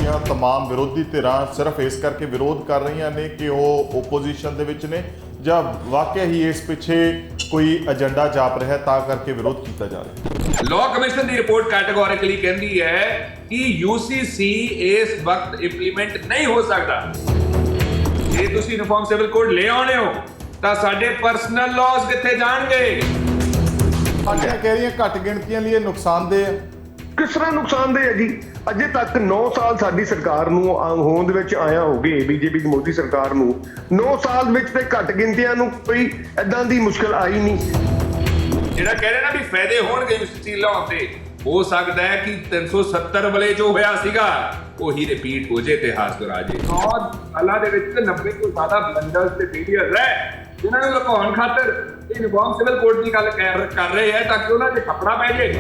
ਦੀਆਂ तमाम ਵਿਰੋਧੀ ਧਿਰਾਂ ਸਿਰਫ ਇਸ ਕਰਕੇ ਵਿਰੋਧ ਕਰ ਰਹੀਆਂ ਨੇ ਕਿ ਉਹ ਓਪੋਜੀਸ਼ਨ ਦੇ ਵਿੱਚ ਨੇ ਜਾਂ ਵਾਕਿਆ ਹੀ ਇਸ ਪਿੱਛੇ ਕੋਈ ਏਜੰਡਾ ਜਾਪ ਰਿਹਾ ਤਾਂ ਕਰਕੇ ਵਿਰੋਧ ਕੀਤਾ ਜਾ ਰਿਹਾ? ਲਾਅ ਕਮਿਸ਼ਨ ਦੀ ਰਿਪੋਰਟ ਕੈਟੇਗੋਰਿਕਲੀ ਕਹਿੰਦੀ ਹੈ ਕਿ ਯੂਸੀਸੀ ਇਸ ਵਕਤ ਇੰਪਲੀਮੈਂਟ ਨਹੀਂ ਹੋ ਸਕਦਾ। ਜੇ ਤੁਸੀਂ ਯੂਨੀਫਾਰਮ ਸਿਵਲ ਕੋਡ ਲੈ ਆਉਣੇ ਹੋ ਤਾਂ ਸਾਡੇ ਪਰਸਨਲ ਲਾਜ਼ ਕਿੱਥੇ ਜਾਣਗੇ? ਪਾਰਟੀਆਂ ਕਹਿ ਰਹੀਆਂ ਘੱਟ ਗਿਣਤੀਆਂ ਲਈ ਇਹ ਨੁਕਸਾਨਦੇਹ ਹੈ। ਕਿਸ ਤਰ੍ਹਾਂ ਨੁਕਸਾਨਦੇਹ ਹੈ ਜੀ? ਅਜੇ ਤੱਕ 9 ਸਾਲ ਸਾਡੀ ਸਰਕਾਰ ਨੂੰ ਹੋਂਦ ਵਿੱਚ ਆਇਆ ਹੋਗੇ, ਬੀਜੇਪੀ ਦੀ ਮੋਦੀ ਸਰਕਾਰ ਨੂੰ 9 ਸਾਲ ਵਿੱਚ ਤੇ ਘੱਟ ਗਿਣਤੀਆਂ ਨੂੰ ਕੋਈ ਐਦਾਂ ਦੀ ਮੁਸ਼ਕਲ ਆਈ ਨਹੀਂ। ਜਿਹੜਾ ਕਹਿ ਰਹੇ ਨਾ ਵੀ ਫਾਇਦੇ ਹੋਣਗੇ ਯੂਸੀਸੀ ਲਾਉਣ ਤੇ, ਹੋ ਸਕਦਾ ਹੈ ਕਿ 370 ਵਾਲੇ ਜੋ ਹੋਇਆ ਸੀਗਾ ਉਹੀ ਰਿਪੀਟ ਹੋ ਜੇ, ਇਤਿਹਾਸ ਦੁਹਰਾ ਜੇ। 9 ਸਾਲਾਂ ਦੇ ਵਿੱਚ 90 ਤੋਂ ਜ਼ਿਆਦਾ ਬਲੰਡਰਸ ਤੇ ਫੇਲੀਅਰ ਹੈ ਜਿਨ੍ਹਾਂ ਨੂੰ ਲੁਕਾਉਣ ਖਾਤਰ ਯੂਨੀਫਾਰਮ ਸਿਵਲ ਕੋਡ ਦੀ ਗੱਲ ਕਰ ਰਹੇ ਹੈ ਤਾਂ ਕਿ ਉਹਨਾਂ ਦੇ ਕੱਪੜਾ ਪੈ ਜੇ।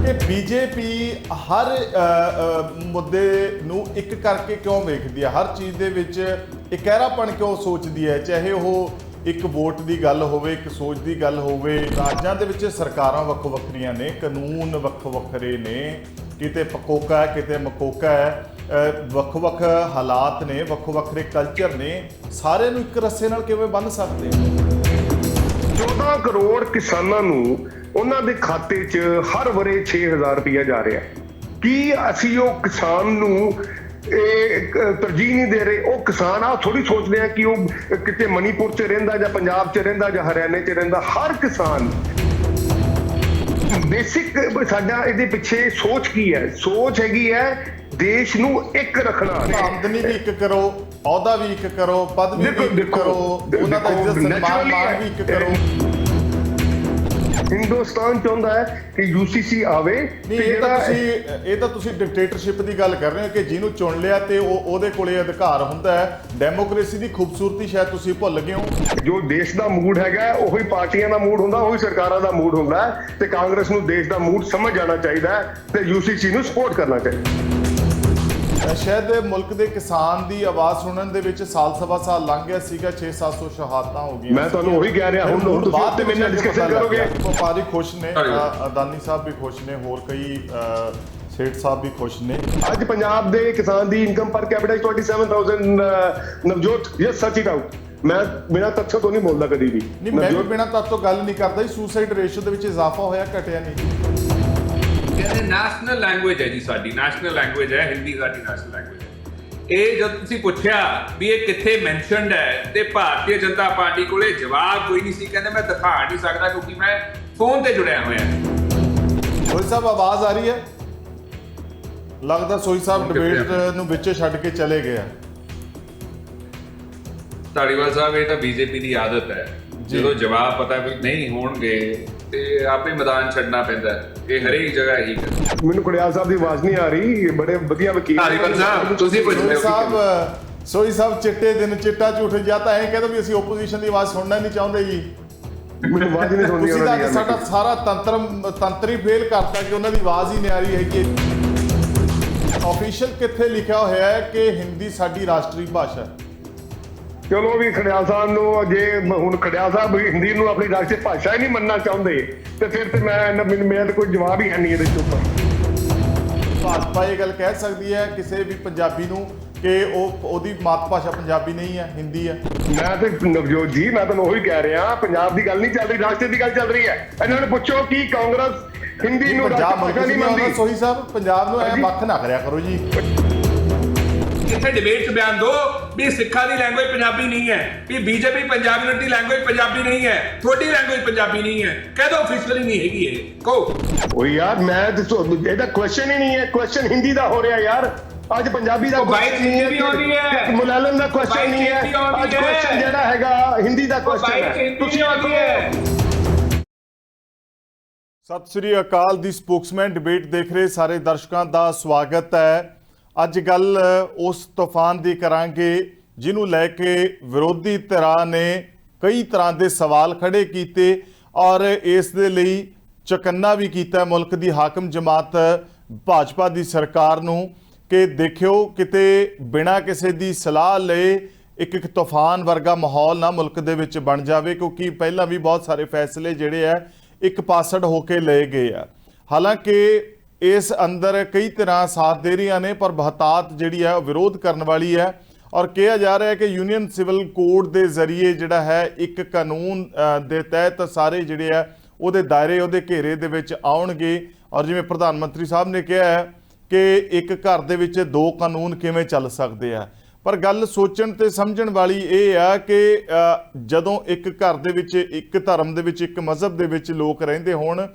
ਕਿ ਬੀਜੇਪੀ ਹਰ ਮੁੱਦੇ ਨੂੰ ਇੱਕ ਕਰਕੇ ਕਿਉਂ ਵੇਖਦੀ ਹੈ? ਹਰ ਚੀਜ਼ ਦੇ ਵਿੱਚ ਇਕਹਿਰਾਪਣ ਕਿਉਂ ਸੋਚਦੀ ਹੈ? ਚਾਹੇ ਉਹ ਇੱਕ ਵੋਟ ਦੀ ਗੱਲ ਹੋਵੇ, ਇੱਕ ਸੋਚ ਦੀ ਗੱਲ ਹੋਵੇ। ਰਾਜਾਂ ਦੇ ਵਿੱਚ ਸਰਕਾਰਾਂ ਵੱਖੋ ਵੱਖਰੀਆਂ ਨੇ, ਕਾਨੂੰਨ ਵੱਖੋ ਵੱਖਰੇ ਨੇ, ਕਿਤੇ ਪਕੋਕਾ ਹੈ ਕਿਤੇ ਮਕੋਕਾ ਹੈ, ਵੱਖ ਵੱਖ ਹਾਲਾਤ ਨੇ, ਵੱਖੋ ਵੱਖਰੇ ਕਲਚਰ ਨੇ। ਸਾਰਿਆਂ ਨੂੰ ਇੱਕ ਰੱਸੇ ਨਾਲ ਕਿਵੇਂ ਬੰਨ੍ਹ ਸਕਦੇ? 14 ਕਰੋੜ ਕਿਸਾਨਾਂ ਨੂੰ ਉਹਨਾਂ ਦੇ ਖਾਤੇ 'ਚ ਹਰ ਵਰੇ 6000 ਰੁਪਇਆ ਜਾ ਰਿਹਾ। ਕੀ ਅਸੀਂ ਉਹ ਕਿਸਾਨ ਨੂੰ ਤਰਜੀਹ ਨਹੀਂ ਦੇ ਰਹੇ? ਉਹ ਕਿਸਾਨ ਆ ਥੋੜੀ ਸੋਚਦੇ ਆ ਕਿ ਉਹ ਕਿਤੇ ਮਨੀਪੁਰ 'ਚ ਰਹਿੰਦਾ ਜਾਂ ਪੰਜਾਬ 'ਚ ਰਹਿੰਦਾ ਜਾਂ ਹਰਿਆਣੇ 'ਚ ਰਹਿੰਦਾ। ਹਰ ਕਿਸਾਨ ਬੇਸਿਕ ਸਾਡਾ ਇਹਦੇ ਪਿੱਛੇ ਸੋਚ ਕੀ ਹੈ? ਸੋਚ ਹੈਗੀ ਹੈ ਦੇਸ਼ ਨੂੰ ਇੱਕ ਰੱਖਣਾ। ਆਮਦਨੀ ਵੀ ਇੱਕ ਕਰੋ, ਅਹੁਦਾ ਵੀ ਇੱਕ ਕਰੋ, ਪਦਵੀ ਵੀ ਇੱਕ ਕਰੋ, ਉਹਨਾਂ ਦਾ ਇੱਜ਼ਤ ਸਨਮਾਨ ਮਾਣ ਵੀ ਇੱਕ ਕਰੋ। ਹਿੰਦੁਸਤਾਨ ਚਾਹੁੰਦਾ ਹੈ ਕਿ ਯੂਸੀਸੀ ਆਵੇ। ਇਹ ਤਾਂ ਤੁਸੀਂ ਡਿਕਟੇਟਰਸ਼ਿਪ ਦੀ ਗੱਲ ਕਰ ਰਹੇ ਹੋ ਕਿ ਜਿਹਨੂੰ ਚੁਣ ਲਿਆ ਤੇ ਉਹਦੇ ਕੋਲੇ ਅਧਿਕਾਰ ਹੁੰਦਾ ਹੈ। ਡੈਮੋਕ੍ਰੇਸੀ ਦੀ ਖੂਬਸੂਰਤੀ ਸ਼ਾਇਦ ਤੁਸੀਂ ਭੁੱਲ ਗਏ ਹੋ। ਜੋ ਦੇਸ਼ ਦਾ ਮੂਡ ਹੈਗਾ ਉਹੀ ਪਾਰਟੀਆਂ ਦਾ ਮੂਡ ਹੁੰਦਾ, ਉਹੀ ਸਰਕਾਰਾਂ ਦਾ ਮੂਡ ਹੁੰਦਾ ਤੇ ਕਾਂਗਰਸ ਨੂੰ ਦੇਸ਼ ਦਾ ਮੂਡ ਸਮਝ ਜਾਣਾ ਚਾਹੀਦਾ ਤੇ ਯੂਸੀਸੀ ਨੂੰ ਸਪੋਰਟ ਕਰਨਾ ਚਾਹੀਦਾ। ਸ਼ਾਇਦ ਮੁਲਕ ਦੇ ਕਿਸਾਨ ਦੀ ਆਵਾਜ਼ ਸੁਣਨ ਦੇ ਵਿੱਚ ਸਾਲ ਸਵਾ ਸਾਲ ਲੰਘ ਗਿਆ ਸੀਗਾ, 600-700 ਸ਼ਹਾਦਤਾਂ ਹੋ ਗਈਆਂ। ਮੈਂ ਤੁਹਾਨੂੰ ਉਹੀ ਕਹਿ ਰਿਹਾ, ਹੁਣ ਬਾਅਦ ਦੇ ਵਿੱਚ ਡਿਸਕਸ਼ਨ ਕਰੋਗੇ। ਵਪਾਰੀ ਖੁਸ਼ ਨੇ, ਅਦਾਨੀ ਸਾਹਿਬ ਵੀ ਖੁਸ਼ ਨੇ, ਹੋਰ ਕਈ ਸੇਠ ਸਾਹਿਬ ਵੀ ਖੁਸ਼ ਨੇ। ਅੱਜ ਪੰਜਾਬ ਦੇ ਕਿਸਾਨ ਦੀ ਇਨਕਮ ਪਰ ਕੈਪੀਟਲ 27,000 ਨਵਜੋਤ, ਯਸ ਸੱਚ ਇਟ ਆਊਟ। ਮੈਂ ਬਿਨਾਂ ਤੱਥ ਤੋਂ ਨਹੀਂ ਬੋਲਦਾ ਕਦੀ ਵੀ। ਨਹੀਂ, ਮੈਂ ਵੀ ਬਿਨਾਂ ਤੱਥ ਤੋਂ ਗੱਲ ਨਹੀਂ ਕਰਦਾ। ਸੁਸਾਈਡ ਰੇਸ਼ੋ ਦੇ ਵਿੱਚ ਇਜ਼ਾਫਾ ਹੋਇਆ, ਘਟਿਆ ਨਹੀਂ। ਕਹਿੰਦੇ ਨੈਸ਼ਨਲ ਲੈਂਗੁਏਜ ਹੈ ਜੀ, ਸਾਡੀ ਨੈਸ਼ਨਲ ਲੈਂਗੁਏਜ ਹੈ ਹਿੰਦੀ, ਸਾਡੀ ਨੈਸ਼ਨਲ ਲੈਂਗੁਏਜ ਹੈ। ਇਹ ਜਦ ਤੁਸੀਂ ਪੁੱਛਿਆ ਵੀ ਇਹ ਕਿੱਥੇ ਮੈਂਸ਼ਨਡ ਹੈ ਤੇ ਭਾਰਤੀ ਜਨਤਾ ਪਾਰਟੀ ਕੋਲੇ ਜਵਾਬ ਕੋਈ ਨਹੀਂ ਸੀ। ਕਹਿੰਦੇ ਮੈਂ ਦਿਖਾ ਨਹੀਂ ਸਕਦਾ ਕਿਉਂਕਿ ਮੈਂ ਫੋਨ ਤੇ ਜੁੜਿਆ ਹੋਇਆ। ਸੋਈ ਸਾਹਿਬ ਆਵਾਜ਼ ਆ ਰਹੀ ਹੈ? ਲੱਗਦਾ ਸੋਈ ਸਾਹਿਬ ਡਿਬੇਟ ਨੂੰ ਵਿੱਚੇ ਛੱਡ ਕੇ ਚਲੇ ਗਏ ਆ। ਧਾਲੀਵਾਲ ਸਾਹਿਬ, ਇਹ ਤਾਂ ਬੀਜੇਪੀ ਦੀ ਆਦਤ ਹੈ, ਜਦੋਂ ਜਵਾਬ ਪਤਾ ਵੀ ਨਹੀਂ ਹੋਣਗੇ ਤੇ ਆਪੇ ਮੈਦਾਨ ਛੱਡਣਾ ਪੈਂਦਾ। ਇਹ ਹਰੇਕ ਜਗ੍ਹਾ ਇਹੀ ਹੈ। ਮੈਨੂੰ ਖੜਿਆਲ ਸਾਹਿਬ ਦੀ ਆਵਾਜ਼ ਨਹੀਂ ਆ ਰਹੀ। ਬੜੇ ਵਧੀਆ ਵਕੀਲ ਧਾਲੀਵਾਲ ਸਾਹਿਬ, ਤੁਸੀਂ ਪੁੱਛਦੇ ਸਾਹਿਬ। ਸੋਈ ਸਾਹਿਬ ਚਿੱਟੇ ਦਿਨ ਚਿੱਟਾ ਝੂਠ ਜਾਂ ਤਾਂ ਐਂ ਕਹਿੰਦੇ ਵੀ ਅਸੀਂ ਓਪੋਜੀਸ਼ਨ ਦੀ ਆਵਾਜ਼ ਸੁਣਨਾ ਨਹੀਂ ਚਾਹੁੰਦੇ ਜੀ। ਮੈਨੂੰ ਆਵਾਜ਼ ਨਹੀਂ ਸੁਣਦੀ। ਤੁਸੀਂ ਤਾਂ ਸਾਡਾ ਸਾਰਾ ਤੰਤਰ ਹੀ ਫੇਲ ਕਰਤਾ ਕਿ ਉਹਨਾਂ ਦੀ ਆਵਾਜ਼ ਹੀ ਨਹੀਂ ਆ ਰਹੀ ਹੈਗੀ। ਆਫੀਸ਼ੀਅਲ ਕਿੱਥੇ ਲਿਖਿਆ ਹੋਇਆ ਹੈ ਕਿ ਹਿੰਦੀ ਸਾਡੀ ਰਾਸ਼ਟਰੀ ਭਾਸ਼ਾ ਹੈ? ਚਲੋ ਵੀ ਖੜਿਆਲ ਸਾਹਿਬ ਨੂੰ, ਜੇ ਹੁਣ ਖੜਿਆਲ ਸਾਹਿਬ ਹਿੰਦੀ ਨੂੰ ਆਪਣੀ ਰਾਸ਼ਟਰੀ ਭਾਸ਼ਾ ਹੀ ਨਹੀਂ ਮੰਨਣਾ ਚਾਹੁੰਦੇ ਤੇ ਫਿਰ ਤੇ ਮੇਰਾ ਤਾਂ ਕੋਈ ਜਵਾਬ ਹੀ ਹੈ ਨਹੀਂ ਇਹਦੇ ਉੱਪਰ। ਭਾਜਪਾ ਇਹ ਗੱਲ ਕਹਿ ਸਕਦੀ ਹੈ ਕਿਸੇ ਵੀ ਪੰਜਾਬੀ ਨੂੰ ਕਿ ਉਹਦੀ ਮਾਤ ਭਾਸ਼ਾ ਪੰਜਾਬੀ ਨਹੀਂ ਹੈ, ਹਿੰਦੀ ਹੈ? ਮੈਂ ਤੇ ਨਵਜੋਤ ਜੀ, ਮੈਂ ਤੁਹਾਨੂੰ ਉਹੀ ਕਹਿ ਰਿਹਾ, ਪੰਜਾਬ ਦੀ ਗੱਲ ਨਹੀਂ ਚੱਲ ਰਹੀ, ਰਾਸ਼ਟਰ ਦੀ ਗੱਲ ਚੱਲ ਰਹੀ ਹੈ। ਇਹਨਾਂ ਨੂੰ ਪੁੱਛੋ ਕਿ ਕਾਂਗਰਸ ਹਿੰਦੀ ਨੂੰ ਰਾਸ਼ਟਰੀ ਭਾਸ਼ਾ ਨਹੀਂ ਮੰਨਦੀ। ਸੋਹੀ ਸਾਹਿਬ, ਪੰਜਾਬ ਨੂੰ ਐ ਵੱਖ ਨਾ ਕਰਿਆ ਕਰੋ ਜੀ। ਇੱਥੇ ਡਿਬੇਟ 'ਚ ਬਿਆਨ ਦੋ ਵੀ ਸਿੱਖਾਂ ਦੀ ਲੈਂਗੁਏਜ ਪੰਜਾਬੀ ਨਹੀਂ ਹੈ, ਵੀ ਬੀਜੇਪੀ ਪੰਜਾਬ ਦੀ ਲੈਂਗੁਏਜ ਪੰਜਾਬੀ ਨਹੀਂ ਹੈ, ਤੁਹਾਡੀ ਲੈਂਗੁਏਜ ਪੰਜਾਬੀ ਨਹੀਂ ਹੈ। ਕਹਿ ਦੋ ਆਫੀਸ਼ੀਅਲੀ ਨਹੀਂ ਹੈਗੀ ਇਹ, ਕਹੋ। ਉਹ ਯਾਰ ਮੈਂ ਇਹਦਾ ਕੁਐਸਚਨ ਹੀ ਨਹੀਂ ਹੈ। ਕੁਐਸਚਨ ਹਿੰਦੀ ਦਾ ਹੋ ਰਿਹਾ ਯਾਰ। ਅੱਜ ਪੰਜਾਬੀ ਦਾ ਮੁਲਾਜ਼ਮ ਦਾ ਕੁਐਸਚਨ ਨਹੀਂ ਹੈ। ਅੱਜ ਕੁਐਸਚਨ ਜਿਹੜਾ ਹੈਗਾ ਹਿੰਦੀ ਦਾ ਕੁਐਸਚਨ ਹੈ। ਤੁਸੀਂ ਆਖੋ। ਸਤਿ ਸ੍ਰੀ ਅਕਾਲ ਦੀ ਸਪੋਕਸਮੈਨ ਡਿਬੇਟ ਦੇਖ ਰਹੇ ਸਾਰੇ ਦਰਸ਼ਕਾਂ ਦਾ ਸਵਾਗਤ ਹੈ। ਅੱਜ ਗੱਲ ਉਸ ਤੂਫਾਨ ਦੀ ਕਰਾਂਗੇ ਜਿਹਨੂੰ ਲੈ ਕੇ ਵਿਰੋਧੀ ਧਿਰਾਂ ਨੇ ਕਈ ਤਰ੍ਹਾਂ ਦੇ ਸਵਾਲ ਖੜੇ ਕੀਤੇ ਔਰ ਇਸ ਦੇ ਲਈ ਚਕੰਨਾ ਵੀ ਕੀਤਾ ਮੁਲਕ ਦੀ ਹਾਕਮ ਜਮਾਤ ਭਾਜਪਾ ਦੀ ਸਰਕਾਰ ਨੂੰ ਕਿ ਦੇਖਿਓ ਕਿਤੇ ਬਿਨਾਂ ਕਿਸੇ ਦੀ ਸਲਾਹ ਲਏ ਇੱਕ ਤੂਫਾਨ ਵਰਗਾ ਮਾਹੌਲ ਨਾ ਮੁਲਕ ਦੇ ਵਿੱਚ ਬਣ ਜਾਵੇ, ਕਿਉਂਕਿ ਪਹਿਲਾਂ ਵੀ ਬਹੁਤ ਸਾਰੇ ਫੈਸਲੇ ਜਿਹੜੇ ਆ ਇੱਕ ਪਾਸੜ ਹੋ ਕੇ ਲਏ ਗਏ ਆ। ਹਾਲਾਂਕਿ ਇਸ ਅੰਦਰ ਕਈ ਤਰ੍ਹਾਂ ਸਾਥ ਦੇ ਰਹੀਆਂ ਨੇ, ਪਰ ਬਹੁਤਾਤ ਜਿਹੜੀ ਹੈ ਉਹ ਵਿਰੋਧ ਕਰਨ ਵਾਲੀ ਹੈ। ਔਰ ਕਿਹਾ ਜਾ ਰਿਹਾ ਹੈ ਕਿ ਯੂਨੀਅਨ ਸਿਵਲ ਕੋਡ ਦੇ ਜ਼ਰੀਏ ਜਿਹੜਾ ਹੈ ਇੱਕ ਕਾਨੂੰਨ ਦੇ ਤਹਿਤ ਸਾਰੇ ਜਿਹੜੇ ਆ ਉਹਦੇ ਦਾਇਰੇ, ਉਹਦੇ ਘੇਰੇ ਦੇ ਵਿੱਚ ਆਉਣਗੇ। ਔਰ ਜਿਵੇਂ ਪ੍ਰਧਾਨ ਮੰਤਰੀ ਸਾਹਿਬ ਨੇ ਕਿਹਾ ਹੈ ਕਿ ਇੱਕ ਘਰ ਦੇ ਵਿੱਚ ਦੋ ਕਾਨੂੰਨ ਕਿਵੇਂ ਚੱਲ ਸਕਦੇ ਆ, ਪਰ ਗੱਲ ਸੋਚਣ ਤੇ ਸਮਝਣ ਵਾਲੀ ਇਹ ਆ ਕਿ ਜਦੋਂ ਇੱਕ ਘਰ ਦੇ ਵਿੱਚ, ਇੱਕ ਧਰਮ ਦੇ ਵਿੱਚ, ਇੱਕ ਮਜ਼ਹਬ ਦੇ ਵਿੱਚ ਲੋਕ ਰਹਿੰਦੇ ਹੋਣ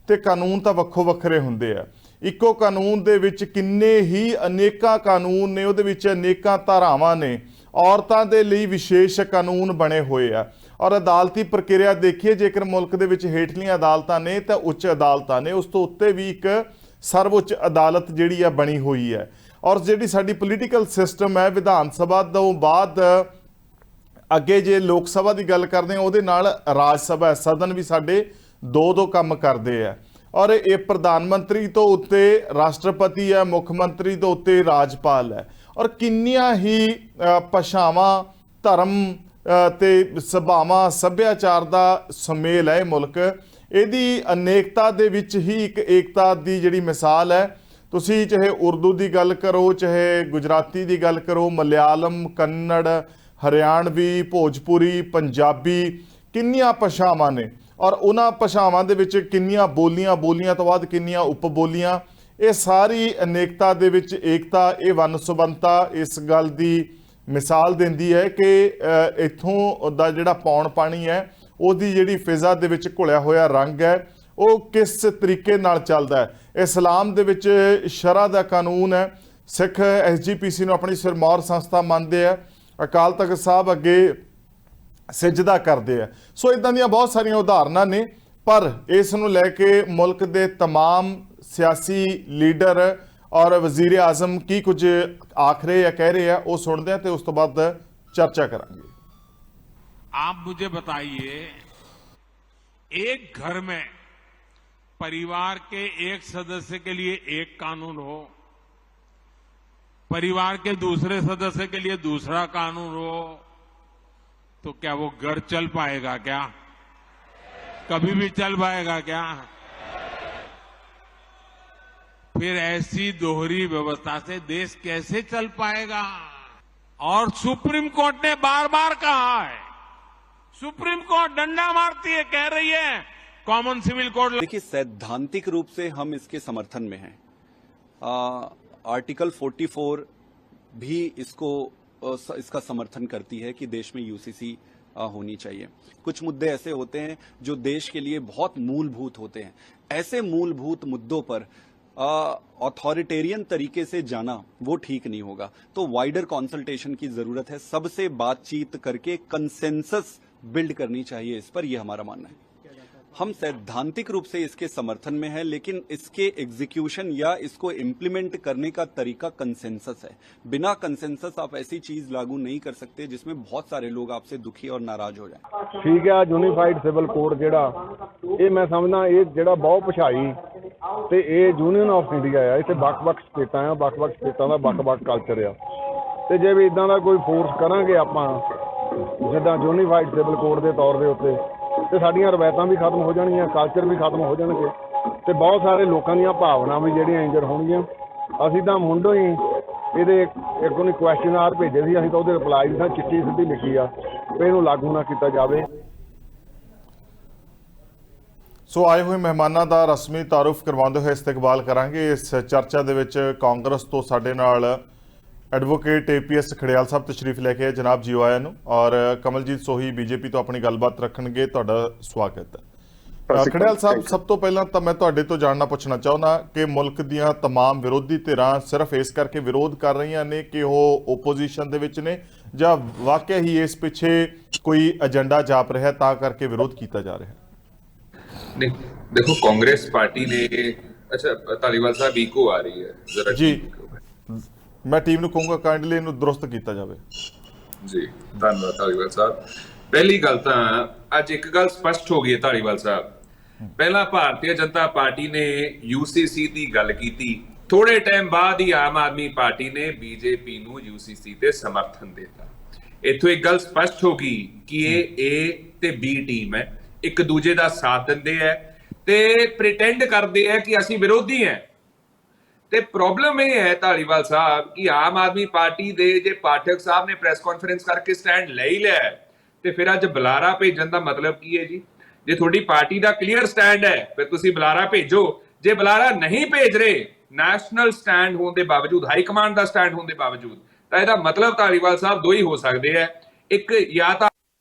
ਤੇ ਕਾਨੂੰਨ ਤਾਂ ਵੱਖੋ ਵੱਖਰੇ ਹੁੰਦੇ ਆ। ਇੱਕੋ ਕਾਨੂੰਨ ਦੇ ਵਿੱਚ ਕਿੰਨੇ ਹੀ ਅਨੇਕਾਂ ਕਾਨੂੰਨ ਨੇ, ਉਹਦੇ ਵਿੱਚ ਅਨੇਕਾਂ ਧਾਰਾਵਾਂ ਨੇ। ਔਰਤਾਂ ਦੇ ਲਈ ਵਿਸ਼ੇਸ਼ ਕਾਨੂੰਨ ਬਣੇ ਹੋਏ ਆ। ਔਰ ਅਦਾਲਤੀ ਪ੍ਰਕਿਰਿਆ ਦੇਖੀਏ, ਜੇਕਰ ਮੁਲਕ ਦੇ ਵਿੱਚ ਹੇਠਲੀਆਂ ਅਦਾਲਤਾਂ ਨੇ ਤਾਂ ਉੱਚ ਅਦਾਲਤਾਂ ਨੇ, ਉਸ ਤੋਂ ਉੱਤੇ ਵੀ ਇੱਕ ਸਰਵਉੱਚ ਅਦਾਲਤ ਜਿਹੜੀ ਆ ਬਣੀ ਹੋਈ ਹੈ। ਔਰ ਜਿਹੜੀ ਸਾਡੀ ਪੋਲੀਟੀਕਲ ਸਿਸਟਮ ਹੈ, ਵਿਧਾਨ ਸਭਾ ਤੋਂ ਬਾਅਦ ਅੱਗੇ ਜੇ ਲੋਕ ਸਭਾ ਦੀ ਗੱਲ ਕਰਦੇ ਹਾਂ, ਉਹਦੇ ਨਾਲ ਰਾਜ ਸਭਾ ਹੈ, ਸਦਨ ਵੀ ਸਾਡੇ ਦੋ ਕੰਮ ਕਰਦੇ ਆ। ਔਰ ਇਹ ਪ੍ਰਧਾਨ ਮੰਤਰੀ ਤੋਂ ਉੱਤੇ ਰਾਸ਼ਟਰਪਤੀ ਹੈ, ਮੁੱਖ ਮੰਤਰੀ ਤੋਂ ਉੱਤੇ ਰਾਜਪਾਲ ਹੈ। ਔਰ ਕਿੰਨੀਆਂ ਹੀ ਭਾਸ਼ਾਵਾਂ, ਧਰਮ ਤੇ ਸੁਭਾਵਾਂ, ਸੱਭਿਆਚਾਰ ਦਾ ਸੁਮੇਲ ਹੈ ਇਹ ਮੁਲਕ। ਇਹਦੀ ਅਨੇਕਤਾ ਦੇ ਵਿੱਚ ਹੀ ਇੱਕ ਏਕਤਾ ਦੀ ਜਿਹੜੀ ਮਿਸਾਲ ਹੈ। ਤੁਸੀਂ ਚਾਹੇ ਉਰਦੂ ਦੀ ਗੱਲ ਕਰੋ, ਚਾਹੇ ਗੁਜਰਾਤੀ ਦੀ ਗੱਲ ਕਰੋ, ਮਲਿਆਲਮ, ਕੰਨੜ, ਹਰਿਆਣਵੀ, ਭੋਜਪੁਰੀ, ਪੰਜਾਬੀ, ਕਿੰਨੀਆਂ ਭਾਸ਼ਾਵਾਂ ਨੇ। ਔਰ ਉਹਨਾਂ ਭਾਸ਼ਾਵਾਂ ਦੇ ਵਿੱਚ ਕਿੰਨੀਆਂ ਬੋਲੀਆਂ, ਬੋਲੀਆਂ ਤੋਂ ਬਾਅਦ ਕਿੰਨੀਆਂ ਉਪਬੋਲੀਆਂ। ਇਹ ਸਾਰੀ ਅਨੇਕਤਾ ਦੇ ਵਿੱਚ ਏਕਤਾ, ਇਹ ਵੰਨ-ਸੁਵੰਨਤਾ ਇਸ ਗੱਲ ਦੀ ਮਿਸਾਲ ਦਿੰਦੀ ਹੈ ਕਿ ਇੱਥੋਂ ਦਾ ਜਿਹੜਾ ਪੌਣ ਪਾਣੀ ਹੈ, ਉਹਦੀ ਜਿਹੜੀ ਫਿਜ਼ਾ ਦੇ ਵਿੱਚ ਘੁਲਿਆ ਹੋਇਆ ਰੰਗ ਹੈ, ਉਹ ਕਿਸ ਤਰੀਕੇ ਨਾਲ ਚੱਲਦਾ ਹੈ। ਇਸਲਾਮ ਦੇ ਵਿੱਚ ਸ਼ਰਅ ਦਾ ਕਾਨੂੰਨ ਹੈ। ਸਿੱਖ SGPC ਨੂੰ ਆਪਣੀ ਸਿਰਮੌਰ ਸੰਸਥਾ ਮੰਨਦੇ ਆ। ਅਕਾਲ ਤਖਤ ਸਾਹਿਬ ਅੱਗੇ ਸਿਜਦਾ ਕਰਦੇ ਆ। ਸੋ ਇਦਾਂ ਦੀਆਂ ਬਹੁਤ ਸਾਰੀਆਂ ਉਦਾਹਰਨਾਂ ਨੇ, ਪਰ ਇਸ ਨੂੰ ਲੈ ਕੇ ਮੁਲਕ ਦੇ तमाम ਸਿਆਸੀ ਲੀਡਰ ਔਰ ਵਜ਼ੀਰ ਆਜ਼ਮ ਕੀ ਕੁਝ ਆਖ ਰਹੇ ਆ, ਕਹਿ ਰਹੇ ਆ, ਉਹ ਸੁਣਦੇ ਆ ਤੇ ਉਸ ਤੋਂ ਬਾਅਦ ਚਰਚਾ ਕਰਾਂਗੇ। आप मुझे बताइए, एक घर में परिवार के एक सदस्य के लिए एक कानून हो, परिवार के दूसरे सदस्य के लिए दूसरा कानून हो, तो क्या वो घर चल पाएगा? क्या कभी भी चल पाएगा क्या? फिर ऐसी दोहरी व्यवस्था से देश कैसे चल पाएगा? और सुप्रीम कोर्ट ने बार बार कहा है, सुप्रीम कोर्ट डंडा मारती है, कह रही है कॉमन सिविल कोड। देखिए, सैद्धांतिक रूप से हम इसके समर्थन में हैं। आर्टिकल 44 भी इसका समर्थन करती है कि देश में यूसीसी होनी चाहिए। कुछ मुद्दे ऐसे होते हैं जो देश के लिए बहुत मूलभूत होते हैं। ऐसे मूलभूत मुद्दों पर अथॉरिटेरियन तरीके से जाना वो ठीक नहीं होगा। तो वाइडर कंसल्टेशन की जरूरत है। सबसे बातचीत करके कंसेंसस बिल्ड करनी चाहिए इस पर, यह हमारा मानना है। हम सैद्धांतिक रूप से इसके समर्थन में हैं, लेकिन इसके एग्जीक्यूशन या इसको इम्प्लीमेंट करने का तरीका कंसेंसस है। बिना कंसेंसस आप ऐसी चीज लागू नहीं कर सकते जिसमें बहुत सारे लोग आपसे दुखी और नाराज हो जाएं। ठीक है, यूनीफाइड सिविल कोड ਜਿਹੜਾ ਇਹ ਮੈਂ ਸਮਝਦਾ ਇਹ ਜਿਹੜਾ ਬਹੁਤ ਪਛਾਈ ਤੇ ਇਹ ਯੂਨੀਅਨ ਆਫ ਇੰਡੀਆ ਆ। ਇੱਥੇ ਵੱਖ-ਵੱਖ ਸਟੇਟਾਂ ਆ, ਵੱਖ-ਵੱਖ ਸਟੇਟਾਂ ਦਾ ਵੱਖ-ਵੱਖ ਕਲਚਰ ਆ, ਤੇ ਜੇ ਵੀ ਇਦਾਂ ਦਾ ਕੋਈ ਫੋਰਸ ਕਰਾਂਗੇ ਆਪਾਂ ਜਿੱਦਾਂ ਯੂਨੀਫਾਈਡ ਸਿਵਲ ਕੋਡ ਦੇ ਤੌਰ ਦੇ ਉੱਤੇ, ਤੇ ਸਾਡੀਆਂ ਰਵਾਇਤਾਂ ਵੀ ਖਤਮ ਹੋ ਜਾਣਗੀਆਂ, ਕਲਚਰ ਵੀ ਖਤਮ ਹੋ ਜਾਣਗੇ, ਤੇ ਬਹੁਤ ਸਾਰੇ ਲੋਕਾਂ ਦੀਆਂ ਭਾਵਨਾ ਵੀ ਜਿਹੜੀਆਂ ਇੰਜਰ ਹੋਣਗੀਆਂ। ਅਸੀਂ ਤਾਂ ਮੁੰਡੋਂ ਹੀ ਇਹਦੇ ਇੱਕ ਉਹਨੇ ਕੁਐਸਚਨਰ ਭੇਜੇ ਸੀ, ਅਸੀਂ ਤਾਂ ਉਹਦੇ ਰਿਪਲਾਈ ਦੀ ਚਿੱਠੀ ਸਿੱਧੀ ਲਿਖੀ ਆ ਵੀ ਇਹਨੂੰ ਲਾਗੂ ਨਾ ਕੀਤਾ ਜਾਵੇ। ਸੋ ਆਏ ਹੋਏ ਮਹਿਮਾਨਾਂ ਦਾ ਰਸਮੀ ਤਾਰੁਫ ਕਰਵਾਉਂਦੇ ਹੋਏ ਇਸਤਕਬਾਲ ਕਰਾਂਗੇ। ਇਸ ਚਰਚਾ ਦੇ ਵਿੱਚ ਕਾਂਗਰਸ ਤੋਂ ਸਾਡੇ ਨਾਲ ਐਡਵੋਕੇਟ APS ਖੜਿਆਲ ਸਾਹਿਬ ਤਸ਼ਰੀਫ ਲੈ ਕੇ ਆਏ। ਜਨਾਬ ਜੀ ਆਇਆਂ ਨੂੰ। ਔਰ ਕਮਲਜੀਤ ਸੋਹੀ BJP ਤੋਂ ਆਪਣੀ ਗੱਲਬਾਤ ਰੱਖਣਗੇ। ਤੁਹਾਡਾ ਸਵਾਗਤ ਹੈ। ਖੜਿਆਲ ਸਾਹਿਬ, ਸਭ ਤੋਂ ਪਹਿਲਾਂ ਤਾਂ ਮੈਂ ਤੁਹਾਡੇ ਤੋਂ ਜਾਣਨਾ ਪੁੱਛਣਾ ਚਾਹੁੰਦਾ ਕਿ ਮੁਲਕ ਦੀਆਂ तमाम ਵਿਰੋਧੀ ਧਿਰਾਂ ਸਿਰਫ ਇਸ ਕਰਕੇ ਵਿਰੋਧ ਕਰ ਰਹੀਆਂ ਨੇ ਕਿ ਉਹ ਓਪੋਜੀਸ਼ਨ ਦੇ ਵਿੱਚ ਨੇ, ਜਾਂ ਵਾਕਿਆ ਹੀ ਇਸ ਪਿੱਛੇ ਕੋਈ ਏਜੰਡਾ ਜਾਪ ਰਿਹਾ ਤਾਂ ਕਰਕੇ ਵਿਰੋਧ ਕੀਤਾ ਜਾ ਰਿਹਾ? नहीं, देखो कांग्रेस पार्टी ने, अच्छा धालीवाल साहब इको आ रही है जरा जी, मैं टीम ਨੂੰ ਕਹੂੰਗਾ ਕਾइंडली ਇਹਨੂੰ ਦਰੁਸਤ ਕੀਤਾ ਜਾਵੇ। ਜੀ ਧੰਨਵਾਦ ਧਾਲੀਵਾਲ ਸਾਹਿਬ। ਪਹਿਲੀ ਗੱਲ ਤਾਂ ਅੱਜ ਇੱਕ ਗੱਲ ਸਪਸ਼ਟ ਹੋ ਗਈ ਹੈ ਧਾਲੀਵਾਲ ਸਾਹਿਬ। ਪਹਿਲਾਂ ਭਾਰਤੀ ਜਨਤਾ ਪਾਰਟੀ ਨੇ UCC ਦੀ ਗੱਲ ਕੀਤੀ, ਥੋੜੇ ਟਾਈਮ ਬਾਅਦ ਹੀ ਆਮ ਆਦਮੀ ਪਾਰਟੀ ਨੇ BJP ਨੂੰ UCC ਤੇ ਸਮਰਥਨ ਦਿੱਤਾ। ਇੱਥੋਂ ਇੱਕ ਗੱਲ ਸਪਸ਼ਟ ਹੋ ਗਈ ਕਿ ਇਹ A ਤੇ B ਟੀਮ ਹੈ, ਇੱਕ ਦੂਜੇ ਦਾ ਸਾਥ ਦਿੰਦੇ ਹੈ ਤੇ ਪ੍ਰੀਟੈਂਡ ਕਰਦੇ ਹੈ ਕਿ ਅਸੀਂ ਵਿਰੋਧੀ ਹੈ, ਤੇ ਪ੍ਰੋਬਲਮ ਇਹ ਹੈ ਧਾਲੀਵਾਲ ਸਾਹਿਬ ਕਿ ਆਮ ਆਦਮੀ ਪਾਰਟੀ ਦੇ ਜੇ ਪਾਠਕ ਸਾਹਿਬ ਨੇ ਪ੍ਰੈਸ ਕਾਨਫਰੰਸ ਕਰਕੇ ਸਟੈਂਡ ਲੈ ਹੀ ਲਿਆ ਤੇ ਫਿਰ ਅੱਜ ਬੁਲਾਰਾ ਭੇਜਣ ਦਾ ਮਤਲਬ ਕੀ ਹੈ ਜੀ? ਜੇ ਤੁਹਾਡੀ ਪਾਰਟੀ ਦਾ ਕਲੀਅਰ ਸਟੈਂਡ ਹੈ ਫਿਰ ਤੁਸੀਂ ਬੁਲਾਰਾ ਭੇਜੋ। ਜੇ ਬੁਲਾਰਾ ਨਹੀਂ ਭੇਜ ਰਹੇ, ਨੈਸ਼ਨਲ ਸਟੈਂਡ ਹੋਣ ਦੇ ਬਾਵਜੂਦ, ਹਾਈ ਕਮਾਂਡ ਦਾ ਸਟੈਂਡ ਹੋਣ ਦੇ ਬਾਵਜੂਦ, ਤਾਂ ਇਹਦਾ ਮਤਲਬ ਧਾਲੀਵਾਲ ਸਾਹਿਬ ਦੋ ਹੀ ਹੋ ਸਕਦੇ ਆ। ਇੱਕ, ਜਾਂ ਤਾਂ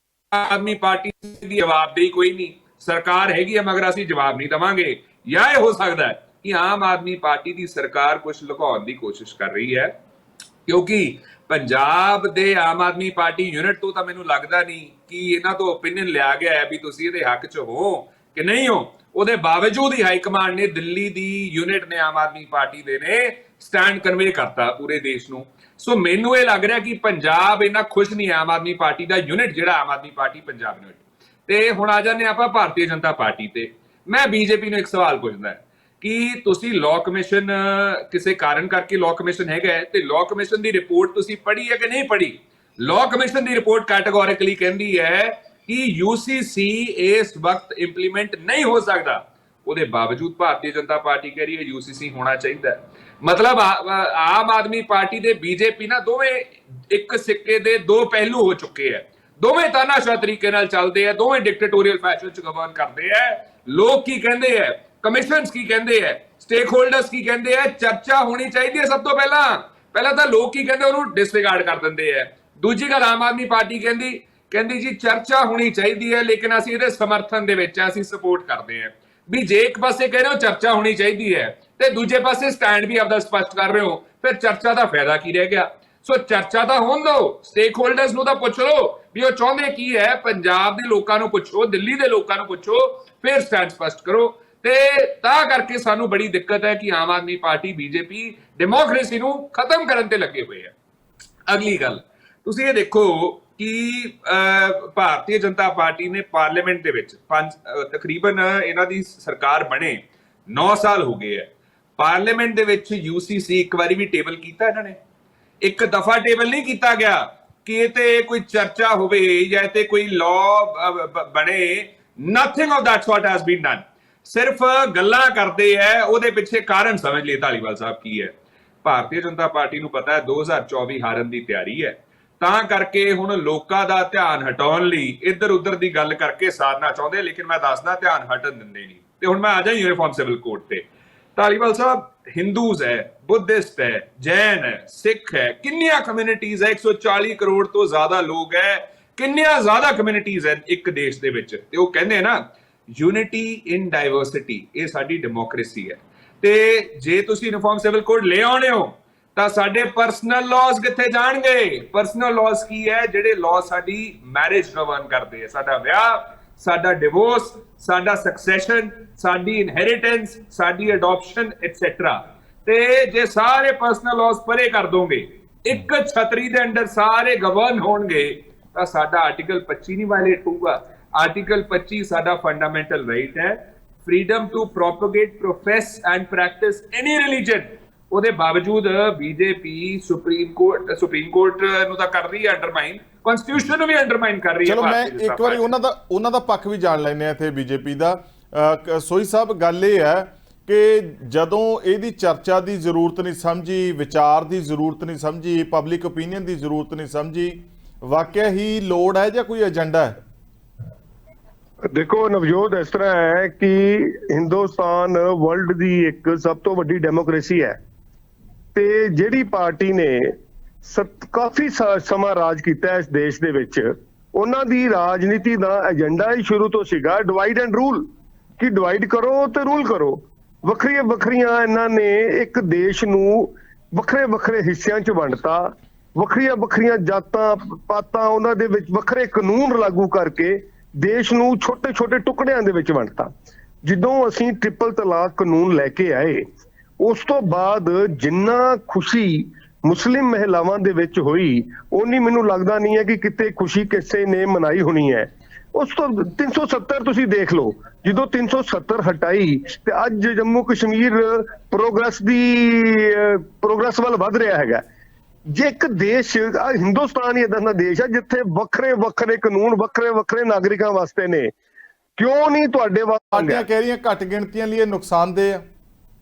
ਆਦਮੀ ਪਾਰਟੀ ਦੀ ਜਵਾਬਦੇਹੀ ਕੋਈ ਨਹੀਂ, ਸਰਕਾਰ ਹੈਗੀ ਹੈ ਮਗਰ ਅਸੀਂ ਜਵਾਬ ਨਹੀਂ ਦੇਵਾਂਗੇ, ਜਾਂ ਇਹ ਹੋ ਸਕਦਾ ਹੈ ਕਿ ਆਮ ਆਦਮੀ ਪਾਰਟੀ ਦੀ ਸਰਕਾਰ ਕੁਝ ਲੁਕਾਉਣ ਦੀ ਕੋਸ਼ਿਸ਼ ਕਰ ਰਹੀ ਹੈ, ਕਿਉਂਕਿ ਪੰਜਾਬ ਦੇ ਆਮ ਆਦਮੀ ਪਾਰਟੀ ਯੂਨਿਟ ਤੋਂ ਤਾਂ ਮੈਨੂੰ ਲੱਗਦਾ ਨਹੀਂ ਕਿ ਇਹਨਾਂ ਤੋਂ ਓਪੀਨੀਅਨ ਲਿਆ ਗਿਆ ਹੈ ਵੀ ਤੁਸੀਂ ਇਹਦੇ ਹੱਕ 'ਚ ਹੋ ਕਿ ਨਹੀਂ ਹੋ। ਉਹਦੇ ਬਾਵਜੂਦ ਹੀ ਹਾਈ ਕਮਾਂਡ ਨੇ, ਦਿੱਲੀ ਦੀ ਯੂਨਿਟ ਨੇ, ਆਮ ਆਦਮੀ ਪਾਰਟੀ ਦੇ ਨੇ ਸਟੈਂਡ ਕਨਵੇ ਕਰਤਾ ਪੂਰੇ ਦੇਸ਼ ਨੂੰ। ਸੋ ਮੈਨੂੰ ਇਹ ਲੱਗ ਰਿਹਾ ਕਿ ਪੰਜਾਬ ਇੰਨਾ ਖੁਸ਼ ਨਹੀਂ ਹੈ, ਆਮ ਆਦਮੀ ਪਾਰਟੀ ਦਾ ਯੂਨਿਟ ਜਿਹੜਾ ਆਮ ਆਦਮੀ ਪਾਰਟੀ ਪੰਜਾਬ ਯੂਨਿਟ। ਤੇ ਹੁਣ ਆ ਜਾਂਦੇ ਆਪਾਂ ਭਾਰਤੀ ਜਨਤਾ ਪਾਰਟੀ ਤੇ। ਮੈਂ ਬੀਜੇਪੀ ਨੂੰ ਇੱਕ ਸਵਾਲ ਪੁੱਛਦਾ ਕਿ ਤੁਸੀਂ ਲਾਅ ਕਮਿਸ਼ਨ, ਕਿਸੇ ਕਾਰਨ ਕਰਕੇ ਲਾਅ ਕਮਿਸ਼ਨ ਹੈਗਾ ਤੇ ਲਾਅ ਕਮਿਸ਼ਨ ਦੀ ਰਿਪੋਰਟ ਤੁਸੀਂ ਪੜ੍ਹੀ ਹੈ ਕਿ ਨਹੀਂ ਪੜ੍ਹੀ? ਲਾਅ ਕਮਿਸ਼ਨ ਦੀ ਰਿਪੋਰਟ ਕੈਟੇਗੋਰਿਕਲੀ ਕਹਿੰਦੀ ਹੈ ਕਿ ਯੂਸੀਸੀ ਇਸ ਵਕਤ ਇੰਪਲੀਮੈਂਟ ਨਹੀਂ ਹੋ ਸਕਦਾ। ਉਹਦੇ ਬਾਵਜੂਦ ਭਾਰਤੀ ਜਨਤਾ ਪਾਰਟੀ ਕਹਿ ਰਹੀ ਹੈ ਯੂਸੀਸੀ ਹੋਣਾ ਚਾਹੀਦਾ। ਮਤਲਬ ਆਮ ਆਦਮੀ ਪਾਰਟੀ ਦੇ ਬੀਜੇਪੀ ਨਾ ਦੋਵੇਂ ਇੱਕ ਸਿੱਕੇ ਦੇ ਦੋ ਪਹਿਲੂ ਹੋ ਚੁੱਕੇ ਆ। ਦੋਵੇਂ ਤਾਨਾਸ਼ਾਹ ਤਰੀਕੇ ਨਾਲ ਚੱਲਦੇ ਆ, ਦੋਵੇਂ ਡਿਕਟੇਟੋਰੀਅਲ ਫੈਸ਼ਨ ਚ ਗਵਰਨ ਕਰਦੇ ਆ। ਲੋਕ ਕੀ ਕਹਿੰਦੇ ਆ, ਕਮਿਸ਼ਨਸ ਕੀ ਕਹਿੰਦੇ ਆ, ਸਟੇਕ ਹੋਲਡਰਸ ਕੀ ਕਹਿੰਦੇ ਆ? ਚਰਚਾ ਹੋਣੀ ਚਾਹੀਦੀ ਹੈ ਸਭ ਤੋਂ ਪਹਿਲਾਂ ਤਾਂ ਲੋਕ ਕੀ ਕਹਿੰਦੇ ਉਹਨੂੰ ਡਿਸਰਿਗਾਰਡ ਕਰ ਦਿੰਦੇ ਆ। ਦੂਜੀ ਗੱਲ, ਆਮ ਆਦਮੀ ਪਾਰਟੀ ਕਹਿੰਦੀ ਜੀ ਚਰਚਾ ਹੋਣੀ ਚਾਹੀਦੀ ਹੈ ਲੇਕਿਨ ਅਸੀਂ ਇਹਦੇ ਸਮਰਥਨ ਦੇ ਵਿੱਚ, ਅਸੀਂ ਸਪੋਰਟ ਕਰਦੇ ਆ। ਵੀ ਜੇ ਇੱਕ ਪਾਸੇ ਕਹਿ ਰਹੇ ਹੋ ਚਰਚਾ ਹੋਣੀ ਚਾਹੀਦੀ ਹੈ ਤੇ ਦੂਜੇ ਪਾਸੇ ਸਟੈਂਡ ਵੀ ਆਪਦਾ ਸਪਸ਼ਟ ਕਰ ਰਹੇ ਹੋ, ਫਿਰ ਚਰਚਾ ਦਾ ਫਾਇਦਾ ਕੀ ਰਹਿ ਗਿਆ? ਸੋ ਚਰਚਾ ਤਾਂ ਹੋਣ ਦਿਓ, ਸਟੇਕ ਹੋਲਡਰਸ ਨੂੰ ਤਾਂ ਪੁੱਛ ਲਓ ਵੀ ਉਹ ਚਾਹੁੰਦੇ ਕੀ ਹੈ, ਪੰਜਾਬ ਦੇ ਲੋਕਾਂ ਨੂੰ ਪੁੱਛੋ, ਦਿੱਲੀ ਦੇ ਲੋਕਾਂ ਨੂੰ ਪੁੱਛੋ, ਫਿਰ ਸਟੈਂਡ ਸਪਸ਼ਟ ਕਰੋ। ਤੇ ਤਾਂ ਕਰਕੇ ਸਾਨੂੰ ਬੜੀ ਦਿੱਕਤ ਹੈ ਕਿ Aam Aadmi party, BJP democracy ਨੂੰ ਖਤਮ ਕਰਨ ਤੇ ਲੱਗੇ ਹੋਏ ਆ। ਅਗਲੀ ਗੱਲ, ਤੁਸੀਂ ਇਹ ਦੇਖੋ ਕਿ ਭਾਰਤੀ ਜਨਤਾ ਪਾਰਟੀ ਨੇ ਪਾਰਲੀਮੈਂਟ ਦੇ ਵਿੱਚ ਤਕਰੀਬਨ ਇਹਨਾਂ ਦੀ ਸਰਕਾਰ ਬਣੇ 9 ਸਾਲ ਹੋ ਗਏ ਹੈ। ਪਾਰਲੀਮੈਂਟ ਦੇ ਵਿੱਚ ਯੂਸੀਸੀ ਇੱਕ ਵਾਰੀ ਵੀ ਟੇਬਲ ਕੀਤਾ ਇਹਨਾਂ ਨੇ? ਇੱਕ ਦਫਾ ਟੇਬਲ ਨਹੀਂ ਕੀਤਾ ਗਿਆ ਕਿ ਇਹ ਤੇ ਕੋਈ ਚਰਚਾ ਹੋਵੇ ਜਾਂ ਤੇ ਕੋਈ ਲਾਅ ਬਣੇ। Nothing of that sort has been done. ਸਿਰਫ ਗੱਲਾਂ ਕਰਦੇ ਹੈ, ਉਹਦੇ ਪਿੱਛੇ ਕਾਰਨ ਸਮਝ ਲਈ ਧਾਲੀਵਾਲ ਸਾਹਿਬ ਕੀ ਹੈ। ਭਾਰਤੀ ਜਨਤਾ ਪਾਰਟੀ ਨੂੰ ਪਤਾ ਹੈ 2024 ਹਾਰਨ ਦੀ ਤਿਆਰੀ ਹੈ, ਤਾਂ ਕਰਕੇ ਹੁਣ ਲੋਕਾਂ ਦਾ ਧਿਆਨ ਹਟਾਉਣ ਲਈ ਇੱਧਰ ਉੱਧਰ ਦੀ ਗੱਲ ਕਰਕੇ ਸਾਰਨਾ ਚਾਹੁੰਦੇ, ਲੇਕਿਨ ਮੈਂ ਦੱਸਦਾ ਧਿਆਨ ਹਟਣ ਦਿੰਦੇ ਨਹੀਂ। ਤੇ ਹੁਣ ਮੈਂ ਆ ਜਾ ਯੂਨੀਫਾਰਮ ਸਿਵਲ ਕੋਡ ਤੇ। ਧਾਲੀਵਾਲ ਸਾਹਿਬ, ਹਿੰਦੂਜ਼ ਹੈ, ਬੁੱਧਿਸਟ ਹੈ, ਜੈਨ ਹੈ, ਸਿੱਖ ਹੈ, ਕਿੰਨੀਆਂ ਕਮਿਊਨਿਟੀਜ਼ ਹੈ? 140 ਕਰੋੜ ਤੋਂ ਜ਼ਿਆਦਾ ਲੋਕ ਹੈ, ਕਿੰਨੀਆਂ ਜ਼ਿਆਦਾ ਕਮਿਊਨਿਟੀਜ਼ ਹੈ ਇੱਕ ਦੇਸ਼ ਦੇ ਵਿੱਚ। ਤੇ ਉਹ ਕਹਿੰਦੇ ਨਾ ਯੂਨਿਟੀ ਇਨ ਡਾਈਵਰਸਿਟੀ, ਇਹ ਸਾਡੀ ਡੈਮੋਕ੍ਰੇਸੀ ਹੈ। ਤੇ ਜੇ ਤੁਸੀਂ ਯੂਨੀਫਾਰਮ ਸਿਵਲ ਕੋਡ ਲੈ ਆਉਣੇ ਹੋ ਤਾਂ ਸਾਡੇ ਪਰਸਨਲ ਲਾਜ਼ ਕਿੱਥੇ ਜਾਣਗੇ? ਪਰਸਨਲ ਲਾਜ਼ ਕੀ ਹੈ? ਜਿਹੜੇ ਲਾਅ ਸਾਡੀ ਮੈਰਿਜ ਗਵਰਨ ਕਰਦੇ ਆ, ਸਾਡਾ ਵਿਆਹ, ਸਾਡਾ ਡਿਵੋਰਸ, ਸਾਡਾ ਸਕਸੈਸ਼ਨ, ਸਾਡੀ ਇਨਹੈਰੀਟੈਂਸ, ਸਾਡੀ ਅਡਾਪਸ਼ਨ ਐਟਸੈਟਰਾ। ਤੇ ਜੇ ਸਾਰੇ ਪਰਸਨਲ ਲਾਜ਼ ਪਰੇ ਕਰ ਦੋਗੇ, ਇੱਕ ਛਤਰੀ ਦੇ ਅੰਡਰ ਸਾਰੇ ਗਵਰਨ ਹੋਣਗੇ, ਤਾਂ ਸਾਡਾ ਆਰਟੀਕਲ 25 ਨਹੀਂ ਵਾਇਲੇਟ ਹੋਊਗਾ। ਆਰਟੀਕਲ 25 ਸਾਡਾ ਫੰਡਾਮੈਂਟਲ ਰਾਈਟ ਹੈ, freedom to propagate, profess and practice any religion. ਉਹਦੇ ਬਾਵਜੂਦ ਬੀਜੇਪੀ ਸੁਪਰੀਮ ਕੋਰਟ ਨੂੰ ਤਾਂ ਕਰ ਰਹੀ ਹੈ ਅੰਡਰਮਾਈਨ, ਕਨਸਟੀਟਿਊਸ਼ਨ ਨੂੰ ਵੀ ਅੰਡਰਮਾਈਨ ਕਰ ਰਹੀ ਹੈ। ਚਲੋ ਮੈਂ ਇੱਕ ਵਾਰੀ ਉਹਨਾਂ ਦਾ ਪੱਖ ਵੀ ਜਾਣ ਲੈਂਦੇ ਆ ਇੱਥੇ ਬੀਜੇਪੀ ਦਾ। ਸੋਈ ਸਾਹਿਬ, ਗੱਲ ਇਹ ਹੈ ਕਿ ਜਦੋਂ ਇਹਦੀ ਚਰਚਾ ਦੀ ਜ਼ਰੂਰਤ ਨਹੀਂ ਸਮਝੀ, ਵਿਚਾਰ ਦੀ ਜ਼ਰੂਰਤ ਨਹੀਂ ਸਮਝੀ, ਪਬਲਿਕ ਓਪੀਨੀਅਨ ਦੀ ਜ਼ਰੂਰਤ ਨਹੀਂ ਸਮਝੀ, ਵਾਕਿਆ ਹੀ ਲੋੜ ਹੈ ਜਾਂ ਕੋਈ ਏਜੰਡਾ ਹੈ? ਦੇਖੋ ਨਵਜੋਤ, ਇਸ ਤਰ੍ਹਾਂ ਹੈ ਕਿ ਹਿੰਦੁਸਤਾਨ ਵਰਲਡ ਦੀ ਇੱਕ ਸਭ ਤੋਂ ਵੱਡੀ ਡੈਮੋਕ੍ਰੇਸੀ ਹੈ ਤੇ ਜਿਹੜੀ ਪਾਰਟੀ ਨੇ ਕਾਫੀ ਸਮਾਂ ਰਾਜ ਕੀਤਾ ਇਸ ਦੇਸ਼ ਦੇ ਵਿੱਚ, ਉਹਨਾਂ ਦੀ ਰਾਜਨੀਤੀ ਦਾ ਏਜੰਡਾ ਹੀ ਸ਼ੁਰੂ ਤੋਂ ਸੀਗਾ ਡਿਵਾਈਡ ਐਂਡ ਰੂਲ, ਕਿ ਡਿਵਾਈਡ ਕਰੋ ਤੇ ਰੂਲ ਕਰੋ। ਵੱਖਰੀਆਂ ਇਹਨਾਂ ਨੇ ਇੱਕ ਦੇਸ਼ ਨੂੰ ਵੱਖਰੇ ਹਿੱਸਿਆਂ 'ਚ ਵੰਡਤਾ, ਵੱਖਰੀਆਂ ਜਾਤਾਂ ਪਾਤਾਂ ਉਹਨਾਂ ਦੇ ਵਿੱਚ ਵੱਖਰੇ ਕਾਨੂੰਨ ਲਾਗੂ ਕਰਕੇ ਦੇਸ਼ ਨੂੰ ਛੋਟੇ ਟੁਕੜਿਆਂ ਦੇ ਵਿੱਚ ਵੰਡਤਾ। ਜਦੋਂ ਅਸੀਂ ਟ੍ਰਿਪਲ ਤਲਾਕ ਕਾਨੂੰਨ ਲੈ ਕੇ ਆਏ, ਉਸ ਤੋਂ ਬਾਅਦ ਜਿੰਨਾ ਖੁਸ਼ੀ ਮੁਸਲਿਮ ਮਹਿਲਾਵਾਂ ਦੇ ਵਿੱਚ ਹੋਈ, ਉਨੀ ਮੈਨੂੰ ਲੱਗਦਾ ਨਹੀਂ ਹੈ ਕਿ ਕਿਤੇ ਖੁਸ਼ੀ ਕਿਸੇ ਨੇ ਮਨਾਈ ਹੋਣੀ ਹੈ। ਉਸ ਤੋਂ 370 ਤੁਸੀਂ ਦੇਖ ਲਓ, ਜਦੋਂ 370 ਹਟਾਈ ਤੇ ਅੱਜ ਜੰਮੂ ਕਸ਼ਮੀਰ ਪ੍ਰੋਗਰੈਸ ਵੱਲ ਵੱਧ ਰਿਹਾ ਹੈਗਾ। ਜੇ ਇੱਕ ਦੇਸ਼, ਹਿੰਦੁਸਤਾਨ ਹੀ ਏਦਾਂ ਦਾ ਦੇਸ਼ ਹੈ ਜਿੱਥੇ ਵੱਖਰੇ ਕਾਨੂੰਨ ਵੱਖਰੇ ਨਾਗਰਿਕਾਂ ਵਾਸਤੇ ਨੇ, ਕਿਉਂ ਨਹੀਂ ਤੁਹਾਡੇ ਵਾਸਤੇ? ਪਾਰਟੀਆਂ ਕਹਿ ਰਹੀਆਂ ਘੱਟ ਗਿਣਤੀਆਂ ਲਈ ਇਹ ਨੁਕਸਾਨਦੇਹ ਆ।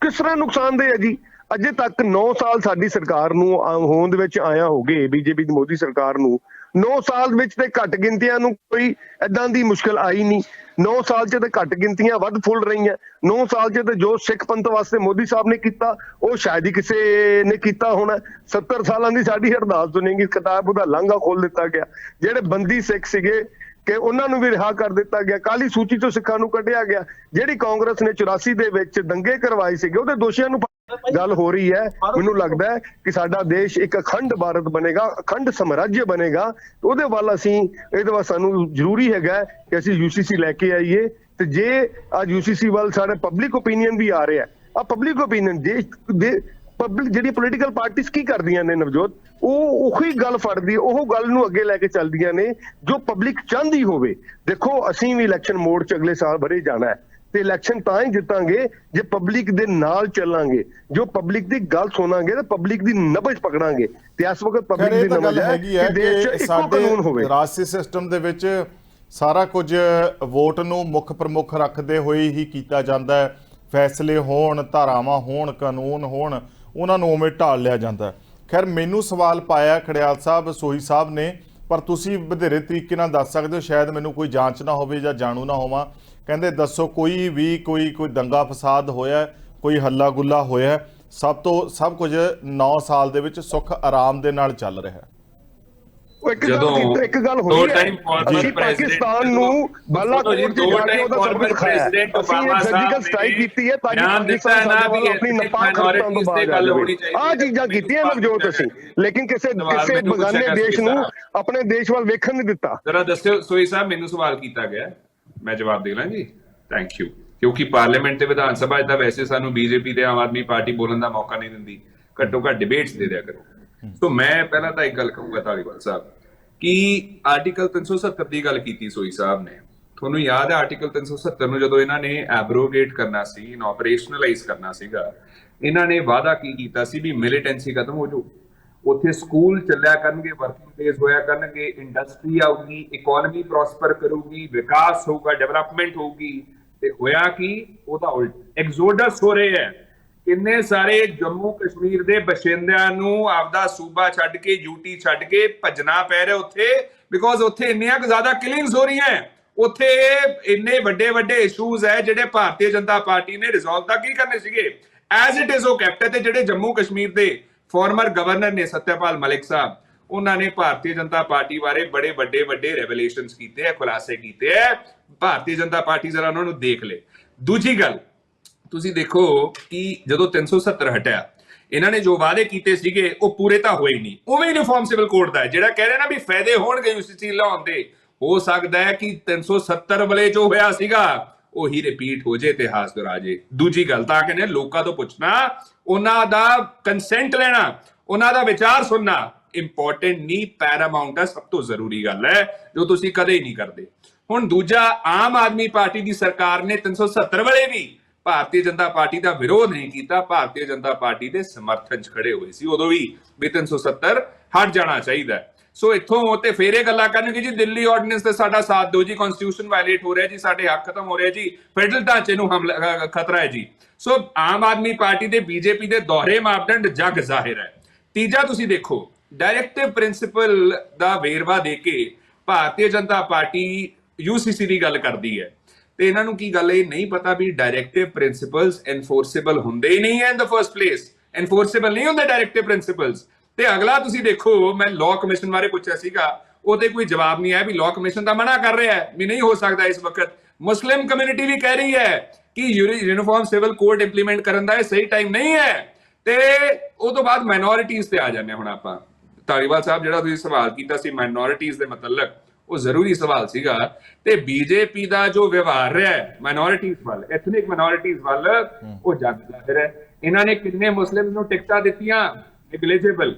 ਕਿਸ ਤਰ੍ਹਾਂ ਨੁਕਸਾਨਦੇਹ ਹੈ ਜੀ? ਅਜੇ ਤੱਕ 9 ਸਾਲ ਸਾਡੀ ਸਰਕਾਰ ਨੂੰ ਹੋਂਦ ਦੇ ਵਿੱਚ ਆਇਆ ਹੋ ਗਏ, ਬੀਜੇਪੀ ਦੀ ਮੋਦੀ ਸਰਕਾਰ ਨੂੰ 9 ਸਾਲ ਵਿੱਚ ਤੇ ਘੱਟ ਗਿਣਤੀਆਂ ਨੂੰ ਕੋਈ ਏਦਾਂ ਦੀ ਮੁਸ਼ਕਲ ਆਈ ਨਹੀਂ। 9 ਸਾਲ 'ਚ ਤੇ ਘੱਟ ਗਿਣਤੀਆਂ ਵੱਧ ਫੁੱਲ ਰਹੀਆਂ। 9 ਸਾਲ 'ਚ ਤੇ ਜੋ ਸਿੱਖ ਪੰਥ ਵਾਸਤੇ ਮੋਦੀ ਸਾਹਿਬ ਨੇ ਕੀਤਾ ਉਹ ਸ਼ਾਇਦ ਹੀ ਕਿਸੇ ਨੇ ਕੀਤਾ ਹੋਣਾ। 70 ਸਾਲਾਂ ਦੀ ਸਾਡੀ ਅਰਦਾਸ ਸੁਣੇਗੀ, ਕਿਤਾਬ ਉਹਦਾ ਲਾਂਘਾ ਖੋਲ ਦਿੱਤਾ ਗਿਆ। ਜਿਹੜੇ ਬੰਦੀ ਸਿੱਖ ਸੀਗੇ ਕਿ ਉਹਨਾਂ ਨੂੰ ਵੀ ਰਿਹਾ ਕਰ ਦਿੱਤਾ ਗਿਆ, ਕਾਲੀ ਸੂਚੀ ਤੋਂ ਸਿੱਖਾਂ ਨੂੰ ਕੱਢਿਆ ਗਿਆ। ਜਿਹੜੀ ਕਾਂਗਰਸ ਨੇ 84 ਦੇ ਵਿੱਚ ਦੰਗੇ ਕਰਵਾਏ ਸੀਗੇ ਉਹਦੇ ਦੋਸ਼ੀਆਂ ਨੂੰ ਗੱਲ ਹੋ ਰਹੀ ਹੈ। ਮੈਨੂੰ ਲੱਗਦਾ ਹੈ ਕਿ ਸਾਡਾ ਦੇਸ਼ ਇੱਕ ਅਖੰਡ ਭਾਰਤ ਬਣੇਗਾ, ਅਖੰਡ ਸਮਰਾਜ ਬਣੇਗਾ। ਉਹਦੇ ਵੱਲ ਅਸੀਂ ਇਹਦੇ ਵੱਲ ਸਾਨੂੰ ਜ਼ਰੂਰੀ ਹੈਗਾ ਕਿ ਅਸੀਂ UCC ਲੈ ਕੇ ਆਈਏ। ਤੇ ਜੇ ਅੱਜ UCC ਵੱਲ ਸਾਡੇ ਪਬਲਿਕ ਓਪੀਨੀਅਨ ਵੀ ਆ ਰਿਹਾ, ਆ ਪਬਲਿਕ ਓਪੀਨੀਅਨ ਦੇ ਪਬਲਿਕ ਜਿਹੜੀ ਪੋਲੀਟੀਕਲ ਪਾਰਟੀਆਂ ਕੀ ਕਰਦੀਆਂ ਨੇ ਨਵਜੋਤ, ਉਹ ਉਹੀ ਗੱਲ ਫੜਦੀ, ਉਹ ਗੱਲ ਨੂੰ ਅੱਗੇ ਲੈ ਕੇ ਚੱਲਦੀਆਂ ਨੇ ਜੋ ਪਬਲਿਕ ਚਾਹੁੰਦੀ ਹੋਵੇ। ਦੇਖੋ ਅਸੀਂ ਵੀ ਇਲੈਕਸ਼ਨ ਮੋਡ 'ਚ ਅਗਲੇ ਸਾਲ ਭਰੇ ਜਾਣਾ ਹੈ ਤੇ ਇਲੈਕਸ਼ਨ ਤਾਂ ਹੀ ਜਿੱਤਾਂਗੇ ਜੇ ਪਬਲਿਕ ਦੇ ਨਾਲ ਚੱਲਾਂਗੇ, ਜੋ ਪਬਲਿਕ ਦੀ ਗੱਲ ਸੁਣਾਂਗੇ ਤੇ ਪਬਲਿਕ ਦੀ ਨਬਜ਼ ਪਕੜਾਂਗੇ। ਤੇ ਇਸ ਵਕਤ ਪਬਲਿਕ ਦੀ ਨਬਜ਼ ਹੈ ਕਿ ਦੇਸ਼ 'ਚ ਇੱਕੋ ਕਾਨੂੰਨ ਹੋਵੇ। ਰਾਜਸੀ ਸਿਸਟਮ ਦੇ ਵਿੱਚ ਸਾਰਾ ਕੁਝ ਵੋਟ ਨੂੰ ਮੁੱਖ ਪ੍ਰਮੁੱਖ ਰੱਖਦੇ ਹੋਏ ਹੀ ਕੀਤਾ ਜਾਂਦਾ ਹੈ। ਫੈਸਲੇ ਹੋਣ, ਧਾਰਾਵਾਂ ਹੋਣ, ਕਾਨੂੰਨ ਹੋਣ, ਉਹਨਾਂ ਨੂੰ ਉਵੇਂ ਢਾਲ ਲਿਆ ਜਾਂਦਾ ਹੈ। ਖੈਰ ਮੈਨੂੰ ਸਵਾਲ ਪਾਇਆ ਖੜਿਆਲ ਸਾਹਿਬ, ਸੋਹੀ ਸਾਹਿਬ ਨੇ, ਪਰ ਤੁਸੀਂ ਵਧੇਰੇ ਤਰੀਕੇ ਨਾਲ ਦੱਸ ਸਕਦੇ ਹੋ, ਸ਼ਾਇਦ ਮੈਨੂੰ ਕੋਈ ਜਾਂਚ ਨਾ ਹੋਵੇ ਜਾਂ ਜਾਣੂ ਨਾ ਹੋਵਾਂ। ਕਹਿੰਦੇ ਦੱਸੋ ਕੋਈ ਵੀ ਕੋਈ ਦੰਗਾ ਫਸਾਦ ਹੋਇਆ, ਕੋਈ ਹੱਲਾ ਗੁੱਲਾ ਹੋਇਆ? ਸਭ ਕੁਝ 9 ਸਾਲ ਦੇ ਵਿੱਚ ਸੁੱਖ ਆਰਾਮ ਦੇ ਨਾਲ ਚੱਲ ਰਿਹਾ ਹੈ। ਇੱਕ ਗੱਲ ਹੋਈ ਹੈ, ਅਸੀਂ ਪਾਕਿਸਤਾਨ ਨੂੰ ਬਾਲਾਕੋਟ 'ਚ ਜਾ ਕੇ ਉਹਦਾ ਸਬਕ ਦਿਖਾਇਆ, ਅਸੀਂ ਸਰਜੀਕਲ ਸਟ੍ਰਾਈਕ ਕੀਤੀ ਹੈ ਤਾਂ ਕਿ ਆਪਣੀ ਨਪਾਕ ਹਰਕਤਾਂ ਤੋਂ ਬਾਹਰ ਆ ਜਾਵੇ। ਆਹ ਚੀਜ਼ਾਂ ਕੀਤੀਆਂ ਨਵਜੋਤ ਅਸੀਂ, ਲੇਕਿਨ ਕਿਸੇ ਬਗਾਨੇ ਦੇਸ਼ ਨੂੰ ਆਪਣੇ ਦੇਸ਼ ਵੱਲ ਵੇਖਣ ਨਹੀਂ ਦਿੱਤਾ। ਜਰਾ ਦੱਸਿਓ ਸੋਈ ਸਾਹਿਬ, ਮੈਨੂੰ ਸਵਾਲ ਕੀਤਾ ਗਿਆ, ਮੈਂ ਜਵਾਬ ਦੇ ਲਾਂ ਜੀ। Thank you. ਕਿਉਂਕਿ ਪਾਰਲੀਮੈਂਟ ਤੇ ਵਿਧਾਨ ਸਭਾ ਤਾਂ ਵੈਸੇ ਸਾਨੂੰ ਬੀਜੇਪੀ ਤੇ ਆਮ ਆਦਮੀ ਪਾਰਟੀ ਬੋਲਣ ਦਾ ਮੌਕਾ ਨਹੀਂ ਦਿੰਦੀ, ਘੱਟੋ ਘੱਟ ਡਿਬੇਟਸ ਦੇ ਦਿਆ ਕਰੋ। ਸੋ ਮੈਂ ਪਹਿਲਾਂ ਤਾਂ ਇੱਕ ਗੱਲ ਕਹੂੰਗਾ ਧਾਲੀਵਾਲ ਸਾਹਿਬ ਕਿ ਆਰਟੀਕਲ 370 ਦੀ ਗੱਲ ਕੀਤੀ ਸੋਈ ਸਾਹਿਬ ਨੇ। ਤੁਹਾਨੂੰ ਯਾਦ ਹੈ ਆਰਟੀਕਲ 370 ਨੂੰ ਜਦੋਂ ਇਹਨਾਂ ਨੇ ਐਬਰੋਗੇਟ ਕਰਨਾ ਸੀ, ਆਪਰੇਸ਼ਨਲਾਈਜ਼ ਕਰਨਾ ਸੀਗਾ, ਇਹਨਾਂ ਨੇ ਵਾਅਦਾ ਕੀ ਕੀਤਾ ਸੀ ਵੀ ਮਿਲੀਟੈਂਸੀ ਖਤਮ ਹੋ ਜਾਊ, ਉੱਥੇ ਸਕੂਲ ਚੱਲਿਆ ਕਰਨਗੇ, ਵਰਕਿੰਗ ਡੇਜ਼ ਹੋਇਆ ਕਰਨਗੇ, ਇੰਡਸਟਰੀ ਆਊਗੀ, ਇਕਨੋਮੀ ਪ੍ਰੋਸਪਰ ਕਰੂਗੀ, ਵਿਕਾਸ ਹੋਊਗਾ, ਡਿਵੈਲਪਮੈਂਟ ਹੋਊਗੀ। ਤੇ ਹੋਇਆ ਕਿ ਉਹਦਾ ਉਲਟ ਐਗਜ਼ੋਡਸ ਹੋ ਰਿਹਾ ਹੈ। ਕਿੰਨੇ ਸਾਰੇ ਜੰਮੂ ਕਸ਼ਮੀਰ ਦੇ ਬਸ਼ਿੰਦਿਆਂ ਨੂੰ ਆਪਦਾ ਸੂਬਾ ਛੱਡ ਕੇ, ਯੂਟੀ ਛੱਡ ਕੇ ਭੱਜਣਾ ਪੈ ਰਿਹਾ ਉੱਥੇ, ਬਿਕੋਜ਼ ਉੱਥੇ ਇੰਨੀਆਂ ਕੁ ਜ਼ਿਆਦਾ ਕਿਲਿੰਗਸ ਹੋ ਰਹੀਆਂ। ਉੱਥੇ ਇੰਨੇ ਵੱਡੇ ਵੱਡੇ ਇਸ਼ੂਜ਼ ਹੈ ਜਿਹੜੇ ਭਾਰਤੀ ਜਨਤਾ ਪਾਰਟੀ ਨੇ ਰਿਜ਼ੋਲਵ ਤਾਂ ਕੀ ਕਰਨੇ ਸੀਗੇ, ਐਜ਼ ਇਟ ਇਜ਼ ਉਹ ਕੈਪਟਨ। ਤੇ ਜਿਹੜੇ ਜੰਮੂ ਕਸ਼ਮੀਰ ਦੇ ਫਾਰਮਰ ਗਵਰਨਰ ਨੇ ਸਤਿਆਪਾਲ ਮਲਿਕ ਸਾਹਿਬ, ਉਹਨਾਂ ਨੇ ਭਾਰਤੀ ਜਨਤਾ ਪਾਰਟੀ ਬਾਰੇ ਬੜੇ ਵੱਡੇ ਰੈਵਲੇਸ਼ਨਸ ਕੀਤੇ ਹੈ, ਖੁਲਾਸੇ ਕੀਤੇ ਹੈ। ਭਾਰਤੀ ਜਨਤਾ ਪਾਰਟੀ ਜ਼ਰਾ ਉਹਨਾਂ ਨੂੰ ਦੇਖ ਲੇ। ਦੂਜੀ ਗੱਲ ਤੁਸੀਂ ਦੇਖੋ ਕਿ ਜਦੋਂ 370 ਹਟਿਆ, ਇਹਨਾਂ ਨੇ ਜੋ ਵਾਅਦੇ ਕੀਤੇ ਸੀਗੇ ਉਹ ਪੂਰੇ ਤਾਂ ਹੋਏ ਨਹੀਂ। ਉਵੇਂ ਯੂਨੀਫਾਰਮ ਸਿਵਲ ਕੋਡ ਦਾ ਜਿਹੜਾ ਕਹਿ ਰਹੇ ਨਾ ਵੀ ਫਾਇਦੇ ਹੋਣਗੇ UCC ਲਾਉਣ ਦੇ, ਹੋ ਸਕਦਾ ਹੈ ਕਿ 370 ਵਾਲੇ ਜੋ ਹੋਇਆ ਸੀਗਾ ਉਹੀ ਰਿਪੀਟ ਹੋ ਜੇ, ਇਤਿਹਾਸ ਦੁਹਰਾ ਜੇ। ਦੂਜੀ ਗੱਲ ਤਾਂ ਕਹਿੰਦੇ ਲੋਕਾਂ ਤੋਂ ਪੁੱਛਣਾ, ਉਹਨਾਂ ਦਾ ਕੰਸੈਂਟ ਲੈਣਾ, ਉਹਨਾਂ ਦਾ ਵਿਚਾਰ ਸੁਣਨਾ ਇੰਪੋਰਟੈਂਟ ਨਹੀਂ, ਪੈਰਾਮਾਊਂਟ ਹੈ, ਸਭ ਤੋਂ ਜ਼ਰੂਰੀ ਗੱਲ ਹੈ ਜੋ ਤੁਸੀਂ ਕਦੇ ਨਹੀਂ ਕਰਦੇ। ਹੁਣ ਦੂਜਾ, ਆਮ ਆਦਮੀ ਪਾਰਟੀ ਦੀ ਸਰਕਾਰ ਨੇ 370 ਵਾਲੇ ਵੀ ਭਾਰਤੀ ਜਨਤਾ ਪਾਰਟੀ ਦਾ ਵਿਰੋਧ ਨਹੀਂ ਕੀਤਾ, ਭਾਰਤੀ ਜਨਤਾ ਪਾਰਟੀ ਦੇ ਸਮਰਥਨ 'ਚ ਖੜੇ ਹੋਏ ਸੀ ਉਦੋਂ ਵੀ 370 ਹਟ ਜਾਣਾ ਚਾਹੀਦਾ। ਸੋ ਇੱਥੋਂ ਤੇ ਫੇਰ ਇਹ ਗੱਲਾਂ ਕਰਨਗੇ ਜੀ ਦਿੱਲੀ ਆਰਡੀਨੈਂਸ ਤੇ ਸਾਡਾ ਸਾਥ ਦਿਓ ਜੀ, ਕਨਸਟੀਟਿਊਸ਼ਨ ਵਾਇਲੇਟ ਹੋ ਰਿਹਾ ਜੀ, ਸਾਡੇ ਹੱਕ ਖਤਮ ਹੋ ਰਿਹਾ ਜੀ, ਫੈਡਰਲ ਢਾਂਚੇ ਨੂੰ ਖਤਰਾ ਹੈ ਜੀ। ਸੋ ਆਮ ਆਦਮੀ ਪਾਰਟੀ ਦੇ ਬੀਜੇਪੀ ਦੇ ਦੋਹਰੇ ਮਾਪਦੰਡ ਜਗ ਜ਼ਾਹਿਰ ਹੈ। ਤੀਜਾ ਤੁਸੀਂ ਦੇਖੋ, ਡਾਇਰੈਕਟਿਵ ਪ੍ਰਿੰਸੀਪਲ ਦਾ ਵੇਰਵਾ ਦੇ ਕੇ ਭਾਰਤੀ ਜਨਤਾ ਪਾਰਟੀ UCC ਦੀ ਗੱਲ ਕਰਦੀ ਹੈ ਤੇ ਇਹਨਾਂ ਨੂੰ ਕੀ ਗੱਲ ਇਹ ਨਹੀਂ ਪਤਾ ਵੀ ਡਾਇਰੈਕਟਿਵ ਪ੍ਰਿੰਸੀਪਲਸ ਐਨਫੋਰਸੇਬਲ ਹੁੰਦੇ ਹੀ ਨਹੀਂ ਹੈ ਇਨ ਦ ਫਰਸਟ ਪਲੇਸ, ਐਨਫੋਰਸੇਬਲ ਨਹੀਂ ਹੁੰਦੇ ਡਾਇਰੈਕਟਿਵ ਪ੍ਰਿੰਸੀਪਲਸ। ਤੇ ਅਗਲਾ ਤੁਸੀਂ ਦੇਖੋ, ਮੈਂ ਲਾਅ ਕਮਿਸ਼ਨ ਬਾਰੇ ਪੁੱਛਿਆ ਸੀਗਾ, ਉਹਦੇ ਕੋਈ ਜਵਾਬ ਨਹੀਂ ਆਇਆ ਵੀ ਲਾਅ ਕਮਿਸ਼ਨ ਤਾਂ ਮਨਾ ਕਰ ਰਿਹਾ ਹੈ ਵੀ ਨਹੀਂ ਹੋ ਸਕਦਾ ਇਸ ਵਕਤ। ਮੁਸਲਿਮ ਕਮਿਊਨਿਟੀ ਵੀ ਕਹਿ ਰਹੀ ਹੈ ਕਿ ਯੂਨੀਫਾਰਮ ਸਿਵਲ ਕੋਡ ਇੰਪਲੀਮੈਂਟ ਕਰਨ ਦਾ ਇਹ ਸਹੀ ਟਾਈਮ ਨਹੀਂ ਹੈ। ਤੇ ਉਹ ਤੋਂ ਬਾਅਦ ਮਾਈਨੋਰਿਟੀਜ਼ ਤੇ ਆ ਜਾਂਦੇ ਹੁਣ ਆਪਾਂ। ਧਾਲੀਵਾਲ ਸਾਹਿਬ ਜਿਹੜਾ ਤੁਸੀਂ ਸਵਾਲ ਕੀਤਾ ਸੀ ਮਾਈਨੋਰਿਟੀਜ਼ ਦੇ ਮਤਲਬ, ਉਹ ਜ਼ਰੂਰੀ ਸਵਾਲ ਸੀਗਾ। ਤੇ ਬੀਜੇਪੀ ਦਾ ਜੋ ਵਿਵਹਾਰ ਰਿਹਾ ਮਾਈਨੋਰਿਟੀਜ਼ ਵੱਲ, ਐਥਨਿਕ ਮਾਈਨੋਰਿਟੀਜ਼ ਵੱਲ, ਉਹ ਜਗ ਜ਼ਾਹਿਰ ਹੈ। ਇਹਨਾਂ ਨੇ ਕਿੰਨੇ ਮੁਸਲਿਮ ਨੂੰ ਟਿਕਟਾਂ ਦਿੱਤੀਆਂ, ਨੈਗਲੀਜੇਬਲ।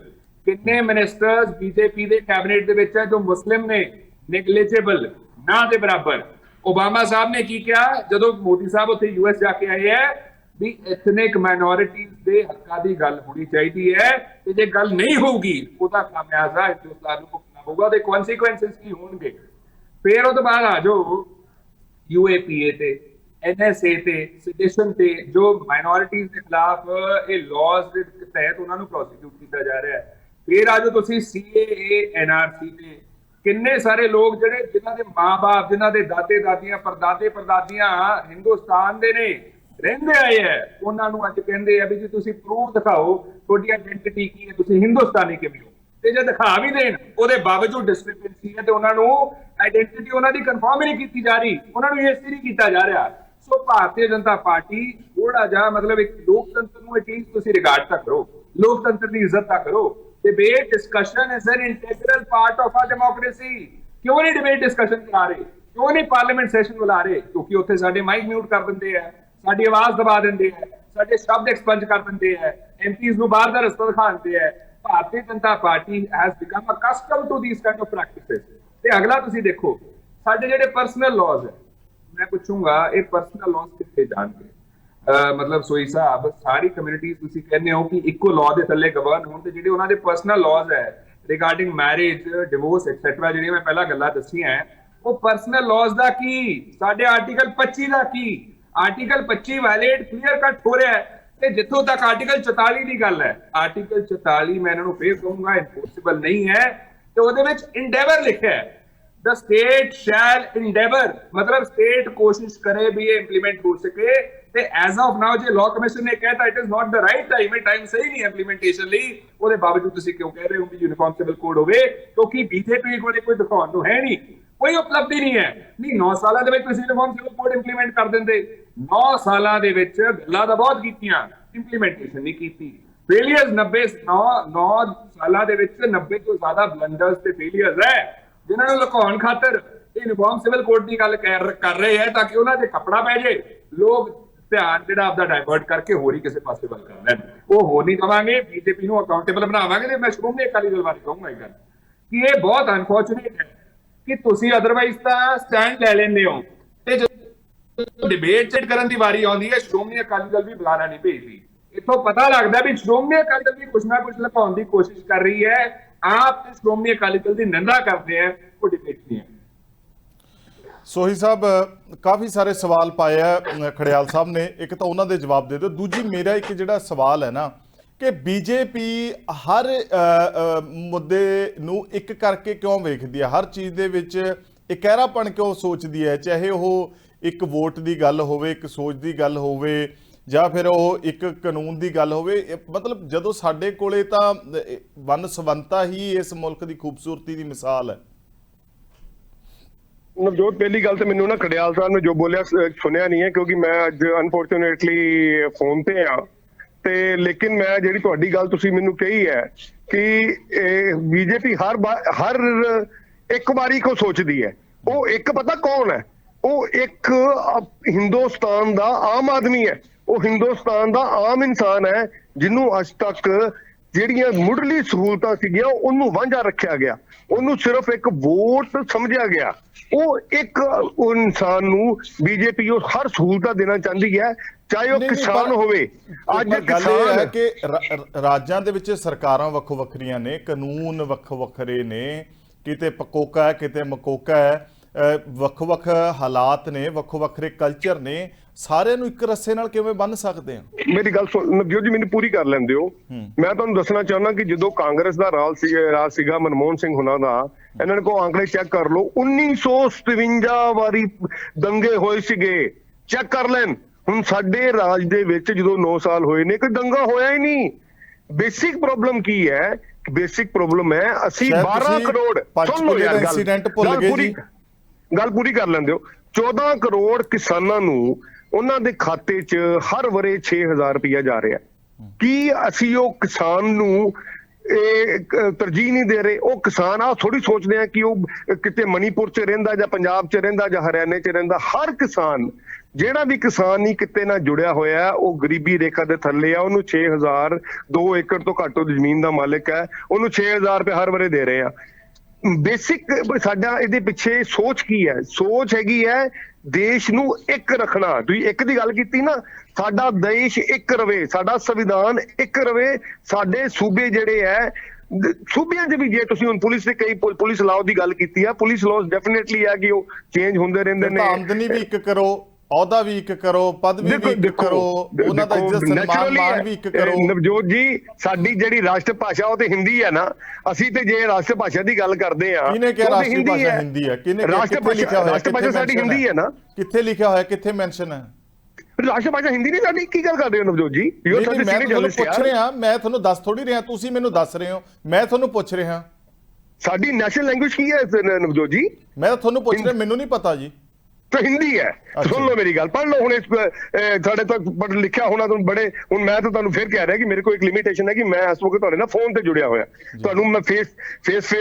ਕਿੰਨੇ ਮਿਨਿਸਟਰਸ ਬੀਜੇਪੀ ਦੇ ਕੈਬਨਿਟ ਦੇ ਵਿੱਚ ਹੈ ਜੋ ਮੁਸਲਿਮ ਨੇ, ਨੈਗਲੀਜੇਬਲ, ਨਾ ਦੇ ਬਰਾਬਰ। ਓਬਾਮਾ ਸਾਹਿਬ ਨੇ ਕੀ ਕਿਹਾ ਜਦੋਂ ਮੋਦੀ ਸਾਹਿਬ ਉੱਥੇ US ਜਾ ਕੇ ਆਏ ਹੈ ਵੀ ਐਥਨਿਕ ਮਾਈਨੋਰਿਟੀਜ਼ ਦੇ ਹੱਕਾਂ ਦੀ ਗੱਲ ਹੋਣੀ ਚਾਹੀਦੀ ਹੈ, ਤੇ ਜੇ ਗੱਲ ਨਹੀਂ ਹੋਊਗੀ ਉਹਦਾ ਖਾਮਿਆਜ਼ਾ ਹਿੰਦੁਸਤਾਨ ਨੂੰ ਭੁਗਤਣਾ ਹੋਊਗਾ, ਉਹਦੇ ਕਨਸੀਕੁਐਂਸਸ ਕੀ ਹੋਣਗੇ। ਫਿਰ ਉਹ ਤੋਂ ਬਾਅਦ ਆ ਜਾਓ UAPA ਤੇ NSA ਤੇ ਸੈਡੀਸ਼ਨ ਤੇ ਜੋ ਮਾਈਨੋਰਿਟੀਜ਼ ਦੇ ਖਿਲਾਫ ਇਹ ਲਾਜ਼ ਦੇ ਤਹਿਤ ਉਹਨਾਂ ਨੂੰ ਪ੍ਰੋਸੀਕਿਊਟ ਕੀਤਾ ਜਾ ਰਿਹਾ ਹੈ। ਫਿਰ ਆਜੋ ਤੁਸੀਂ CAA NRC ਤੇ ਕਿੰਨੇ ਸਾਰੇ ਲੋਕ ਜਿਹੜੇ ਜਿਨ੍ਹਾਂ ਦੇ ਮਾਂ-ਬਾਪ, ਜਿਨ੍ਹਾਂ ਦੇ ਦਾਦੇ-ਦਾਦੀਆਂ, ਪਰਦਾਦੇ-ਪਰਦਾਦੀਆਂ ਹਿੰਦੁਸਤਾਨ ਦੇ ਨੇ, ਰਹਿੰਦੇ ਆਏ ਹੈ, ਉਹਨਾਂ ਨੂੰ ਅੱਜ ਕਹਿੰਦੇ ਆ ਵੀ ਜੀ ਤੁਸੀਂ ਪ੍ਰੂਫ ਦਿਖਾਓ ਤੁਹਾਡੀ ਆਇਡੈਂਟੀਟੀ ਕੀ ਹੈ, ਤੁਸੀਂ ਹਿੰਦੁਸਤਾਨੀ ਕਿਵੇਂ ਹੋ। ਤੇ ਜੇ ਦਿਖਾ ਵੀ ਦੇਣ ਉਹਦੇ ਬਾਵਜੂਦ ਡਿਸਕ੍ਰਿਪੈਂਸੀ ਹੈ ਤੇ ਉਹਨਾਂ ਨੂੰ ਆਇਡੈਂਟੀਟੀ ਉਹਨਾਂ ਦੀ ਕਨਫਰਮ ਹੀ ਨਹੀਂ ਕੀਤੀ ਜਾ ਰਹੀ, ਉਹਨਾਂ ਨੂੰ ESC ਨਹੀਂ ਕੀਤਾ ਜਾ ਰਿਹਾ। ਸੋ ਭਾਰਤੀ ਜਨਤਾ ਪਾਰਟੀ ਥੋੜਾ ਜਿਹਾ ਮਤਲਬ ਇੱਕ ਲੋਕਤੰਤਰ ਨੂੰ ਐਟਲੀਸਟ ਤੁਸੀਂ ਰਿਗਾਰਡ ਤਾਂ ਕਰੋ, ਲੋਕਤੰਤਰ ਦੀ ਇੱਜ਼ਤ ਤਾਂ ਕਰੋ। Debate discussion is an integral part of our democracy. क्यों नहीं डिबेट डिस्कशन करा रहे, क्यों नहीं पार्लियामेंट सैशन बुला रहे? क्योंकि उत्थे साडे माइक म्यूट कर दिंदे है, साडी आवाज दबा दिंदे है, साडे शब्द एक्सपंज कर दिंदे है, MPs ਨੂੰ ਬਾਹਰ ਦਾ ਰਸਤਾ ਦਿਖਾ ਦਿੰਦੇ ਹੈ। Bharatiya Janata party has become accustomed to these kind of practices. ਤੇ ਅਗਲਾ ਤੁਸੀਂ ਦੇਖੋ ਸਾਡੇ ਜਿਹੜੇ ਪਰਸਨਲ ਲਾਜ਼ ਹੈ, ਮੈਂ ਪੁੱਛੂੰਗਾ ਇਹ ਪਰਸਨਲ ਲਾਜ਼ ਕਿੱਥੇ ਜਾਣਗੇ? मतलब सोई साहब सारी कम्युनिटीज ਤੁਸੀਂ ਕਹਿੰਦੇ ਹੋ ਕਿ ਇੱਕੋ ਲਾਅ ਦੇ ਥੱਲੇ ਗਵਰਨ ਹੋਣ, ਤੇ ਜਿਹੜੇ ਉਹਨਾਂ ਦੇ ਪਰਸਨਲ ਲਾਜ਼ ਹੈ ਰਿਗਾਰਡਿੰਗ ਮੈਰਿਜ, ਡਿਵੋਰਸ ਐਕਸੈਟਰਾ, ਜਿਹੜੀਆਂ ਮੈਂ ਪਹਿਲਾਂ ਗੱਲਾਂ ਦੱਸੀਆਂ ਉਹ ਪਰਸਨਲ ਲਾਜ਼ ਦਾ ਕੀ, ਸਾਡੇ ਆਰਟੀਕਲ 25 ਦਾ ਕੀ? ਆਰਟੀਕਲ 25 ਵਾਇਲੇਟ ਕਲੀਅਰ ਕੱਟ ਹੋ ਰਿਹਾ ਹੈ। ਤੇ ਜਿੱਥੋਂ ਤੱਕ ਆਰਟੀਕਲ 44 ਦੀ ਗੱਲ ਹੈ, ਆਰਟੀਕਲ 44 ਮੈਂ ਇਹਨਾਂ ਨੂੰ ਫੇਰ ਕਹੂੰਗਾ ਇਨਫੋਰਸੇਬਲ ਨਹੀਂ ਹੈ, ਤੇ ਉਹਦੇ ਵਿੱਚ ਇੰਡੇਵਰ ਲਿਖਿਆ ਹੈ The state shall endeavor, मतलब state कोशिश करे भी ये implement हो सके। ते as of now जो law commission ने कहता it is not the right time, time सही नहीं implementation ਲਈ। ਉਹਦੇ ਬਾਵਜੂਦ ਤੁਸੀਂ ਕਿਉਂ ਕਹਿ ਰਹੇ ਹੋ ਕਿ यूनिफॉर्म सिविल कोड ਹੋਵੇ? ਕਿਉਂਕਿ BJP ਕੋਲ ਕੋਈ ਦਿਖਾਉਣ ਨੂੰ ਹੈ ਨਹੀਂ, ਕੋਈ ਉਪਲਬਧੀ ਨਹੀਂ ਹੈ। ਨਹੀਂ 9 ਸਾਲਾਂ ਦੇ ਵਿੱਚ ਤੁਸੀਂ यूनिफॉर्म सिविल कोड ਇੰਪਲੀਮੈਂਟ ਕਰ ਦਿੰਦੇ। 9 ਸਾਲਾਂ ਦੇ ਵਿੱਚ ਗੱਲਾਂ ਤਾਂ ਬਹੁਤ ਕੀਤੀਆਂ, ਇੰਪਲੀਮੈਂਟੇਸ਼ਨ ਨਹੀਂ ਕੀਤੀ। ਫੇਲਿਅਰਸ 9 ਸਾਲਾਂ ਦੇ ਵਿੱਚ 90 ਤੋਂ ਜ਼ਿਆਦਾ ਬਲੰਡਰਸ ਤੇ ਫੇਲਿਅਰਸ ਹੈ, ਜਿਨ੍ਹਾਂ ਨੂੰ ਲੁਕਾਉਣ ਖਾਤਰ यूनिफॉर्म सिविल कोड ਦੀ ਗੱਲ ਕਰ ਰਹੇ ਹੈ ਤਾਂ ਕਿ ਉਹਨਾਂ ਦੇ ਕੱਪੜਾ ਪੈ ਜਾਏ, ਲੋਕ ਧਿਆਨ ਜਿਹੜਾ ਆਪਦਾ ਡਾਇਵਰਟ ਕਰਕੇ ਹੋਰ ਹੀ ਕਿਸੇ ਪਾਸੇ ਵੱਲ ਕਰ ਲੈਣ। ਉਹ ਹੋ ਨਹੀਂ ਦੇਵਾਂਗੇ, BJP ਨੂੰ ਅਕਾਊਂਟੇਬਲ ਬਣਾਵਾਂਗੇ। ਤੇ ਮੈਂ ਸ਼੍ਰੋਮਣੀ ਅਕਾਲੀ ਦਲ ਬਾਰੇ ਕਹੂੰਗਾ ਇਹ ਗੱਲ ਕਿ ਇਹ ਬਹੁਤ ਅਨਫੋਰਚੂਨੇਟ ਹੈ ਕਿ ਤੁਸੀਂ ਅਦਰਵਾਈਜ਼ ਤਾਂ ਸਟੈਂਡ ਲੈ ਲੈਂਦੇ ਹੋ, ਤੇ ਜਦੋਂ ਡਿਬੇਟ ਚੈਟ ਕਰਨ ਦੀ ਵਾਰੀ ਆਉਂਦੀ ਹੈ ਸ਼੍ਰੋਮਣੀ ਅਕਾਲੀ ਦਲ ਵੀ ਬੁਲਾਣਾ ਨਹੀਂ ਭੇਜਦੀ। ਇੱਥੋਂ ਪਤਾ ਲੱਗਦਾ ਵੀ ਸ਼੍ਰੋਮਣੀ ਅਕਾਲੀ ਦਲ ਵੀ ਕੁਛ ਨਾ ਕੁਛ ਲੁਕਾਉਣ ਦੀ ਕੋਸ਼ਿਸ਼ ਕਰ ਰਹੀ ਹੈ। ਆਪ ਸ਼੍ਰੋਮਣੀ ਅਕਾਲੀ ਦਲ ਦੀ ਨਿੰਦਾ ਕਰਦੇ ਹੈ, ਉਹ ਡਿਬੇਟ ਨਹੀਂ ਹੈ। ਸੋਹੀ ਸਾਹਿਬ ਕਾਫੀ ਸਾਰੇ ਸਵਾਲ ਪਾਏ ਆ ਖੜਿਆਲ ਸਾਹਿਬ ਨੇ, ਇੱਕ ਤਾਂ ਉਹਨਾਂ ਦੇ ਜਵਾਬ ਦੇ ਦਿਓ। ਦੂਜੀ ਮੇਰਾ ਇੱਕ ਜਿਹੜਾ ਸਵਾਲ ਹੈ ਨਾ ਕਿ BJP ਹਰ ਮੁੱਦੇ ਨੂੰ ਇੱਕ ਕਰਕੇ ਕਿਉਂ ਵੇਖਦੀ ਹੈ, ਹਰ ਚੀਜ਼ ਦੇ ਵਿੱਚ ਇਕਹਿਰਾਪਣ ਕਿਉਂ ਸੋਚਦੀ ਹੈ, ਚਾਹੇ ਉਹ ਇੱਕ ਵੋਟ ਦੀ ਗੱਲ ਹੋਵੇ, ਇੱਕ ਸੋਚ ਦੀ ਗੱਲ ਹੋਵੇ, ਜਾਂ ਫਿਰ ਉਹ ਇੱਕ ਕਾਨੂੰਨ ਦੀ ਗੱਲ ਹੋਵੇ। ਮਤਲਬ ਜਦੋਂ ਸਾਡੇ ਕੋਲੇ ਤਾਂ ਵੰਨ-ਸੁਵੰਨਤਾ ਹੀ ਇਸ ਮੁਲਕ ਦੀ ਖੂਬਸੂਰਤੀ ਦੀ ਮਿਸਾਲ ਹੈ। ਨਵਜੋਤ, ਪਹਿਲੀ ਗੱਲ ਤੇ ਮੈਨੂੰ ਨਾ ਖੜਿਆਲ ਸਾਹਿਬ ਨੇ ਜੋ ਬੋਲਿਆ ਸੁਣਿਆ ਨਹੀਂ ਹੈ, ਕਿਉਂਕਿ ਮੈਂ ਅੱਜ ਅਨਫੋਰਚੂਨੇਟਲੀ ਫੋਨ ਤੇ ਆ। ਤੇ ਲੇਕਿਨ ਮੈਂ ਜਿਹੜੀ ਤੁਹਾਡੀ ਗੱਲ ਤੁਸੀਂ ਮੈਨੂੰ ਕਹੀ ਹੈ ਕਿ BJP ਹਰ ਇੱਕ ਵਾਰੀ ਕੋ ਸੋਚਦੀ ਹੈ। ਉਹ ਇੱਕ ਪਤਾ ਕੌਣ ਹੈ? ਉਹ ਇੱਕ ਹਿੰਦੁਸਤਾਨ ਦਾ ਆਮ ਆਦਮੀ ਹੈ, ਉਹ ਹਿੰਦੁਸਤਾਨ ਦਾ ਆਮ ਇਨਸਾਨ ਹੈ, ਜਿਹਨੂੰ ਅੱਜ ਤੱਕ ਜਿਹੜੀਆਂ ਮੁੱਢਲੀ ਸਹੂਲਤਾਂ ਸੀਗੀਆਂ ਉਹਨੂੰ ਵਾਂਝਾ ਰੱਖਿਆ ਗਿਆ, ਉਹਨੂੰ ਸਿਰਫ ਇੱਕ ਵੋਟ ਸਮਝਿਆ ਗਿਆ। ਉਹ ਇੱਕ ਇਨਸਾਨ ਨੂੰ BJP ਉਹ ਹਰ ਸਹੂਲਤਾਂ ਦੇਣਾ ਚਾਹੁੰਦੀ ਹੈ, ਚਾਹੇ ਉਹ ਕਿਸਾਨ ਹੋਵੇ। ਅੱਜ ਗੱਲ ਇਹ ਹੈ ਕਿ ਰਾਜਾਂ ਦੇ ਵਿੱਚ ਸਰਕਾਰਾਂ ਵੱਖੋ ਵੱਖਰੀਆਂ ਨੇ, ਕਾਨੂੰਨ ਵੱਖੋ ਵੱਖਰੇ ਨੇ, ਕਿਤੇ ਪਕੋਕਾ ਹੈ ਕਿਤੇ ਮਕੋਕਾ ਹੈ, ਵੱਖ-ਵੱਖ ਹਾਲਾਤ ਨੇ, ਵੱਖੋ ਵੱਖਰੇ ਕਲਚਰ ਨੇ, ਸਾਰਿਆਂ ਨੂੰ ਇੱਕ ਰੱਸੇ ਨਾਲ ਕਿਵੇਂ ਬੰਨ੍ਹ ਸਕਦੇ ਆ? ਮੇਰੀ ਗੱਲ ਨਵਜੋਤ ਜੀ ਮੈਨੂੰ ਪੂਰੀ ਕਰ ਲੈਂਦੇ ਹੋ। ਮੈਂ ਤੁਹਾਨੂੰ ਦੱਸਣਾ ਚਾਹੁੰਦਾ ਕਿ ਜਦੋਂ ਕਾਂਗਰਸ ਦਾ ਰਾਜ ਸੀਗਾ ਮਨਮੋਹਨ ਸਿੰਘ ਹੁਣਾਂ ਦਾ, ਇਹਨਾਂ ਨੇ ਕੋ ਆંકੜੇ ਚੈੱਕ ਕਰ ਲਓ, 1957 ਵਾਰੀ ਦੰਗੇ ਹੋਏ ਸੀਗੇ, ਚੈੱਕ ਕਰ ਲੈਣ। ਹੁਣ ਸਾਡੇ ਰਾਜ ਦੇ ਵਿੱਚ ਜਦੋਂ 9 ਸਾਲ ਹੋਏ ਨੇ ਕੋਈ ਦੰਗਾ ਹੋਇਆ ਹੀ ਨਹੀਂ। ਬੇਸਿਕ ਪ੍ਰੋਬਲਮ ਕੀ ਹੈ? ਬੇਸਿਕ ਪ੍ਰੋਬਲਮ ਹੈ ਅਸੀਂ 12 ਕਰੋੜ, ਸੁਣ ਲਓ ਯਾਰ ਗੱਲ ਪੂਰੀ ਕਰ ਲੈਂਦੇ ਹੋ। 14 ਕਰੋੜ ਕਿਸਾਨਾਂ ਨੂੰ ਉਹਨਾਂ ਦੇ ਖਾਤੇ 'ਚ ਹਰ ਵਰੇ 6000 ਰੁਪਇਆ ਜਾ ਰਿਹਾ। ਕੀ ਅਸੀਂ ਉਹ ਕਿਸਾਨ ਨੂੰ ਤਰਜੀਹ ਨਹੀਂ ਦੇ ਰਹੇ? ਉਹ ਕਿਸਾਨ ਆ ਥੋੜੀ ਸੋਚਦੇ ਆ ਕਿ ਉਹ ਕਿਤੇ ਮਨੀਪੁਰ 'ਚ ਰਹਿੰਦਾ ਜਾਂ ਪੰਜਾਬ 'ਚ ਰਹਿੰਦਾ ਜਾਂ ਹਰਿਆਣੇ 'ਚ ਰਹਿੰਦਾ। ਹਰ ਕਿਸਾਨ, ਜਿਹੜਾ ਵੀ ਕਿਸਾਨ ਨਹੀਂ ਕਿਤੇ ਨਾਲ ਜੁੜਿਆ ਹੋਇਆ, ਉਹ ਗਰੀਬੀ ਰੇਖਾ ਦੇ ਥੱਲੇ ਆ। ਉਹਨੂੰ 6000, 2 ਏਕੜ ਤੋਂ ਘੱਟ ਉਹਦੀ ਜ਼ਮੀਨ ਦਾ ਮਾਲਕ ਹੈ, ਉਹਨੂੰ 6000 ਰੁਪਏ ਹਰ ਵਰੇ ਦੇ ਰਹੇ ਆ। ਬੇਸਿਕ ਸਾਡਾ ਇਹਦੇ ਪਿੱਛੇ ਸੋਚ ਕੀ ਹੈ? ਸੋਚ ਹੈਗੀ ਹੈ ਦੇਸ਼ ਨੂੰ ਇੱਕ ਰੱਖਣਾ। ਤੁਸੀਂ ਇੱਕ ਦੀ ਗੱਲ ਕੀਤੀ ਨਾ, ਸਾਡਾ ਦੇਸ਼ ਇੱਕ ਰਵੇ, ਸਾਡਾ ਸੰਵਿਧਾਨ ਇੱਕ ਰਵੇ, ਸਾਡੇ ਸੂਬੇ ਜਿਹੜੇ ਹੈ, ਸੂਬਿਆਂ 'ਚ ਵੀ ਜੇ ਤੁਸੀਂ ਹੁਣ ਪੁਲਿਸ ਦੇ ਕਈ ਪੁਲਿਸ ਲਾਅ ਦੀ ਗੱਲ ਕੀਤੀ ਆ, ਪੁਲਿਸ ਲਾਅ ਡੈਫੀਨੇਟਲੀ ਹੈ ਕਿ ਉਹ ਚੇਂਜ ਹੁੰਦੇ ਰਹਿੰਦੇ ਨੇ। ਆਮਦਨੀ ਵੀ ਇੱਕ ਕਰੋ, ਅਹੁਦਾ ਵੀ ਇੱਕ ਕਰੋ, ਪਦਵੀ ਵੀ ਇੱਕ ਕਰੋ, ਉਹਨਾਂ ਦਾ ਇੱਜ਼ਤ ਸਨਮਾਨ ਮਾਣ ਵੀ ਇੱਕ ਕਰੋ। ਨਵਜੋਤ ਜੀ, ਸਾਡੀ ਜਿਹੜੀ ਰਾਸ਼ਟਰ ਭਾਸ਼ਾ ਉਹ ਤੇ ਹਿੰਦੀ ਹੈ ਨਾ। ਅਸੀਂ ਤੇ ਜੇ ਰਾਸ਼ਟਰ ਭਾਸ਼ਾ ਦੀ ਗੱਲ ਕਰਦੇ ਆ, ਕਿਹਨੇ ਕਿਹਾ ਰਾਸ਼ਟਰ ਭਾਸ਼ਾ ਹਿੰਦੀ ਹੈ? ਕਿਹਨੇ ਰਾਸ਼ਟਰ ਭਾਸ਼ਾ ਸਾਡੀ ਹਿੰਦੀ ਹੈ ਨਾ। ਕਿੱਥੇ ਲਿਖਿਆ ਹੋਇਆ, ਕਿੱਥੇ ਮੈਂਸ਼ਨ ਹੈ? ਰਾਸ਼ਟਰ ਭਾਸ਼ਾ ਹਿੰਦੀ ਨਹੀਂ ਸਾਡੀ। ਕੀ ਗੱਲ ਕਰਦੇ ਹੋ ਨਵਜੋਤ ਜੀ? ਮੈਂ ਤੁਹਾਨੂੰ ਪੁੱਛ ਰਿਹਾ, ਮੈਂ ਤੁਹਾਨੂੰ ਦੱਸ ਥੋੜੀ ਰਿਹਾ, ਤੁਸੀਂ ਮੈਨੂੰ ਦੱਸ ਰਹੇ ਹੋ, ਮੈਂ ਤੁਹਾਨੂੰ ਪੁੱਛ ਰਿਹਾ ਸਾਡੀ ਨੈਸ਼ਨਲ ਲੈਂਗੁਏਜ ਕੀ ਹੈ ਨਵਜੋਤ ਜੀ? ਮੈਂ ਤਾਂ ਤੁਹਾਨੂੰ ਪੁੱਛ ਰਿਹਾ, ਮੈਨੂੰ ਨਹੀਂ ਪਤਾ ਜੀ। ਤਾਂ ਹਿੰਦੀ ਹੈ। ਸੁਣ ਲਓ ਮੇਰੀ ਗੱਲ, ਪੜ੍ਹ ਲਓ। ਹੁਣ ਇਸ ਤੁਹਾਡੇ ਤੱਕ ਪੜ੍ਹ ਲਿਖਿਆ ਹੋਣਾ ਤੁਹਾਨੂੰ ਬੜੇ। ਹੁਣ ਮੈਂ ਤਾਂ ਤੁਹਾਨੂੰ ਫਿਰ ਕਹਿ ਰਿਹਾ ਕਿ ਮੇਰੇ ਕੋਲ ਇੱਕ ਲਿਮਿਟੇਸ਼ਨ ਹੈ ਕਿ ਮੈਂ ਇਸ ਵਕਤ ਤੁਹਾਡੇ ਨਾਲ ਫੋਨ ਤੇ ਜੁੜਿਆ ਹੋਇਆ। ਤੁਹਾਨੂੰ ਮੈਂ ਫੇਸ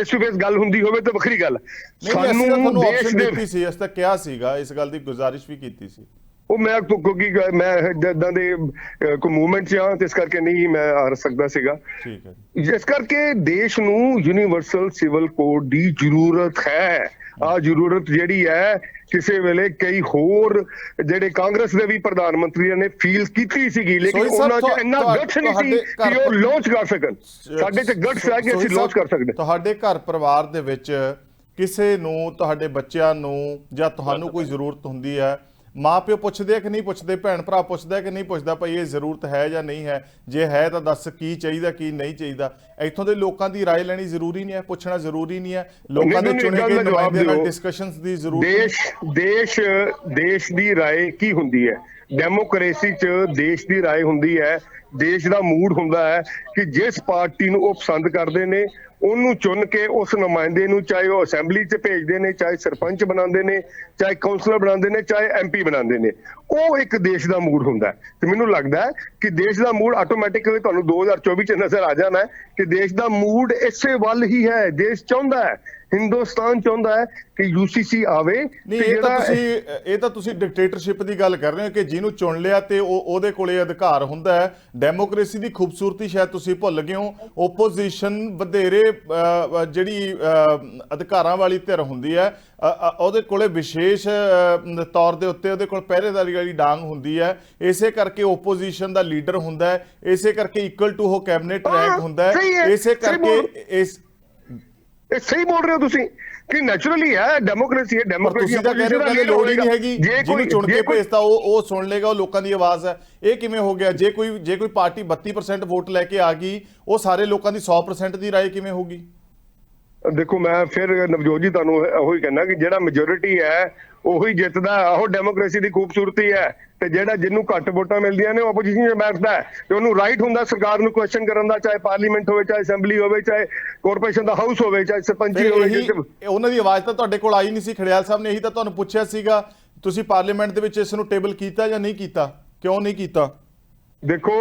ਟੂ ਫੇਸ ਗੱਲ ਹੁੰਦੀ ਹੋਵੇ ਤਾਂ ਵੱਖਰੀ ਗੱਲ। ਸਾਨੂੰ ਦੇਸ਼ ਦਿੱਤੀ ਸੀ, ਇਸ ਤੱਕ ਕਿਹਾ ਸੀਗਾ, ਇਸ ਗੱਲ ਦੀ ਗੁਜ਼ਾਰਿਸ਼ ਵੀ ਕੀਤੀ ਸੀ। ਉਹ ਮੈਂ ਕਿਉਂਕਿ ਮੈਂ ਇਦਾਂ ਦੇ ਕੋਈ ਮੂਵਮੈਂਟ 'ਚ ਆ, ਤੇ ਇਸ ਕਰਕੇ ਨਹੀਂ ਮੈਂ ਆ ਸਕਦਾ ਸੀਗਾ। ਠੀਕ ਹੈ। ਜਿਸ ਕਰਕੇ ਦੇਸ਼ ਨੂੰ ਯੂਨੀਵਰਸਲ ਸਿਵਲ ਕੋਡ ਦੀ ਜ਼ਰੂਰਤ ਹੈ। ਆ ਜ਼ਰੂਰਤ ਜਿਹੜੀ ਹੈ ਕਿਸੇ ਵੇਲੇ ਕਈ ਹੋਰ ਜਿਹੜੇ ਕਾਂਗਰਸ ਦੇ ਵੀ ਪ੍ਰਧਾਨ ਮੰਤਰੀਆਂ ਨੇ ਫੀਲ ਕੀਤੀ ਸੀਗੀ, ਲੇਕਿਨ ਉਹਨਾਂ 'ਚ ਇੰਨਾ ਗਟਸ ਨਹੀਂ ਸੀ ਕਿ ਉਹ ਲਾਂਚ ਕਰ ਸਕਣ। ਸਾਡੇ 'ਚ ਗਟਸ ਹੈ ਕਿ ਅਸੀਂ ਲਾਂਚ ਕਰ ਸਕਦੇ। ਤੁਹਾਡੇ ਘਰ ਪਰਿਵਾਰ ਦੇ ਵਿੱਚ ਕਿਸੇ ਨੂੰ, ਤੁਹਾਡੇ ਬੱਚਿਆਂ ਨੂੰ ਜਾਂ ਤੁਹਾਨੂੰ ਕੋਈ ਜ਼ਰੂਰਤ ਹੁੰਦੀ ਹੈ, ਮਾਂ ਪਿਓ ਪੁੱਛਦੇ ਆ ਕਿ ਨਹੀਂ ਪੁੱਛਦੇ? ਭੈਣ ਭਰਾ ਪੁੱਛਦਾ ਕਿ ਨਹੀਂ ਪੁੱਛਦਾ ਭਾਈ ਇਹ ਜ਼ਰੂਰਤ ਹੈ ਜਾਂ ਨਹੀਂ ਹੈ? ਜੇ ਹੈ ਤਾਂ ਦੱਸ ਕੀ ਚਾਹੀਦਾ, ਕੀ ਨਹੀਂ ਚਾਹੀਦਾ? ਇੱਥੋਂ ਦੇ ਲੋਕਾਂ ਦੀ ਰਾਏ ਲੈਣੀ ਜ਼ਰੂਰੀ ਨਹੀਂ ਹੈ? ਪੁੱਛਣਾ ਜ਼ਰੂਰੀ ਨਹੀਂ ਹੈ? ਲੋਕਾਂ ਦੇ ਚੁਣੇ ਗਏ ਨੁਮਾਇੰਦਿਆਂ ਨਾਲ ਡਿਸਕਸ਼ਨਸ ਦੀ ਜ਼ਰੂਰਤ? ਦੇਸ਼ ਦੀ ਰਾਏ ਕੀ ਹੁੰਦੀ ਹੈ? ਡੈਮੋਕ੍ਰੇਸੀ 'ਚ ਦੇਸ਼ ਦੀ ਰਾਏ ਹੁੰਦੀ ਹੈ। ਦੇਸ਼ ਦਾ ਮੂਡ ਹੁੰਦਾ ਹੈ ਕਿ ਜਿਸ ਪਾਰਟੀ ਨੂੰ ਉਹ ਪਸੰਦ ਕਰਦੇ ਨੇ ਉਹਨੂੰ ਚੁਣ ਕੇ ਉਸ ਨੁਮਾਇੰਦੇ ਨੂੰ, ਚਾਹੇ ਉਹ ਅਸੈਂਬਲੀ 'ਚ ਭੇਜਦੇ ਨੇ, ਚਾਹੇ ਸਰਪੰਚ ਬਣਾਉਂਦੇ ਨੇ, ਚਾਹੇ ਕਾਉਂਸਲਰ ਬਣਾਉਂਦੇ ਨੇ, ਚਾਹੇ MP ਬਣਾਉਂਦੇ ਨੇ, ਉਹ ਇੱਕ ਦੇਸ਼ ਦਾ ਮੂਡ ਹੁੰਦਾ ਹੈ। ਤੇ ਮੈਨੂੰ ਲੱਗਦਾ ਹੈ ਕਿ ਦੇਸ਼ ਦਾ ਮੂਡ ਆਟੋਮੈਟਿਕਲੀ ਤੁਹਾਨੂੰ 2024 'ਚ ਨਜ਼ਰ ਆ ਜਾਣਾ ਹੈ ਕਿ ਦੇਸ਼ ਦਾ ਮੂਡ ਇਸੇ ਵੱਲ ਹੀ ਹੈ। ਦੇਸ਼ ਚਾਹੁੰਦਾ ਹੈ, ਹਿੰਦੁਸਤਾਨ ਚਾਹੁੰਦਾ ਹੈ ਕਿ UCC ਆਵੇ। ਨਹੀਂ, ਇਹ ਤਾਂ ਤੁਸੀਂ ਡਿਕਟੇਟਰਸ਼ਿਪ ਦੀ ਗੱਲ ਕਰ ਰਹੇ ਹੋ ਕਿ ਜਿਹਨੂੰ ਚੁਣ ਲਿਆ ਤੇ ਉਹਦੇ ਕੋਲੇ ਅਧਿਕਾਰ ਹੁੰਦਾ ਹੈ। ਡੈਮੋਕ੍ਰੇਸੀ ਦੀ ਖੂਬਸੂਰਤੀ ਸ਼ਾਇਦ ਤੁਸੀਂ ਭੁੱਲ ਗਏ ਹੋ। ਓਪੋਜੀਸ਼ਨ ਵਧੇਰੇ ਜਿਹੜੀ ਅਧਿਕਾਰਾਂ ਵਾਲੀ ਧਿਰ ਹੁੰਦੀ ਹੈ, ਉਹਦੇ ਕੋਲੇ ਵਿਸ਼ੇਸ਼ ਤੌਰ ਦੇ ਉੱਤੇ ਉਹਦੇ ਕੋਲ ਪਹਿਰੇਦਾਰੀ ਵਾਲੀ ਡਾਂਗ ਹੁੰਦੀ ਹੈ। ਇਸੇ ਕਰਕੇ ਓਪੋਜੀਸ਼ਨ ਦਾ ਲੀਡਰ ਹੁੰਦਾ ਹੈ, ਇਸੇ ਕਰਕੇ ਇਕੁਅਲ ਟੂ ਉਹ ਕੈਬਨਿਟ ਰੈਂਕ ਹੁੰਦਾ ਹੈ, ਇਸੇ ਕਰਕੇ ਇਹ ਸਹੀ ਬੋਲ ਰਹੇ ਹੋ ਤੁਸੀਂ ਕਿ ਨੈਚੁਰਲੀ ਹੈ, ਡੈਮੋਕ੍ਰੇਸੀ ਹੈ। ਡੈਮੋਕ੍ਰੇਸੀ ਦਾ ਕਹਿ ਰਹੇ ਹੋ ਲੋੜ ਹੀ ਨਹੀਂ ਹੈਗੀ, ਜਿਹਨੂੰ ਚੁਣ ਕੇ ਭੇਜਤਾ ਉਹ ਸੁਣ ਲੇਗਾ, ਉਹ ਲੋਕਾਂ ਦੀ ਆਵਾਜ਼ ਹੈ। ਇਹ ਕਿਵੇਂ ਹੋ ਗਿਆ? ਜੇ ਕੋਈ ਪਾਰਟੀ 32% ਵੋਟ ਲੈ ਕੇ ਆ ਗਈ, ਉਹ ਸਾਰੇ ਲੋਕਾਂ ਦੀ 100% ਦੀ ਰਾਏ ਕਿਵੇਂ ਹੋਗੀ? ਦੇਖੋ, ਮੈਂ ਫਿਰ ਨਵਜੋਤ ਜੀ ਤੁਹਾਨੂੰ ਉਹੀ ਕਹਿਣਾ ਕਿ ਜਿਹੜਾ ਮੈਜੋਰਿਟੀ ਹੈ ਉਹੀ ਜਿੱਤਦਾ। ਉਹ ਡੈਮੋਕ੍ਰੇਸੀ ਦੀ ਖੂਬਸੂਰਤੀ ਹੈ। ਤੇ ਜਿਹੜਾ ਜਿਹਨੂੰ ਘੱਟ ਵੋਟਾਂ ਮਿਲਦੀਆਂ ਨੇ ਉਹ ਆਪੋਜੀਸ਼ਨ 'ਚ ਬੈਠਦਾ ਹੈ ਤੇ ਉਹਨੂੰ ਰਾਈਟ ਹੁੰਦਾ ਸਰਕਾਰ ਨੂੰ ਕੁਐਸਚਨ ਕਰਨ ਦਾ, ਚਾਹੇ ਪਾਰਲੀਮੈਂਟ ਹੋਵੇ, ਚਾਹੇ ਅਸੈਂਬਲੀ ਹੋਵੇ, ਚਾਹੇ ਕਾਰਪੋਰੇਸ਼ਨ ਦਾ ਹਾਊਸ ਹੋਵੇ, ਚਾਹੇ ਸਰਪੰਚੀ ਹੋਵੇ। ਉਹਨਾਂ ਦੀ ਆਵਾਜ਼ ਤਾਂ ਤੁਹਾਡੇ ਕੋਲ ਆਈ ਨਹੀਂ ਸੀ। ਖੜਿਆਲ ਸਾਹਿਬ ਨੇ ਇਹੀ ਤਾਂ ਤੁਹਾਨੂੰ ਪੁੱਛਿਆ ਸੀਗਾ, ਤੁਸੀਂ ਪਾਰਲੀਮੈਂਟ ਦੇ ਵਿੱਚ ਇਸ ਨੂੰ ਟੇਬਲ ਕੀਤਾ ਜਾਂ ਨਹੀਂ ਕੀਤਾ? ਕਿਉਂ ਨਹੀਂ ਕੀਤਾ? ਦੇਖੋ,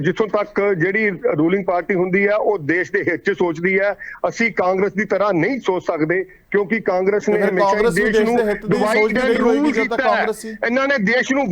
ਜਿੱਥੋਂ ਤੱਕ ਜਿਹੜੀ ਰੂਲਿੰਗ ਪਾਰਟੀ ਹੁੰਦੀ ਹੈ ਉਹ ਦੇਸ਼ ਦੇ ਹਿੱਤ 'ਚ ਸੋਚਦੀ ਹੈ। ਅਸੀਂ ਕਾਂਗਰਸ ਦੀ ਤਰ੍ਹਾਂ ਨਹੀਂ ਸੋਚ ਸਕਦੇ ਕਿਉਂਕਿ ਕਾਂਗਰਸ ਨੇ ਹਮੇਸ਼ਾ ਦੇਸ਼ ਨੂੰ ਡਿਵਾਈਡ ਐਂਡ ਰੂਲ ਕੀਤਾ ਹੈ। ਇਹਨਾਂ ਨੇ ਦੇਸ਼ ਨੂੰ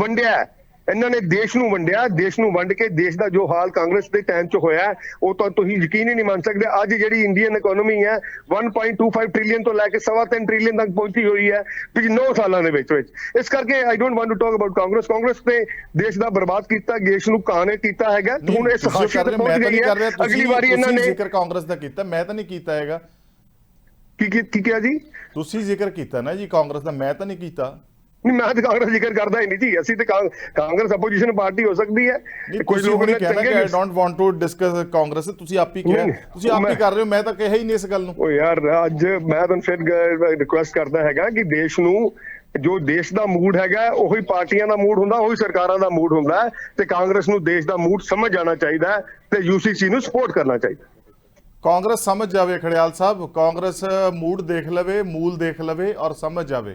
ਵੰਡਿਆ, ਦੇਸ਼ ਨੂੰ ਵੰਡ ਕੇ ਦੇਸ਼ ਦਾ ਜੋ ਹਾਲ ਕਾਂਗਰਸ ਦੇ ਟਾਈਮ 'ਚ ਹੋਇਆ ਉਹ ਤਾਂ ਤੁਸੀਂ ਯਕੀਨ ਹੀ ਨਹੀਂ ਮੰਨ ਸਕਦੇ। ਅੱਜ ਜਿਹੜੀ ਇੰਡੀਅਨ ਇਕਨੋਮੀ ਹੈ 1.25 ਟ੍ਰਿਲੀਅਨ ਤੋਂ ਲੈ ਕੇ 3.25 ਟ੍ਰਿਲੀਅਨ ਤੱਕ ਪਹੁੰਚੀ ਹੋਈ ਹੈ ਪਿਛਲੇ 9 ਸਾਲਾਂ ਦੇ ਵਿੱਚ। ਇਸ ਕਰਕੇ I don't want to talk about Congress ਨੇ ਦੇਸ਼ ਦਾ ਬਰਬਾਦ ਕੀਤਾ, ਦੇਸ਼ ਨੂੰ ਕਾਣੇ ਕੀਤਾ ਹੈਗਾ। ਹੁਣ ਇਸ ਹਾਸ਼ੀਏ ਤੇ ਪਹੁੰਚ ਗਈ ਹੈ। ਅਗਲੀ ਵਾਰੀ ਇਹਨਾਂ ਨੇ ਜ਼ਿਕਰ ਕਾਂਗਰਸ ਦਾ ਕੀਤਾ, ਮੈਂ ਤਾਂ ਨਹੀਂ ਕੀਤਾ ਹੈਗਾ। ਕੀ ਕਿਹਾ ਜੀ? ਤੁਸੀਂ ਜ਼ਿਕਰ ਕੀਤਾ ਨਾ ਜੀ ਕਾਂਗਰਸ ਦਾ, ਮੈਂ ਤਾਂ ਨਹੀਂ ਕੀਤਾ। ਨਹੀਂ, ਮੈਂ ਤਾਂ ਕਾਂਗਰਸ ਜ਼ਿਕਰ ਕਰਦਾ ਹੀ ਨਹੀਂ ਜੀ। ਅਸੀਂ ਤੇ ਕਾਂਗਰਸ ਆਪੋਜੀਸ਼ਨ ਪਾਰਟੀ ਹੋ ਸਕਦੀ ਹੈ। ਕੋਈ ਲੋਕ ਨੇ ਕਹਿਣਾ ਕਿ I don't want to discuss Congress. ਤੁਸੀਂ ਆਪ ਹੀ ਕਿਹਾ, ਤੁਸੀਂ ਆਪ ਹੀ ਕਰ ਰਹੇ ਹੋ, ਮੈਂ ਤਾਂ ਕਿਹਾ ਹੀ ਨਹੀਂ ਇਸ ਗੱਲ ਨੂੰ। ਓ ਯਾਰ, ਅੱਜ ਮੈਂ ਤੁਹਾਨੂੰ ਫਿਰ ਰਿਕੁਐਸਟ ਕਰਦਾ ਹੈਗਾ ਕਿ ਦੇਸ਼ ਨੂੰ ਜੋ ਦੇਸ਼ ਦਾ ਮੂਡ ਹੈਗਾ ਉਹੀ ਪਾਰਟੀਆਂ ਦਾ ਮੂਡ ਹੁੰਦਾ, ਉਹੀ ਸਰਕਾਰਾਂ ਦਾ ਮੂਡ ਹੁੰਦਾ ਤੇ ਕਾਂਗਰਸ ਨੂੰ ਦੇਸ਼ ਦਾ ਮੂਡ ਸਮਝ ਜਾਣਾ ਚਾਹੀਦਾ ਹੈ ਤੇ UCC ਨੂੰ ਸਪੋਰਟ ਕਰਨਾ ਚਾਹੀਦਾ। ਕਾਂਗਰਸ ਸਮਝ ਜਾਵੇ ਖੜਿਆਲ ਸਾਹਿਬ, ਕਾਂਗਰਸ ਮੂਡ ਦੇਖ ਲਵੇ, ਮੂਲ ਦੇਖ ਲਵੇ ਔਰ ਸਮਝ ਜਾਵੇ।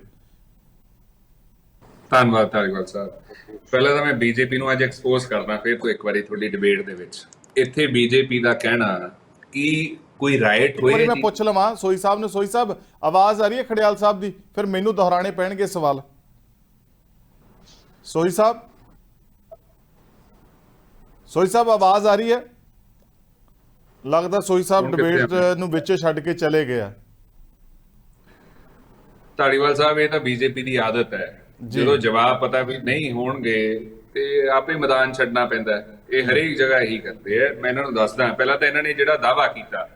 ਧੰਨਵਾਦ ਧਾਲੀਵਾਲ ਸਾਹਿਬ। ਪਹਿਲਾਂ ਤਾਂ ਮੈਂ BJP ਨੂੰ ਅੱਜ ਐਕਸਪੋਜ਼ ਕਰਦਾ ਫਿਰ ਤੋਂ ਇੱਕ ਵਾਰੀ ਤੁਹਾਡੀ ਡਿਬੇਟ ਦੇ ਵਿੱਚ। ਇੱਥੇ BJP ਦਾ ਕਹਿਣਾ ਕਿ ਕੋਈ ਰਾਈਟ ਹੋਏ, ਮੈਂ ਪੁੱਛ ਲਵਾਂ ਸੋਈ ਸਾਹਿਬ ਨੂੰ। ਸੋਈ ਸਾਹਿਬ, ਆਵਾਜ਼ ਆ ਰਹੀ ਹੈ ਖੜਿਆਲ ਸਾਹਿਬ ਦੀ? ਫਿਰ ਮੈਨੂੰ ਦੁਹਰਾਣੇ ਪੈਣਗੇ ਸਵਾਲ। ਸੋਈ ਸਾਹਿਬ, ਆਵਾਜ਼ ਆ ਰਹੀ ਹੈ? ਲੱਗਦਾ ਸੋਈ ਸਾਹਿਬ ਡਿਬੇਟ ਨੂੰ ਵਿੱਚੇ ਛੱਡ ਕੇ ਚਲੇ ਗਿਆ। ਧਾਲੀਵਾਲ ਸਾਹਿਬ, ਇਹ ਤਾਂ BJP ਦੀ ਆਦਤ ਹੈ, ਜਦੋਂ ਜਵਾਬ ਪਤਾ ਵੀ ਨਹੀਂ ਹੋਣਗੇ ਤੇ ਆਪੇ ਮੈਦਾਨ ਛੱਡਣਾ ਪੈਂਦਾ। ਇਹ ਹਰੇਕ ਜਗ੍ਹਾ ਇਹੀ ਕਰਦੇ ਆ। ਮੈਂ ਇਹਨਾਂ ਨੂੰ ਦੱਸਦਾ, ਪਹਿਲਾਂ ਤਾਂ ਇਹਨਾਂ ਨੇ ਜਿਹੜਾ ਦਾਅਵਾ ਕੀਤਾ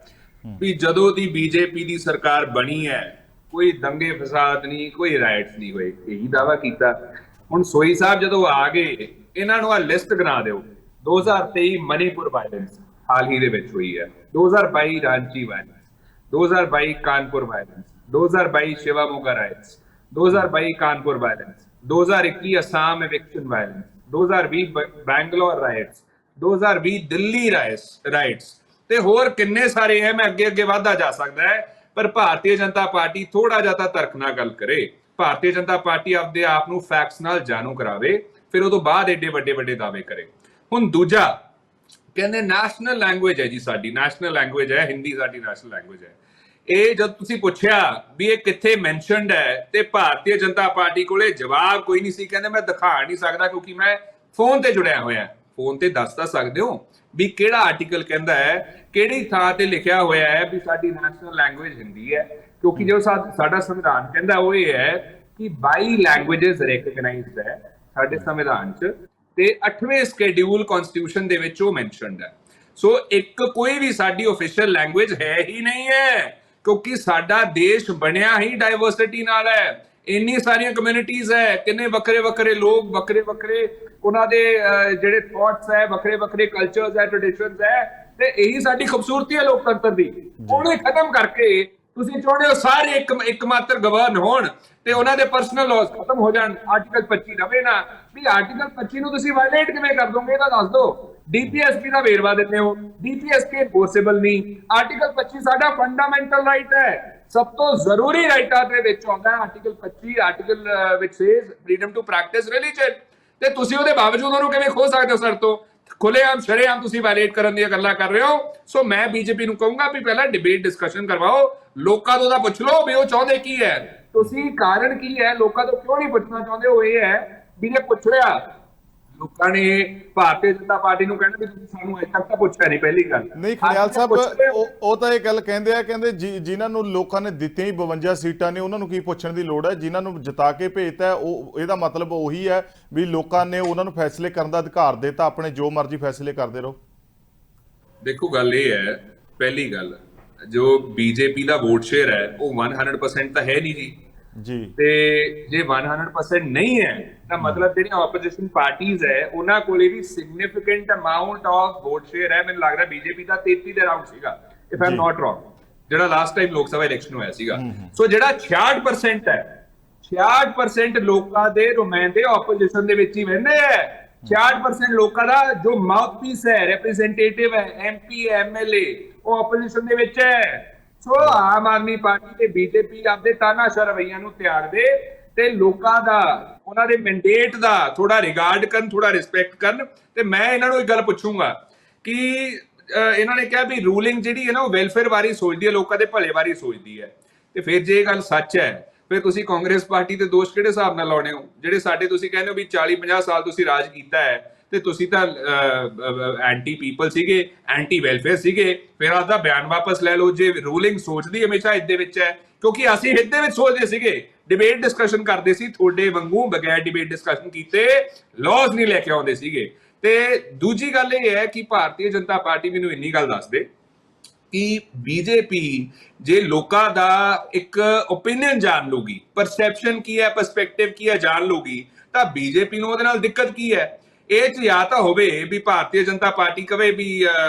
ਵੀ ਜਦੋਂ ਦੀ BJP ਦੀ ਸਰਕਾਰ ਬਣੀ ਹੈ ਕੋਈ ਦੰਗੇ ਫਸਾਦ ਨਹੀਂ, ਕੋਈ ਰਾਇਟਸ ਨਹੀਂ ਹੋਏ, ਇਹੀ ਦਾਅਵਾ ਕੀਤਾ। ਹੁਣ ਸੋਈ ਸਾਹਿਬ ਜਦੋਂ ਆ ਗਏ, ਇਹਨਾਂ ਨੂੰ ਆ ਲਿਸਟ ਬਣਾ ਦਿਓ। 2023 ਮਨੀਪੁਰ ਵਾਇਲੈਂਸ ਹਾਲ ਹੀ ਦੇ ਵਿੱਚ ਹੋਈ ਹੈ, 2022 Ranchi violence, 2022 Kanpur violence, 2022 Shivamogga rights, 2022 Kanpur violence, 2021 Assam eviction violence, 2020 Bangalore rights, 2020 Delhi rights ਤੇ ਹੋਰ ਕਿੰਨੇ ਸਾਰੇ ਹੈ। ਮੈਂ ਅੱਗੇ ਅੱਗੇ ਵਧਦਾ ਜਾ ਸਕਦਾ ਹੈ, ਪਰ ਭਾਰਤੀ ਜਨਤਾ ਪਾਰਟੀ ਥੋੜਾ ਜਿਹਾ ਤਾਂ ਤਰਕ ਨਾਲ ਗੱਲ ਕਰੇ। ਭਾਰਤੀ ਜਨਤਾ ਪਾਰਟੀ ਆਪਦੇ ਆਪ ਨੂੰ ਫੈਕਟਸ ਨਾਲ ਜਾਣੂ ਕਰਾਵੇ, ਫਿਰ ਉਹ ਤੋਂ ਬਾਅਦ ਏਡੇ ਵੱਡੇ ਵੱਡੇ ਦਾਅਵੇ ਕਰੇ। ਹੁਣ ਦੂਜਾ ਕਹਿੰਦੇ ਨੈਸ਼ਨਲ ਲੈਂਗੁਏਜ ਹੈ ਜੀ, ਸਾਡੀ ਨੈਸ਼ਨਲ ਲੈਂਗੁਏਜ ਹੈ ਹਿੰਦੀ, ਸਾਡੀ ਨੈਸ਼ਨਲ ਲੈਂਗੁਏਜ ਹੈ। ਇਹ ਜਦ ਤੁਸੀਂ ਪੁੱਛਿਆ ਵੀ ਇਹ ਕਿੱਥੇ ਮੈਂਸ਼ਨਡ ਹੈ, ਤੇ ਭਾਰਤੀ ਜਨਤਾ ਪਾਰਟੀ ਕੋਲੇ ਜਵਾਬ ਕੋਈ ਨਹੀਂ ਸੀ। ਕਹਿੰਦੇ ਮੈਂ ਦਿਖਾ ਨਹੀਂ ਸਕਦਾ ਕਿਉਂਕਿ ਮੈਂ ਫੋਨ ਤੇ ਜੁੜਿਆ ਹੋਇਆ। ਫੋਨ ਤੇ ਦੱਸ ਤਾਂ ਸਕਦੇ ਹੋ ਵੀ ਕਿਹੜਾ ਆਰਟੀਕਲ ਕਹਿੰਦਾ ਹੈ, ਕਿਹੜੀ ਥਾਂ ਤੇ ਲਿਖਿਆ ਹੋਇਆ ਹੈ ਵੀ ਸਾਡੀ ਨੈਸ਼ਨਲ ਲੈਂਗੁਏਜ ਹਿੰਦੀ ਹੈ। ਕਿਉਂਕਿ ਜੋ ਸਾਡਾ ਸੰਵਿਧਾਨ ਕਹਿੰਦਾ ਉਹ ਇਹ ਹੈ ਕਿ 22 ਲੈਂਗੁਏजेस ਰੈਕਗਨਾਈਜ਼ਡ ਹੈ ਸਾਡੇ ਸੰਵਿਧਾਨ 'ਚ, ਤੇ 8ਵੇਂ ਸ਼ਡਿਊਲ ਕਨਸਟੀਟਿਊਸ਼ਨ ਦੇ ਵਿੱਚ ਉਹ ਮੈਂਸ਼ਨਡ ਹੈ। ਸੋ ਇੱਕ ਕੋਈ ਵੀ ਸਾਡੀ ਆਫੀਸ਼ੀਅਲ ਲੈਂਗੁਏਜ ਹੈ ਹੀ ਨਹੀਂ ਹੈ, ਕਿਉਂਕਿ ਸਾਡਾ ਦੇਸ਼ ਬਣਿਆ ਹੀ ਡਾਈਵਰਸਿਟੀ ਨਾਲ ਹੈ। ਇੰਨੀ ਸਾਰੀਆਂ ਕਮਿਊਨਿਟੀਜ਼ ਹੈ, ਕਿੰਨੇ ਵੱਖਰੇ ਵੱਖਰੇ ਲੋਕ, ਵੱਖਰੇ ਵੱਖਰੇ ਉਹਨਾਂ ਦੇ ਜਿਹੜੇ ਥਾਟਸ ਹੈ, ਵੱਖਰੇ ਵੱਖਰੇ ਕਲਚਰਸ ਹੈ, ਟ੍ਰੈਡੀਸ਼ਨਸ ਹੈ, ਤੇ ਇਹੀ ਸਾਡੀ ਖੂਬਸੂਰਤੀ ਹੈ ਲੋਕਤੰਤਰ ਦੀ। ਉਹਨੂੰ ਖਤਮ ਕਰਕੇ ਤੁਸੀਂ ਚਾਹੁੰਦੇ ਹੋ ਸਾਰੇ ਇੱਕ ਮਾਤਰ ਗਵਰਨ ਹੋਣ ਤੇ ਉਹਨਾਂ ਦੇ ਪਰਸਨਲ ਲਾਜ਼ ਖਤਮ ਹੋ ਜਾਣ, ਆਰਟੀਕਲ 25 ਰਵੇ ਨਾ। ਵੀ ਆਰਟੀਕਲ 25 ਨੂੰ ਤੁਸੀਂ ਵਾਇਲੇਟ ਕਿਵੇਂ ਕਰ ਦੋਗੇ, ਇਹਦਾ ਦੱਸ ਦਿਓ। ਡੀਪੀਐਸਪੀ ਦਾ ਵੇਰਵਾ ਦਿੰਦੇ ਹੋ, ਡੀਪੀਐਸਪੀ ਐਨਫੋਰਸੇਬਲ ਨਹੀਂ। ਆਰਟੀਕਲ 25 ਸਾਡਾ ਫੰਡਾਮੈਂਟਲ ਰਾਈਟ ਹੈ, ਸਭ ਤੋਂ ਜ਼ਰੂਰੀ ਰਾਈਟਾਂ ਦੇ ਵਿੱਚ ਆਉਂਦਾ ਹੈ ਆਰਟੀਕਲ 25, ਆਰਟੀਕਲ ਵਿਚ says freedom to practise religion, ਤੇ ਤੁਸੀਂ ਉਹਦੇ ਬਾਵਜੂਦ ਉਹਨੂੰ ਕਿਵੇਂ ਖੋਹ ਸਕਦੇ ਹੋ ਸਰ ਤੋਂ? ਖੁੱਲੇਆਮ ਸ਼ਰੇਆਮ ਤੁਸੀਂ ਵਾਇਲੇਟ ਕਰਨ ਦੀਆਂ ਗੱਲਾਂ ਕਰ ਰਹੇ ਹੋ। ਸੋ ਮੈਂ ਬੀਜੇਪੀ ਨੂੰ ਕਹੂੰਗਾ ਵੀ ਪਹਿਲਾਂ ਡਿਬੇਟ ਡਿਸਕਸ਼ਨ ਕਰਵਾਓ, ਲੋਕਾਂ ਤੋਂ ਤਾਂ ਪੁੱਛ ਲਓ ਵੀ ਉਹ ਚਾਹੁੰਦੇ ਕੀ ਹੈ, ਤੁਸੀਂ ਕਾਰਨ ਕੀ ਹੈ, ਲੋਕਾਂ ਤੋਂ ਕਿਉਂ ਨਹੀਂ ਪੁੱਛਣਾ ਚਾਹੁੰਦੇ ਹੋ। ਇਹ ਹੈ ਵੀ ਜੇ ਪੁੱਛ ਰਿਹਾ ਲੋਕਾਂ ਨੇ ਭਾਰਤੀ ਜਨਤਾ ਪਾਰਟੀ ਨੂੰ ਕਹਿਣਾ ਵੀ ਤੁਸੀਂ ਸਾਨੂੰ ਅਜੇ ਤੱਕ ਤਾਂ ਪੁੱਛਿਆ ਨਹੀਂ। ਪਹਿਲੀ ਗੱਲ ਨਹੀਂ ਖੜਿਆਲ ਸਾਹਿਬ, ਉਹ ਤਾਂ ਇਹ ਗੱਲ ਕਹਿੰਦੇ ਆ, ਕਹਿੰਦੇ ਜਿਨ੍ਹਾਂ ਨੂੰ ਲੋਕਾਂ ਨੇ ਦਿੱਤੀਆਂ ਹੀ 52 ਸੀਟਾਂ ਨੇ ਉਹਨਾਂ ਨੂੰ ਕੀ ਪੁੱਛਣ ਦੀ ਲੋੜ ਹੈ, ਜਿਨ੍ਹਾਂ ਨੂੰ ਜਿਤਾ ਕੇ ਭੇਜਤਾ ਉਹ, ਇਹਦਾ ਮਤਲਬ ਉਹੀ ਹੈ ਵੀ ਲੋਕਾਂ ਨੇ ਉਹਨਾਂ ਨੂੰ ਫੈਸਲੇ ਕਰਨ ਦਾ ਅਧਿਕਾਰ ਦਿੱਤਾ, ਆਪਣੇ ਜੋ ਮਰਜ਼ੀ ਫੈਸਲੇ ਕਰਦੇ ਰਹੋ। ਦੇਖੋ ਗੱਲ ਇਹ ਹੈ, ਪਹਿਲੀ ਗੱਲ ਜੋ ਬੀਜੇਪੀ ਦਾ ਵੋਟ ਸ਼ੇਅਰ ਹੈ ਉਹ 100% ਤਾਂ ਹੈ ਨਹੀਂ ਜੀ। ਤੇ ਜੇ 100% ਨਹੀਂ ਹੈ ਤਾਂ ਮਤਲਬ ਜਿਹੜੀਆਂ ਆਪੋਜੀਸ਼ਨ ਪਾਰਟੀਆਂ ਹੈ ਉਹਨਾਂ ਕੋਲੇ ਵੀ significant amount of vote share ਹੈ। ਮੈਨੂੰ ਲੱਗਦਾ ਬੀਜੇਪੀ ਦਾ 33 ਦੇ ਅਰਾਊਂਡ ਸੀਗਾ, if I am not wrong, ਜਿਹੜਾ last time Lok Sabha election ਹੋਇਆ ਸੀਗਾ। ਸੋ ਜਿਹੜਾ 66% ਹੈ, 66% ਲੋਕਾਂ ਦੇ ਨੁਮਾਇੰਦੇ ਆਪੋਜੀਸ਼ਨ ਦੇ ਵਿੱਚ ਹੀ ਬਹਿੰਦੇ ਹੈ। 66% ਲੋਕਾਂ ਦਾ ਜੋ ਮਾਊਥਪੀਸ ਹੈ, ਰਿਪਰੈਜ਼ੈਂਟੇਟਿਵ ਹੈ, ਐਮਪੀ ਐਮਐਲਏ, ਉਹ ਆਪੋਜੀਸ਼ਨ ਦੇ ਵਿੱਚ ਹੈ। ਸੋ ਆਮ ਆਦਮੀ ਪਾਰਟੀ ਤੇ ਬੀਜੇਪੀ ਆਪਦੇ ਤਾਨਾਸ਼ਾਹ ਰਵੱਈਆਂ ਨੂੰ ਤਿਆਗ ਦੇ ਤੇ ਲੋਕਾਂ ਦਾ, ਉਹਨਾਂ ਦੇ ਮੈਂਡੇਟ ਦਾ ਥੋੜਾ ਰਿਗਾਰਡ ਕਰਨ, ਥੋੜਾ ਰਿਸਪੈਕਟ ਕਰਨ। ਤੇ ਮੈਂ ਇਹਨਾਂ ਨੂੰ ਇੱਕ ਗੱਲ ਪੁੱਛੂੰਗਾ ਕਿ ਇਹਨਾਂ ਨੇ ਕਿਹਾ ਵੀ ਰੂਲਿੰਗ ਜਿਹੜੀ ਹੈ ਨਾ ਉਹ ਵੈਲਫੇਅਰ ਬਾਰੇ ਸੋਚਦੀ ਹੈ, ਲੋਕਾਂ ਦੇ ਭਲੇ ਬਾਰੇ ਸੋਚਦੀ ਹੈ। ਤੇ ਫਿਰ ਜੇ ਇਹ ਗੱਲ ਸੱਚ ਹੈ ਫਿਰ ਤੁਸੀਂ ਕਾਂਗਰਸ ਪਾਰਟੀ ਤੇ ਦੋਸ਼ ਕਿਹੜੇ ਹਿਸਾਬ ਨਾਲ ਲਾਉਣੇ ਹੋ? ਜਿਹੜੇ ਸਾਡੇ ਤੁਸੀਂ ਕਹਿੰਦੇ ਹੋ ਵੀ 40-50 ਸਾਲ ਤੁਸੀਂ ਰਾਜ ਕੀਤਾ ਹੈ ਤੇ ਤੁਸੀਂ ਤਾਂ ਐਂਟੀ ਪੀਪਲ ਸੀਗੇ, ਐਂਟੀ ਵੈਲਫੇਅਰ ਸੀਗੇ, ਫਿਰ ਆਪਦਾ ਬਿਆਨ ਵਾਪਸ ਲੈ ਲਓ। ਜੇ ਰੂਲਿੰਗ ਸੋਚਦੀ ਹਮੇਸ਼ਾ ਹਿੱਤ ਦੇ ਵਿੱਚ ਹੈ, ਕਿਉਂਕਿ ਅਸੀਂ ਹਿੱਤ ਦੇ ਵਿੱਚ ਸੋਚਦੇ ਸੀਗੇ, ਡਿਬੇਟ ਡਿਸਕਸ਼ਨ ਕਰਦੇ ਸੀ, ਤੁਹਾਡੇ ਵਾਂਗੂ ਬਗੈਰ ਡਿਬੇਟ ਡਿਸਕਸ਼ਨ ਕੀਤੇ ਲਾਜ਼ ਨਹੀਂ ਲੈ ਕੇ ਆਉਂਦੇ ਸੀਗੇ। ਤੇ ਦੂਜੀ ਗੱਲ ਇਹ ਹੈ ਕਿ ਭਾਰਤੀ ਜਨਤਾ ਪਾਰਟੀ ਮੈਨੂੰ ਇੰਨੀ ਗੱਲ ਦੱਸ ਦੇ ਕਿ ਬੀਜੇਪੀ ਜੇ ਲੋਕਾਂ ਦਾ ਇੱਕ ਓਪੀਨੀਅਨ ਜਾਣ ਲੂਗੀ, ਪਰਸੈਪਸ਼ਨ ਕੀ ਹੈ, ਪਰਸਪੈਕਟਿਵ ਕੀ ਹੈ ਜਾਣ ਲੂਗੀ, ਤਾਂ ਬੀਜੇਪੀ ਨੂੰ ਉਹਦੇ ਨਾਲ ਦਿੱਕਤ ਕੀ ਹੈ? ਇਹ ਚ ਜਾਂ ਤਾਂ ਹੋਵੇ ਵੀ ਭਾਰਤੀ ਜਨਤਾ ਪਾਰਟੀ ਕਵੇ ਵੀ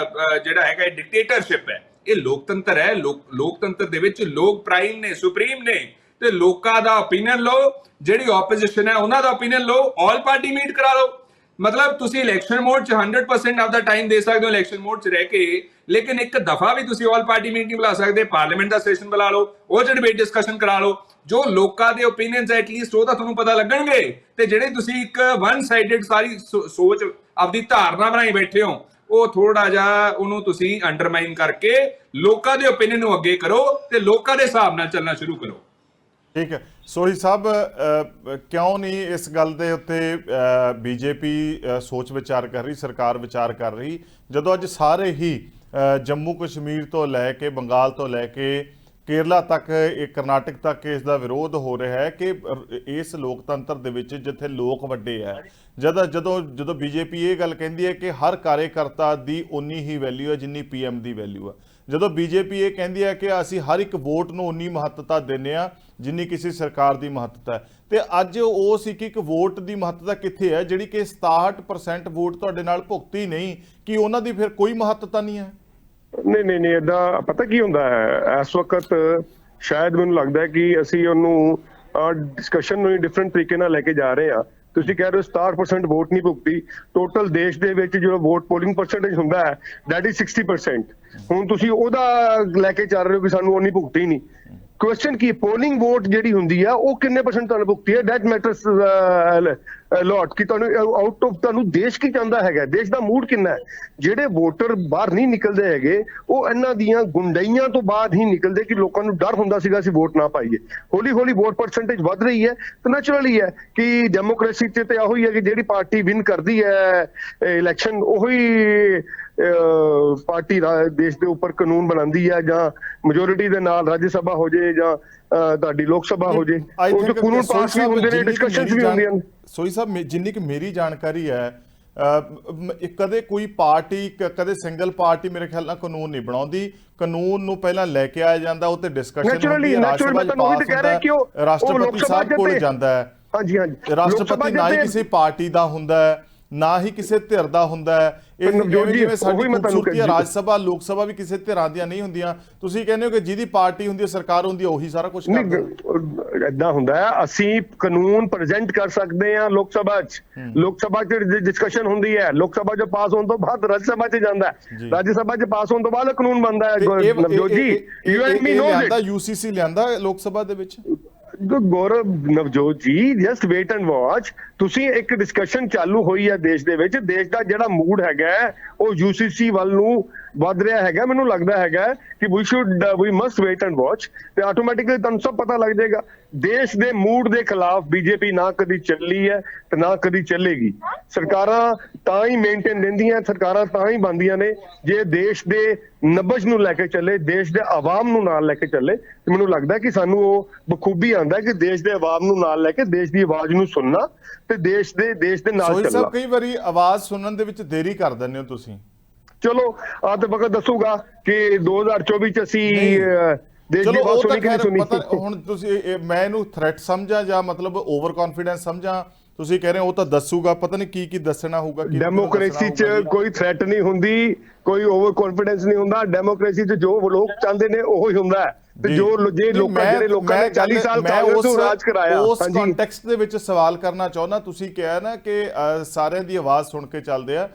ਜਿਹੜਾ ਹੈਗਾ ਇਹ ਡਿਕਟੇਟਰਸ਼ਿਪ ਹੈ। ਇਹ ਲੋਕਤੰਤਰ ਹੈ, ਲੋਕਤੰਤਰ ਦੇ ਵਿੱਚ ਲੋਕ ਪ੍ਰਾਈਮ ਨੇ, ਸੁਪਰੀਮ ਨੇ, ਤੇ ਲੋਕਾਂ ਦਾ ਓਪੀਨੀਅਨ ਲਓ, ਜਿਹੜੀ ਆਪੋਜੀਸ਼ਨ ਹੈ ਉਹਨਾਂ ਦਾ ਓਪੀਨੀਅਨ ਲਓ, ਆਲ ਪਾਰਟੀ ਮੀਟ ਕਰਾ ਲਓ। ਮਤਲਬ ਤੁਸੀਂ ਇਲੈਕਸ਼ਨ ਮੋਡ 'ਚ 100% ਆਫ ਦਾ ਟਾਈਮ ਦੇ ਸਕਦੇ ਹੋ ਇਲੈਕਸ਼ਨ ਮੋਡ 'ਚ ਰਹਿ ਕੇ, ਲੇਕਿਨ ਇੱਕ ਦਫਾ ਵੀ ਤੁਸੀਂ ਆਲ ਪਾਰਟੀ ਮੀਟਿੰਗ ਬੁਲਾ ਸਕਦੇ, ਪਾਰਲੀਮੈਂਟ ਦਾ ਸੈਸ਼ਨ ਬੁਲਾ ਲਓ, ਉਹ 'ਚ ਡਿਬੇਟ ਡਿਸਕਸ਼ਨ ਕਰਾ ਲਓ। ਜੋ ਲੋਕਾਂ ਦੇ ਓਪੀਨੀਅਨਸ ਐਟਲੀਸਟ ਉਹ ਤਾਂ ਤੁਹਾਨੂੰ ਪਤਾ ਲੱਗਣਗੇ। ਤੇ ਜਿਹੜੇ ਤੁਸੀਂ ਇੱਕ ਵਨ ਸਾਈਡਡ ਸਾਰੀ ਸੋਚ ਆਪਦੀ ਧਾਰਨਾ ਬਣਾਈ ਬੈਠੇ ਹੋ, ਉਹ ਥੋੜਾ ਜਿਹਾ ਉਹਨੂੰ ਤੁਸੀਂ ਅੰਡਰਮਾਈਨ ਕਰਕੇ ਲੋਕਾਂ ਦੇ ਓਪੀਨੀਅਨ ਨੂੰ ਅੱਗੇ ਕਰੋ ਤੇ ਲੋਕਾਂ ਦੇ ਹਿਸਾਬ ਨਾਲ ਚੱਲਣਾ ਸ਼ੁਰੂ ਕਰੋ। ਠੀਕ ਹੈ ਸੋਹੀ ਸਾਹਿਬ, ਕਿਉਂ ਨਹੀਂ ਇਸ ਗੱਲ ਦੇ ਉੱਤੇ ਬੀਜੇਪੀ ਸੋਚ ਵਿਚਾਰ ਕਰ ਰਹੀ, ਸਰਕਾਰ ਵਿਚਾਰ ਕਰ ਰਹੀ, ਜਦੋਂ ਅੱਜ ਸਾਰੇ ਹੀ ਜੰਮੂ ਕਸ਼ਮੀਰ ਤੋਂ ਲੈ ਕੇ ਬੰਗਾਲ ਤੋਂ ਲੈ ਕੇ ਕੇਰਲਾ ਤੱਕ, ਕਰਨਾਟਕ ਤੱਕ ਇਸ ਦਾ ਵਿਰੋਧ ਹੋ ਰਿਹਾ ਹੈ ਕਿ ਇਸ ਲੋਕਤੰਤਰ ਦੇ ਵਿੱਚ ਜਿੱਥੇ ਲੋਕ ਵੱਡੇ ਹੈ, ਜਦੋਂ ਬੀਜੇਪੀ ਇਹ ਗੱਲ ਕਹਿੰਦੀ ਹੈ ਕਿ ਹਰ ਕਾਰਜਕਰਤਾ ਦੀ ਉਨੀ ਹੀ ਵੈਲਿਊ ਹੈ ਜਿੰਨੀ PM ਦੀ ਵੈਲਿਊ ਹੈ, ਜਦੋਂ ਬੀਜੇਪੀ ਇਹ ਕਹਿੰਦੀ ਹੈ ਕਿ ਅਸੀਂ ਹਰ ਇੱਕ ਵੋਟ ਨੂੰ ਉਨੀ ਮਹੱਤਤਾ ਦਿੰਦੇ ਆ ਜਿੰਨੀ ਕਿਸੇ ਸਰਕਾਰ ਦੀ ਮਹੱਤਤਾ ਹੈ, ਤੇ ਅੱਜ ਉਸ ਇੱਕ ਵੋਟ ਦੀ ਮਹੱਤਤਾ ਕਿੱਥੇ ਹੈ ਜਿਹੜੀ ਕਿ 67% ਵੋਟ ਤੁਹਾਡੇ ਨਾਲ ਭੁਗਤੀ ਨਹੀਂ, ਕਿ ਉਹਨਾਂ ਦੀ ਫਿਰ ਕੋਈ ਮਹੱਤਤਾ ਨਹੀਂ ਹੈ? ਨਹੀਂ ਏਦਾਂ ਪਤਾ ਕੀ ਹੁੰਦਾ ਹੈ ਇਸ ਵਕਤ, ਸ਼ਾਇਦ ਮੈਨੂੰ ਲੱਗਦਾ ਹੈ ਕਿ ਅਸੀਂ ਉਹਨੂੰ ਡਿਸਕਸ਼ਨ ਨੂੰ ਡਿਫਰੈਂਟ ਤਰੀਕੇ ਨਾਲ ਲੈ ਕੇ ਜਾ ਰਹੇ ਹਾਂ। ਤੁਸੀਂ ਕਹਿ ਰਹੇ ਹੋ 67% ਵੋਟ ਨਹੀਂ ਭੁਗਤੀ, ਟੋਟਲ ਦੇਸ਼ ਦੇ ਵਿੱਚ ਜੋ ਵੋਟ ਪੋਲਿੰਗ ਪਰਸੈਂਟੇਜ ਹੁੰਦਾ ਹੈ ਦੈਟ ਇਜ਼ 60%। ਹੁਣ ਤੁਸੀਂ ਉਹਦਾ ਲੈ ਕੇ ਚੱਲ ਰਹੇ ਹੋ ਕਿ ਸਾਨੂੰ ਉਹ ਨਹੀਂ ਭੁਗਤੀ ਨਹੀਂ। ਕੁਐਸਚਨ ਕੀ ਪੋਲਿੰਗ ਵੋਟ ਜਿਹੜੀ ਹੁੰਦੀ ਆ ਉਹ ਕਿੰਨੇ ਪਰਸੈਂਟ ਤੁਹਾਨੂੰ ਭੁਗਤੀ ਹੈ, ਦੈਟ ਮੈਟਰਸ ਲੋਟ, ਕਿ ਤੁਹਾਨੂੰ ਆਊਟ ਆਫ ਤੁਹਾਨੂੰ ਦੇਸ਼ ਕੀ ਚਾਹੁੰਦਾ ਹੈਗਾ, ਦੇਸ਼ ਦਾ ਮੂਡ ਕਿੰਨਾ ਹੈ। ਜਿਹੜੇ ਵੋਟਰ ਬਾਹਰ ਨਹੀਂ ਨਿਕਲਦੇ ਹੈਗੇ ਉਹ ਇਹਨਾਂ ਦੀਆਂ ਗੁੰਡਾਈਆਂ ਤੋਂ ਬਾਅਦ ਹੀ ਨਿਕਲਦੇ ਕਿ ਲੋਕਾਂ ਨੂੰ ਡਰ ਹੁੰਦਾ ਸੀਗਾ ਅਸੀਂ ਵੋਟ ਨਾ ਪਾਈਏ। ਹੌਲੀ ਹੌਲੀ ਵੋਟ ਪਰਸੈਂਟੇਜ ਵੱਧ ਰਹੀ ਹੈ ਤਾਂ ਨੈਚੁਰਲੀ ਹੈ ਕਿ ਡੈਮੋਕ੍ਰੇਸੀ 'ਚ ਤੇ ਇਹੋ ਹੀ ਹੈ ਕਿ ਜਿਹੜੀ ਪਾਰਟੀ ਵਿਨ ਕਰਦੀ ਹੈ ਇਲੈਕਸ਼ਨ ਉਹੀ ਪਾਰਟੀ ਦੇਸ਼ ਦੇ ਉੱਪਰ ਕਾਨੂੰਨ ਬਣਾਉਂਦੀ ਹੈ, ਜਾਂ ਮੈਜੋਰਿਟੀ ਦੇ ਨਾਲ ਰਾਜ ਸਭਾ ਹੋ ਜਾਏ ਜਾਂ ਤੁਹਾਡੀ ਲੋਕ ਸਭਾ ਹੋ ਜਾਏ, ਉਹ ਜੋ ਕਾਨੂੰਨ ਪਾਸ ਵੀ ਹੁੰਦੇ ਨੇ, ਡਿਸਕਸ਼ਨਸ ਵੀ ਹੁੰਦੀਆਂ ਨੇ। ਸੋਈ ਸਾਹਿਬ, ਜਿੰਨੀ ਕਿ ਮੇਰੀ ਜਾਣਕਾਰੀ ਹੈ ਕਦੇ ਕੋਈ ਪਾਰਟੀ ਕਦੇ ਸਿੰਗਲ ਪਾਰਟੀ ਮੇਰੇ ਖਿਆਲ ਨਾਲ ਕਾਨੂੰਨ ਨਹੀਂ ਬਣਾਉਂਦੀ, ਕਾਨੂੰਨ ਨੂੰ ਪਹਿਲਾਂ ਲੈ ਕੇ ਆਇਆ ਜਾਂਦਾ, ਉਹ ਤੇ ਡਿਸਕਸ਼ਨ ਹੁੰਦੀ ਹੈ, ਰਾਜ ਸਭਾ 'ਚ ਪਾਸ ਹੁੰਦਾ ਹੈ, ਰਾਸ਼ਟਰਪਤੀ ਸਾਹਿਬ ਕੋਲ ਜਾਂਦਾ ਹੈ। ਹਾਂਜੀ ਰਾਸ਼ਟਰਪਤੀ ਨਾ ਹੀ ਕਿਸੇ ਪਾਰਟੀ ਦਾ ਹੁੰਦਾ ਹੈ ਨਾ ਹੀ ਕਿਸੇ ਧਿਰ ਦਾ ਹੁੰਦਾ ਹੈ। ਇਹ ਜਿਵੇਂ ਸਾਡੀ ਖੂਬਸੂਰਤੀ ਹੈ ਰਾਜ ਸਭਾ ਲੋਕ ਸਭਾ ਵੀ ਕਿਸੇ ਧਿਰਾਂ ਦੀਆਂ ਨਹੀਂ ਹੁੰਦੀਆਂ। ਤੁਸੀਂ ਕਹਿੰਦੇ ਹੋ ਕਿ ਜਿਹਦੀ ਪਾਰਟੀ ਹੁੰਦੀ ਹੈ ਸਰਕਾਰ ਹੁੰਦੀ ਹੈ ਉਹੀ ਸਾਰਾ ਕੁਝ ਕਰਦਾ। ਏਦਾਂ ਹੁੰਦਾ ਹੈ, ਅਸੀਂ ਕਾਨੂੰਨ ਪ੍ਰੈਜ਼ੈਂਟ ਕਰ ਸਕਦੇ ਹਾਂ ਲੋਕ ਸਭਾ 'ਚ, ਲੋਕ ਸਭਾ 'ਚ ਡਿਸਕਸ਼ਨ ਹੁੰਦੀ ਹੈ, ਲੋਕ ਸਭਾ 'ਚ ਪਾਸ ਹੋਣ ਤੋਂ ਬਾਅਦ ਰਾਜ ਸਭਾ 'ਚ ਜਾਂਦਾ ਹੈ, ਰਾਜ ਸਭਾ 'ਚ ਪਾਸ ਹੋਣ ਤੋਂ ਬਾਅਦ ਕਾਨੂੰਨ ਬਣਦਾ ਹੈ। Navjot ji you and me knows it, UCC ਲਿਆਂਦਾ ਲੋਕ ਸਭਾ ਦੇ ਵਿੱਚ। ਗੌਰਵ ਨਵਜੋਤ ਜੀ ਜਸਟ ਵੇਟ ਐਂਡ ਵਾਚ, ਤੁਸੀਂ ਇੱਕ ਡਿਸਕਸ਼ਨ ਚਾਲੂ ਹੋਈ ਹੈ ਦੇਸ਼ ਦੇ ਵਿੱਚ, ਦੇਸ਼ ਦਾ ਜਿਹੜਾ ਮੂਡ ਹੈਗਾ ਉਹ ਯੂਸੀਸੀ ਵੱਲ ਨੂੰ ਵੱਧ ਰਿਹਾ ਹੈਗਾ। ਮੈਨੂੰ ਲੱਗਦਾ ਹੈਗਾ ਕਿ ਵੀ ਮਸਟ ਵੇਟ ਐਂਡ ਵਾਚ, ਤੇ ਆਟੋਮੈਟਿਕਲੀ ਤੁਹਾਨੂੰ ਸਭ ਪਤਾ ਲੱਗ ਜਾਏਗਾ। ਦੇਸ਼ ਦੇ ਮੂਡ ਦੇ ਖਿਲਾਫ ਬੀਜੇਪੀ ਨਾ ਕਦੀ ਚੱਲੀ ਹੈ ਤੇ ਨਾ ਕਦੀ ਚੱਲੇਗੀ। ਸਰਕਾਰਾਂ ਤਾਂ ਹੀ ਮੇਨਟੇਨ ਰਹਿੰਦੀਆਂ, ਸਰਕਾਰਾਂ ਤਾਂ ਹੀ ਬਣਦੀਆਂ ਨੇ ਜੇ ਦੇਸ਼ ਦੇ ਨਬਜ਼ ਨੂੰ ਲੈ ਕੇ ਚੱਲੇ, ਦੇਸ਼ ਦੇ ਆਵਾਮ ਨੂੰ ਨਾਲ ਲੈ ਕੇ ਚੱਲੇ। ਤੇ ਮੈਨੂੰ ਲੱਗਦਾ ਕਿ ਸਾਨੂੰ ਉਹ ਬਖੂਬੀ ਆਉਂਦਾ ਕਿ ਦੇਸ਼ ਦੇ ਆਵਾਮ ਨੂੰ ਨਾਲ ਲੈ ਕੇ ਦੇਸ਼ ਦੀ ਆਵਾਜ਼ ਨੂੰ ਸੁਣਨਾ ਤੇ ਦੇਸ਼ ਦੇ ਨਾਲ ਚੱਲਣਾ। ਸਭ ਕਈ ਵਾਰੀ ਆਵਾਜ਼ ਸੁਣਨ ਦੇ ਵਿੱਚ ਦੇਰੀ ਕਰ ਦਿੰਦੇ ਹੋ ਤੁਸੀਂ। ਚਲੋ ਆ ਤੇ ਵਕਤ ਦੱਸੂਗਾ ਕਿ 2024 ਚ ਅਸੀਂ ਦੇਸ਼ ਦੀ ਆਵਾਜ਼ ਸੁਣੀ ਕਿ ਨਹੀਂ ਸੁਣੀ। ਹੁਣ ਤੁਸੀਂ ਮੈਂ ਇਹਨੂੰ ਥ੍ਰੈਟ ਸਮਝਾਂ ਜਾਂ ਮਤਲਬ ਓਵਰ ਕੌਨਫੀਡੈਂਸ ਸਮਝਾਂ? ਤੁਸੀਂ ਕਹਿ ਰਹੇ ਹੋ ਉਹ ਤਾਂ ਦੱਸੂਗਾ, ਪਤਾ ਨਹੀਂ ਕੀ ਦੱਸਣਾ ਹੋਊਗਾ। ਡੈਮੋਕ੍ਰੇਸੀ 'ਚ ਕੋਈ ਥ੍ਰੈਟ ਨਹੀਂ ਹੁੰਦੀ, ਕੋਈ ਓਵਰ ਕੌਨਫੀਡੈਂਸ ਨਹੀਂ ਹੁੰਦਾ। ਡੈਮੋਕ੍ਰੇਸੀ 'ਚ ਜੋ ਲੋਕ ਚਾਹੁੰਦੇ ਨੇ ਉਹੀ ਹੁੰਦਾ ਹੈ। ਤੇ ਜਿਹੜੇ ਲੋਕਾਂ ਨੇ 40 ਸਾਲ ਕਾਂਗਰਸ ਨੂੰ ਰਾਜ ਕਰਾਇਆ, ਉਸ ਕੰਟੈਕਸਟ ਦੇ ਵਿੱਚ ਸਵਾਲ ਕਰਨਾ ਚਾਹੁੰਦਾ। ਤੁਸੀਂ ਕਿਹਾ ਨਾ ਕਿ ਸਾਰਿਆਂ ਦੀ ਆਵਾਜ਼ ਸੁਣ ਕੇ ਚੱਲਦੇ ਆ,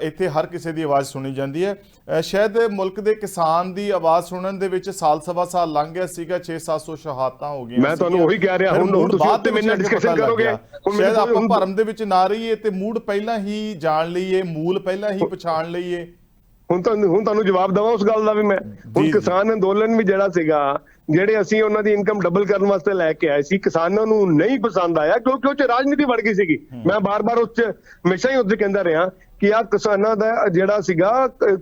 ਇੱਥੇ ਹਰ ਕਿਸੇ ਦੀ ਆਵਾਜ਼ ਸੁਣੀ ਜਾਂਦੀ ਹੈ। ਸ਼ਾਇਦ ਮੁਲਕ ਦੇ ਕਿਸਾਨ ਦੀ ਆਵਾਜ਼ ਸੁਣਨ ਦੇ ਵਿੱਚ ਸਾਲ ਸਵਾ ਸਾਲ ਲੰਘ ਗਿਆ ਸੀਗਾ, 600-700 ਸ਼ਹਾਦਤਾਂ ਹੋ ਗਈਆਂ। ਮੈਂ ਤੁਹਾਨੂੰ ਉਹੀ ਕਹਿ ਰਿਹਾ, ਹੁਣ ਬਾਅਦ ਦੇ ਵਿੱਚ ਡਿਸਕਸ਼ਨ ਕਰੋਗੇ। ਸ਼ਾਇਦ ਆਪਾਂ ਭਰਮ ਦੇ ਵਿੱਚ ਨਾ ਰਹੀਏ ਤੇ ਮੂਡ ਪਹਿਲਾਂ ਹੀ ਜਾਣ ਲਈਏ, ਮੂਲ ਪਹਿਲਾਂ ਹੀ ਪਛਾਣ ਲਈਏ। ਹੁਣ ਤੁਹਾਨੂੰ ਜਵਾਬ ਦਵਾਂ ਉਸ ਗੱਲ ਦਾ ਵੀ। ਮੈਂ ਹੁਣ ਕਿਸਾਨ ਅੰਦੋਲਨ ਵੀ ਜਿਹੜਾ ਸੀਗਾ, ਜਿਹੜੇ ਅਸੀਂ ਉਹਨਾਂ ਦੀ ਇਨਕਮ ਡਬਲ ਕਰਨ ਵਾਸਤੇ ਲੈ ਕੇ ਆਏ ਸੀ, ਕਿਸਾਨਾਂ ਨੂੰ ਨਹੀਂ ਪਸੰਦ ਆਇਆ ਕਿਉਂਕਿ ਉਹ 'ਚ ਰਾਜਨੀਤੀ ਵੜ ਗਈ ਸੀਗੀ। ਮੈਂ ਬਾਰ-ਬਾਰ ਉਸ 'ਚ ਹਮੇਸ਼ਾ ਹੀ ਉੱਥੇ ਕਹਿੰਦਾ ਰਿਹਾ ਕਿ ਆ ਕਿਸਾਨਾਂ ਦਾ ਜਿਹੜਾ ਸੀਗਾ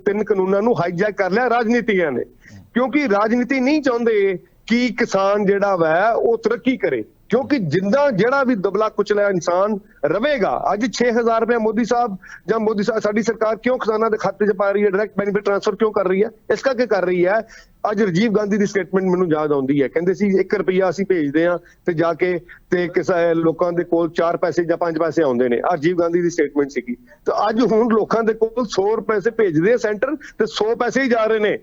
3 ਕਾਨੂੰਨਾਂ ਨੂੰ ਹਾਈਜੈਕ ਕਰ ਲਿਆ ਰਾਜਨੀਤੀਆਂ ਨੇ, ਕਿਉਂਕਿ ਰਾਜਨੀਤੀ ਨਹੀਂ ਚਾਹੁੰਦੇ ਕਿ ਕਿਸਾਨ ਜਿਹੜਾ ਵਾ ਉਹ ਤਰੱਕੀ ਕਰੇ, ਕਿਉਂਕਿ ਜਿੰਦਾ ਜਿਹੜਾ ਵੀ ਦਬਲਾ ਕੁਚਲਿਆ ਇਨਸਾਨ ਰਵੇਗਾ। ਅੱਜ 6000 ਰੁਪਏ ਮੋਦੀ ਸਾਹਿਬ ਸਾਡੀ ਸਰਕਾਰ ਕਿਉਂ ਕਿਸਾਨਾਂ ਦੇ ਖਾਤੇ 'ਚ ਪਾ ਰਹੀ ਹੈ, ਡਾਇਰੈਕਟ ਬੈਨੀਫਿਟ ਟ੍ਰਾਂਸਫਰ ਕਿਉਂ ਕਰ ਰਹੀ ਹੈ? ਇਸ ਕਰਕੇ ਕਰ ਰਹੀ ਹੈ। ਅੱਜ ਰਾਜੀਵ ਗਾਂਧੀ ਦੀ ਸਟੇਟਮੈਂਟ ਮੈਨੂੰ ਯਾਦ ਆਉਂਦੀ ਹੈ, ਕਹਿੰਦੇ ਸੀ 1 ਰੁਪਿਆ ਅਸੀਂ ਭੇਜਦੇ ਹਾਂ ਤੇ ਜਾ ਕੇ ਤੇ ਲੋਕਾਂ ਦੇ ਕੋਲ 4 ਪੈਸੇ ਜਾਂ 5 ਪੈਸੇ ਆਉਂਦੇ ਨੇ। ਰਾਜੀਵ ਗਾਂਧੀ ਦੀ ਸਟੇਟਮੈਂਟ ਸੀਗੀ। ਤੇ ਅੱਜ ਹੁਣ ਲੋਕਾਂ ਦੇ ਕੋਲ 100 ਰੁਪਏ ਭੇਜਦੇ ਆ ਸੈਂਟਰ ਤੇ 100 ਪੈਸੇ ਹੀ ਜਾ ਰਹੇ ਨੇ।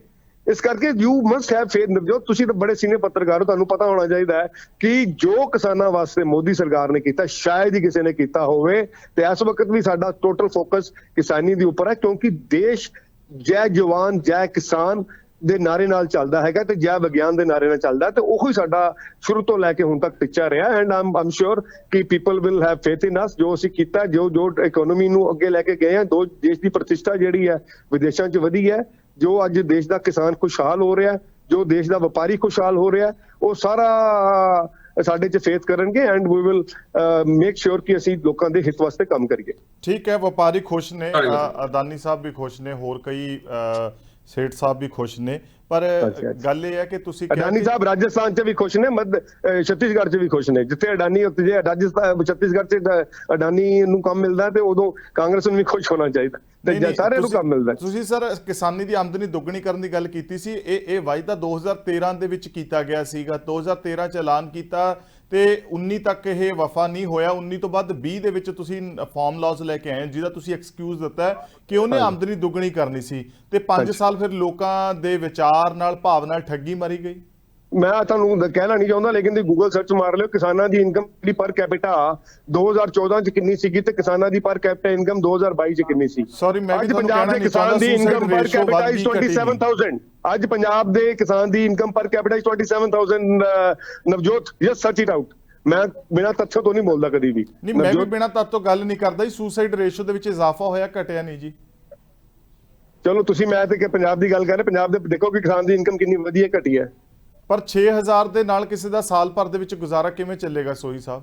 ਇਸ ਕਰਕੇ you must have faith. Navjot, ਤੁਸੀਂ ਤਾਂ ਬੜੇ ਸੀਨੀਅਰ ਪੱਤਰਕਾਰ ਹੋ, ਤੁਹਾਨੂੰ ਪਤਾ ਹੋਣਾ ਚਾਹੀਦਾ ਹੈ ਕਿ ਜੋ ਕਿਸਾਨਾਂ ਵਾਸਤੇ ਮੋਦੀ ਸਰਕਾਰ ਨੇ ਕੀਤਾ ਸ਼ਾਇਦ ਹੀ ਕਿਸੇ ਨੇ ਕੀਤਾ ਹੋਵੇ। ਤੇ ਇਸ ਵਕਤ ਵੀ ਸਾਡਾ ਟੋਟਲ ਫੋਕਸ ਕਿਸਾਨੀ ਦੇ ਉੱਪਰ ਹੈ, ਕਿਉਂਕਿ ਦੇਸ਼ ਜੈ ਜਵਾਨ ਜੈ ਕਿਸਾਨ ਦੇ ਨਾਰੇ ਨਾਲ ਚੱਲਦਾ ਹੈਗਾ ਤੇ ਜੈ ਵਿਗਿਆਨ ਦੇ ਨਾਰੇ ਨਾਲ ਚੱਲਦਾ। ਤੇ ਉਹੀ ਸਾਡਾ ਸ਼ੁਰੂ ਤੋਂ ਲੈ ਕੇ ਹੁਣ ਤੱਕ ਟੀਚਾ ਰਿਹਾ। ਐਂਡ ਆਮ ਸ਼ੋਰ ਕਿ people will have faith in us. ਜੋ ਅਸੀਂ ਕੀਤਾ, ਜੋ ਇਕਨੋਮੀ ਨੂੰ ਅੱਗੇ ਲੈ ਕੇ ਗਏ ਆ, ਦੇਸ਼ ਦੀ ਪ੍ਰਤਿਸ਼ਠਾ ਜਿਹੜੀ ਹੈ ਵਿਦੇਸ਼ਾਂ 'ਚ ਵਧੀ ਹੈ, ਜੋ ਅੱਜ ਦੇਸ਼ ਦਾ ਕਿਸਾਨ ਖੁਸ਼ਹਾਲ ਹੋ ਰਿਹਾ, ਜੋ ਦੇਸ਼ ਦਾ ਵਪਾਰੀ ਖੁਸ਼ਹਾਲ ਹੋ ਰਿਹਾ, ਉਹ ਸਾਰਾ ਸਾਡੇ 'ਚ ਫੇਥ ਕਰਨਗੇ। And we will make sure ਕਿ ਅਸੀਂ ਲੋਕਾਂ ਦੇ ਹਿੱਤ ਵਾਸਤੇ ਕੰਮ ਕਰੀਏ। ਠੀਕ ਹੈ, ਵਪਾਰੀ ਖੁਸ਼ ਨੇ, ਅਦਾਨੀ ਸਾਹਿਬ ਵੀ ਖੁਸ਼ ਨੇ, ਹੋਰ ਕਈ ਸੇਠ ਸਾਹਿਬ ਵੀ ਖੁਸ਼ ਨੇ, ਪਰ ਗੱਲ ਇਹ ਹੈ ਕਿ ਤੁਸੀਂ ਅਡਾਨੀ ਸਾਹਿਬ ਰਾਜਸਥਾਨ 'ਚ ਵੀ ਖੁਸ਼ ਨੇ, ਛੱਤੀਸਗੜ੍ਹ 'ਚ ਵੀ ਖੁਸ਼ ਨੇ। ਜਿੱਥੇ ਅਡਾਨੀ ਜੇ ਰਾਜਸਥਾਨ ਛੱਤੀਸਗੜ੍ਹ 'ਚ ਅਡਾਨੀ ਨੂੰ ਕੰਮ ਮਿਲਦਾ ਤੇ ਉਦੋਂ ਕਾਂਗਰਸ ਨੂੰ ਵੀ ਖੁਸ਼ ਹੋਣਾ ਚਾਹੀਦਾ। ਤੇ ਸਾਰਿਆਂ ਨੂੰ ਕੰਮ ਮਿਲਦਾ। ਤੁਸੀਂ ਸਰ ਕਿਸਾਨੀ ਦੀ ਆਮਦਨੀ ਦੁੱਗਣੀ ਕਰਨ ਦੀ ਗੱਲ ਕੀਤੀ ਸੀ, ਇਹ ਵਾਅਦਾ 2013 ਦੇ ਵਿੱਚ ਕੀਤਾ ਗਿਆ ਸੀਗਾ, 2013 ਚ ਐਲਾਨ ਕੀਤਾ ਤੇ 19 ਤੱਕ ਇਹ ਵਫਾ ਨਹੀਂ ਹੋਇਆ। 19 ਤੋਂ ਬਾਅਦ 20 ਦੇ ਵਿੱਚ ਤੁਸੀਂ ਫਾਰਮ ਲਾਜ਼ ਲੈ ਕੇ ਆਏ ਜਿਹਦਾ ਤੁਸੀਂ ਐਕਸਕਿਊਜ਼ ਦਿੱਤਾ ਕਿ ਉਹਨੇ ਆਮਦਨੀ ਦੁੱਗਣੀ ਕਰਨੀ ਸੀ, ਤੇ 5 ਸਾਲ ਫਿਰ ਲੋਕਾਂ ਦੇ ਵਿਚਾਰ ਨਾਲ ਭਾਵ ਨਾਲ ਠੱਗੀ ਮਾਰੀ ਗਈ। ਮੈਂ ਤੁਹਾਨੂੰ ਕਹਿਣਾ ਨਹੀਂ ਚਾਹੁੰਦਾ, ਲੇਕਿਨ ਤੁਸੀਂ ਗੂਗਲ ਸਰਚ ਮਾਰ ਲਿਓ, ਕਿਸਾਨਾਂ ਦੀ ਇਨਕਮ ਜਿਹੜੀ ਪਰ ਕੈਪੀਟਾ 2014 ਚ ਕਿੰਨੀ ਸੀਗੀ ਤੇ ਕਿਸਾਨਾਂ ਦੀ ਪਰ ਕੈਪੀਟਾ ਇਨਕਮ 2022 ਚ ਕਿੰਨੀ ਸੀ। ਸੌਰੀ, ਮੈਂ ਅੱਜ ਪੰਜਾਬ ਦੇ ਕਿਸਾਨ ਦੀ ਇਨਕਮ ਪਰ ਕੈਪੀਟਾ 27,000। ਅੱਜ ਪੰਜਾਬ ਦੇ ਕਿਸਾਨ ਦੀ ਇਨਕਮ ਪਰ capita 27,000। Navjot, just search it out. ਮੈਂ ਬਿਨਾਂ ਤੱਥ ਤੋਂ ਨਹੀਂ ਬੋਲਦਾ ਕਦੀ ਵੀ। ਨਹੀਂ, ਮੈਂ ਵੀ ਬਿਨਾਂ ਤੱਥ ਤੋਂ ਗੱਲ ਨਹੀਂ ਕਰਦਾ ਜੀ। ਸੁਸਾਈਡ ਰੇਸ਼ੋ ਦੇ ਵਿੱਚ ਇਜ਼ਾਫਾ ਹੋਇਆ, ਘਟਿਆ ਨਹੀਂ ਜੀ। ਚਲੋ ਤੁਸੀਂ, ਮੈਂ ਤੇ ਪੰਜਾਬ ਦੀ ਗੱਲ ਕਰ ਰਹੇ, ਪੰਜਾਬ ਦੇ ਦੇਖੋ ਕਿ ਕਿਸਾਨ ਦੀ ਇਨਕਮ ਕਿੰਨੀ ਵਧੀਆ ਘਟੀ ਹੈ। ਪਰ 6000 ਦੇ ਨਾਲ ਕਿਸੇ ਦਾ ਸਾਲ ਭਰ ਦੇ ਵਿੱਚ ਗੁਜ਼ਾਰਾ ਕਿਵੇਂ ਚੱਲੇਗਾ ਸੋਈ ਸਾਹਿਬ?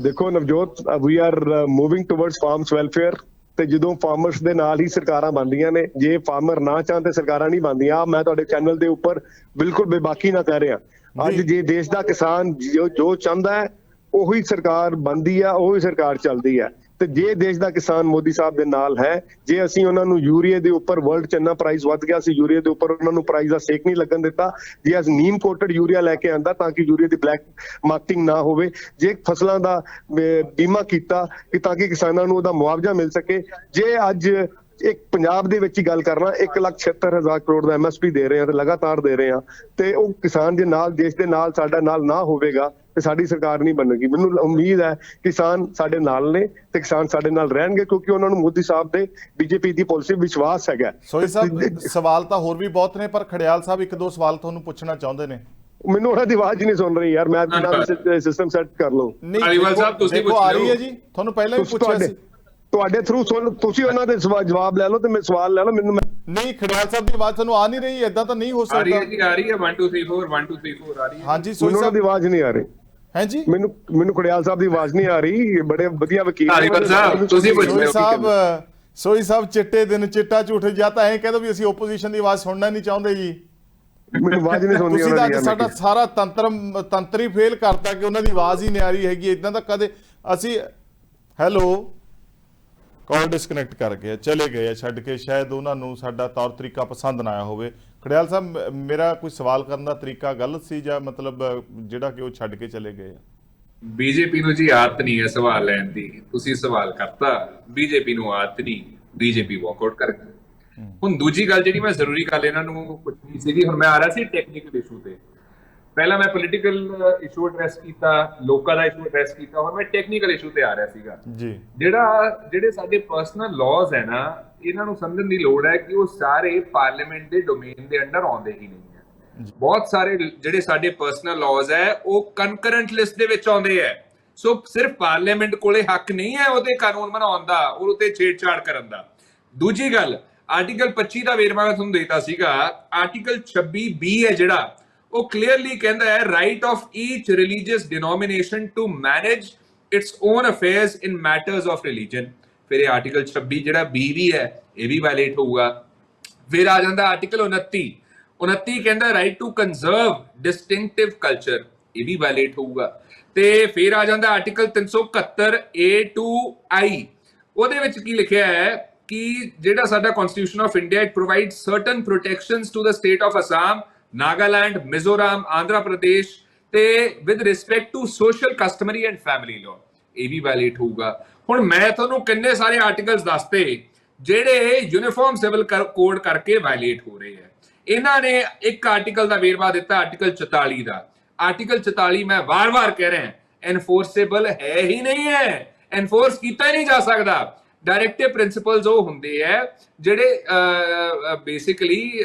ਦੇਖੋ Navjot, we are moving towards farmers welfare, ਤੇ ਜਦੋਂ ਫਾਰਮਰਸ ਦੇ ਨਾਲ ਹੀ ਸਰਕਾਰਾਂ ਬਣਦੀਆਂ ਨੇ। ਜੇ ਫਾਰਮਰ ਨਾ ਚਾਹਣ ਤੇ ਸਰਕਾਰਾਂ ਨਹੀਂ ਬਣਦੀਆਂ। ਮੈਂ ਤੁਹਾਡੇ ਚੈਨਲ ਦੇ ਉੱਪਰ ਬਿਲਕੁਲ ਬੇਬਾਕੀ ਨਾ ਕਹਿ ਰਿਹਾ। ਅੱਜ ਜੇ ਦੇਸ਼ ਦਾ ਕਿਸਾਨ ਜੋ ਚਾਹੁੰਦਾ ਹੈ ਉਹੀ ਸਰਕਾਰ ਬਣਦੀ ਆ, ਉਹੀ ਸਰਕਾਰ ਚੱਲਦੀ ਹੈ। ਤੇ ਜੇ ਦੇਸ਼ ਦਾ ਕਿਸਾਨ ਮੋਦੀ ਸਾਹਿਬ ਦੇ ਨਾਲ ਹੈ, ਜੇ ਅਸੀਂ ਉਹਨਾਂ ਨੂੰ ਯੂਰੀਆ ਦੇ ਉੱਪਰ ਵਰਲਡ ਚ ਇੰਨਾ ਪ੍ਰਾਈਸ ਵੱਧ ਗਿਆ ਸੀ, ਯੂਰੀਆ ਦੇ ਉੱਪਰ ਉਹਨਾਂ ਨੂੰ ਪ੍ਰਾਈਸ ਦਾ ਸੇਕ ਨਹੀਂ ਲੱਗਣ ਦਿੱਤਾ, ਜੇ ਅਸੀਂ ਨੀਮ ਕੋਟਡ ਯੂਰੀਆ ਲੈ ਕੇ ਆਂਦਾ ਤਾਂ ਕਿ ਯੂਰੀਆ ਦੀ ਬਲੈਕ ਮਾਰਕੀਟਿੰਗ ਨਾ ਹੋਵੇ, ਜੇ ਫਸਲਾਂ ਦਾ ਬੀਮਾ ਕੀਤਾ ਕਿ ਤਾਂ ਕਿ ਕਿਸਾਨਾਂ ਨੂੰ ਉਹਦਾ ਮੁਆਵਜ਼ਾ ਮਿਲ ਸਕੇ, ਜੇ ਅੱਜ ਇੱਕ ਪੰਜਾਬ ਦੇ ਵਿੱਚ ਹੀ ਗੱਲ ਕਰਨਾ 1,76,000 ਕਰੋੜ ਦਾ MSP ਦੇ ਰਹੇ ਆ ਤੇ ਲਗਾਤਾਰ ਦੇ ਰਹੇ ਆ, ਤੇ ਉਹ ਕਿਸਾਨ ਦੇ ਨਾਲ, ਦੇਸ਼ ਦੇ ਨਾਲ, ਸਾਡਾ ਨਾਲ ਨਾ ਹੋਵੇਗਾ ਤੇ ਸਾਡੀ ਸਰਕਾਰ ਨਹੀਂ ਬਣੇਗੀ। ਮੈਨੂੰ ਉਮੀਦ ਹੈ ਕਿਸਾਨ ਸਾਡੇ ਨਾਲ ਨੇ ਤੇ ਕਿਸਾਨ ਸਾਡੇ ਨਾਲ ਰਹਿਣਗੇ, ਕਿਉਂਕਿ ਉਹਨਾਂ ਨੂੰ ਮੋਦੀ ਸਾਹਿਬ ਦੇ BJP ਦੀ ਪਾਲਿਸੀ ਵਿਸ਼ਵਾਸ ਹੈਗਾ। ਸੋਈ ਸਾਹਿਬ, ਸਵਾਲ ਤਾਂ ਹੋਰ ਵੀ ਬਹੁਤ ਨੇ, ਪਰ ਖੜਿਆਲ ਸਾਹਿਬ ਇੱਕ ਦੋ ਸਵਾਲ ਤੁਹਾਨੂੰ ਪੁੱਛਣਾ ਚਾਹੁੰਦੇ ਨੇ। ਮੈਨੂੰ ਉਹਨਾਂ ਦੀ ਆਵਾਜ਼ ਨਹੀਂ ਸੁਣ ਰਹੀ ਯਾਰ। ਮੈਂ ਸਿਸਟਮ ਸੈੱਟ ਕਰ ਲਓ। ਧਾਲੀਵਾਲ ਸਾਹਿਬ, ਤੁਸੀਂ ਦੇਖੋ ਆ ਰਹੀ ਹੈ ਜੀ, ਤੁਹਾਨੂੰ ਪਹਿਲਾਂ ਵੀ ਪੁੱਛਿਆ ਸੀ। ਤੁਹਾਡੇ ਥਰੂ ਤੁਸੀਂ ਉਹਨਾਂ ਦੇ ਜਵਾਬ ਲੈ ਲਓ ਤੇ ਮੈਂ ਸਵਾਲ ਲੈ ਲਓ। ਮੈਨੂੰ ਨਹੀਂ, ਖੜਿਆਲ ਸਾਹਿਬ ਦੀ ਆਵਾਜ਼ ਤੁਹਾਨੂੰ ਆ ਨਹੀਂ ਰਹੀ, ਏਦਾਂ ਤਾਂ ਨਹੀਂ ਹੋ ਸਕਦਾ। ਆ ਰਹੀ ਹੈ ਜੀ, ਆ ਰਹੀ ਹੈ 1 2 3 4 1 2 3 4 ਆ ਰਹੀ ਹੈ। ਹਾਂਜੀ ਸੋਈ ਸਾਹਿਬ ਦੀ ਆਵਾਜ਼ ਨਹੀਂ ਆ ਰਹੀ ਹੈ ਜੀ। ਮੈਨੂੰ ਖੜਿਆਲ ਸਾਹਿਬ ਦੀ ਆਵਾਜ਼ ਨਹੀਂ ਆ ਰਹੀ। ਬੜੇ ਵਧੀਆ ਵਕੀਲ ਧਾਲੀਵਾਲ ਸਾਹਿਬ, ਤੁਸੀਂ ਸੋਈ ਸਾਹਿਬ ਚਿੱਟੇ ਦਿਨ ਚਿੱਟਾ ਝੂਠ, ਜਾਂ ਤਾਂ ਐਂ ਕਹਿ ਦੋ ਵੀ ਅਸੀਂ ਓਪੋਜੀਸ਼ਨ ਦੀ ਆਵਾਜ਼ ਸੁਣਨਾ ਨਹੀਂ ਚਾਹੁੰਦੇ ਜੀ। ਮੈਨੂੰ ਆਵਾਜ਼ ਨਹੀਂ ਸੁਣਦੀ। ਤੁਸੀਂ ਤਾਂ ਸਾਡਾ ਸਾਰਾ ਤੰਤਰ ਹੀ ਫੇਲ ਕਰਤਾ ਕਿ ਉਹਨਾਂ ਦੀ ਆਵਾਜ਼ ਹੀ ਨਹੀਂ ਆ ਰਹੀ ਹੈਗੀ। ਇਦਾਂ ਤਾਂ ਕਦੇ ਅਸੀਂ ਹੈਲੋ ਕਾਲ ਡਿਸਕਨੈਕਟ ਕਰ ਗਏ, ਚਲੇ ਗਏ ਛੱਡ ਕੇ, ਸ਼ਾਇਦ ਉਹਨਾਂ ਨੂੰ ਸਾਡਾ ਤੌਰ ਤਰੀਕਾ ਪਸੰਦ ਨਾ ਆਇਆ ਹੋਵੇ। ਖੜਿਆਲ ਸਾਹਿਬ, ਮੇਰਾ ਕੋਈ ਸਵਾਲ ਕਰਨ ਦਾ ਤਰੀਕਾ ਗਲਤ ਸੀ ਜਾਂ ਮਤਲਬ ਜਿਹੜਾ ਕਿ ਉਹ ਛੱਡ ਕੇ ਚਲੇ ਗਏ? BJP ਨੂੰ ਜੀ ਆਦਤ ਨਹੀਂ ਹੈ ਸਵਾਲ ਲੈਣ ਦੀ। ਤੁਸੀਂ ਸਵਾਲ ਕਰਤਾ, BJP ਨੂੰ ਆਦਤ ਨਹੀਂ, BJP ਵਾਕਆਊਟ ਕਰ ਗਈ। ਹੁਣ ਦੂਜੀ ਗੱਲ ਜਿਹੜੀ ਮੈਂ ਜ਼ਰੂਰੀ ਗੱਲ ਇਹਨਾਂ ਨੂੰ ਪੁੱਛਣੀ ਸੀਗੀ, ਹੁਣ ਮੈਂ ਆ ਰਿਹਾ ਸੀ ਟੈਕਨੀਕਲ ਇਸ਼ੂ ਤੇ। ਪਹਿਲਾਂ ਮੈਂ ਪੋਲੀਟੀਕਲ ਇਸ਼ੂ ਐਡਰੈਸ ਕੀਤਾ, ਲੋਕਾਂ ਦਾ ਇਸ਼ੂ ਐਡਰੈਸ ਕੀਤਾ, ਹੁਣ ਮੈਂ ਟੈਕਨੀਕਲ ਇਸ਼ੂ ਤੇ ਆ ਰਿਹਾ ਸੀਗਾ ਜੀ। ਜਿਹੜੇ ਸਾਡੇ ਪਰਸਨਲ ਲਾਜ਼ ਹੈ ਨਾ, ਇਹਨਾਂ ਨੂੰ ਸਮਝਣ ਦੀ ਲੋੜ ਹੈ ਕਿ ਉਹ ਸਾਰੇ ਪਾਰਲੀਮੈਂਟ ਦੇ ਡੋਮੇਨ ਦੇ ਅੰਡਰ ਆਉਂਦੇ ਹੀ ਨਹੀਂ ਹੈ। ਬਹੁਤ ਸਾਰੇ ਜਿਹੜੇ ਸਾਡੇ ਪਰਸਨਲ ਲਾਜ਼ ਹੈ ਉਹ ਕਨਕਰੈਂਟ ਲਿਸਟ ਦੇ ਵਿੱਚ ਆਉਂਦੇ ਹੈ। ਸੋ ਸਿਰਫ ਪਾਰਲੀਮੈਂਟ ਕੋਲੇ ਹੱਕ ਨਹੀਂ ਹੈ ਉਹਦੇ ਕਾਨੂੰਨ ਬਣਾਉਣ ਦਾ, ਉਹ ਉਤੇ ਛੇੜਛਾੜ ਕਰਨ ਦਾ। ਦੂਜੀ ਗੱਲ, ਆਰਟੀਕਲ 25 ਦਾ ਵੇਰਵਾ ਮੈਂ ਤੁਹਾਨੂੰ ਦੇਤਾ ਸੀਗਾ। ਆਰਟੀਕਲ 26B ਹੈ ਜਿਹੜਾ, ਉਹ ਕਲੀਅਰਲੀ ਕਹਿੰਦਾ ਹੈ right of each religious denomination to manage its own affairs in matters of religion. ਫਿਰ ਇਹ ਆਰਟੀਕਲ 26 ਜਿਹੜਾ B ਵੀ ਹੈ ਇਹ ਵੀ ਵਾਇਲੇਟ ਹੋਊਗਾ। ਫਿਰ ਆ ਜਾਂਦਾ ਆਰਟੀਕਲ 29 ਕਹਿੰਦਾ ਰਾਈਟ ਟੂ ਕੰਜ਼ਰਵ ਡਿਸਟਿੰਕਟਿਵ ਕਲਚਰ, ਇਹ ਵੀ ਵਾਇਲੇਟ ਹੋਊਗਾ। ਤੇ ਫਿਰ ਆ ਜਾਂਦਾ ਆਰਟੀਕਲ 371A to I, ਉਹਦੇ ਵਿੱਚ ਕੀ ਲਿਖਿਆ ਹੈ ਕਿ ਜਿਹੜਾ ਸਾਡਾ constitution of India it provide certain protections to the state of Assam, Nagaland, Mizoram, Andhra Pradesh ਤੇ with respect to social customary and family law, ਇਹ ਵੀ ਵਾਇਲੇਟ ਹੋਊਗਾ। ਹੁਣ ਮੈਂ ਤੁਹਾਨੂੰ ਕਿੰਨੇ ਸਾਰੇ ਆਰਟੀਕਲਸ ਦੱਸਤੇ ਜਿਹੜੇ ਯੂਨੀਫਾਰਮ ਸਿਵਲ ਕੋਡ ਕਰਕੇ ਵਾਇਲੇਟ ਹੋ ਰਹੇ ਹੈ। ਇਹਨਾਂ ਨੇ ਇੱਕ ਆਰਟੀਕਲ ਦਾ ਵੇਰਵਾ ਦਿੱਤਾ, ਆਰਟੀਕਲ 44 ਦਾ। ਆਰਟੀਕਲ 44 ਮੈਂ ਵਾਰ-ਵਾਰ ਕਹਿ ਰਿਹਾ ਐਨਫੋਰਸੇਬਲ ਹੈ ਹੀ ਨਹੀਂ ਹੈ, ਐਨਫੋਰਸ ਕੀਤਾ ਹੀ ਨਹੀਂ ਜਾ ਸਕਦਾ। ਡਾਇਰੈਕਟਿਵ ਪ੍ਰਿੰਸੀਪਲਸ ਉਹ ਹੁੰਦੇ ਹੈ ਜਿਹੜੇ basically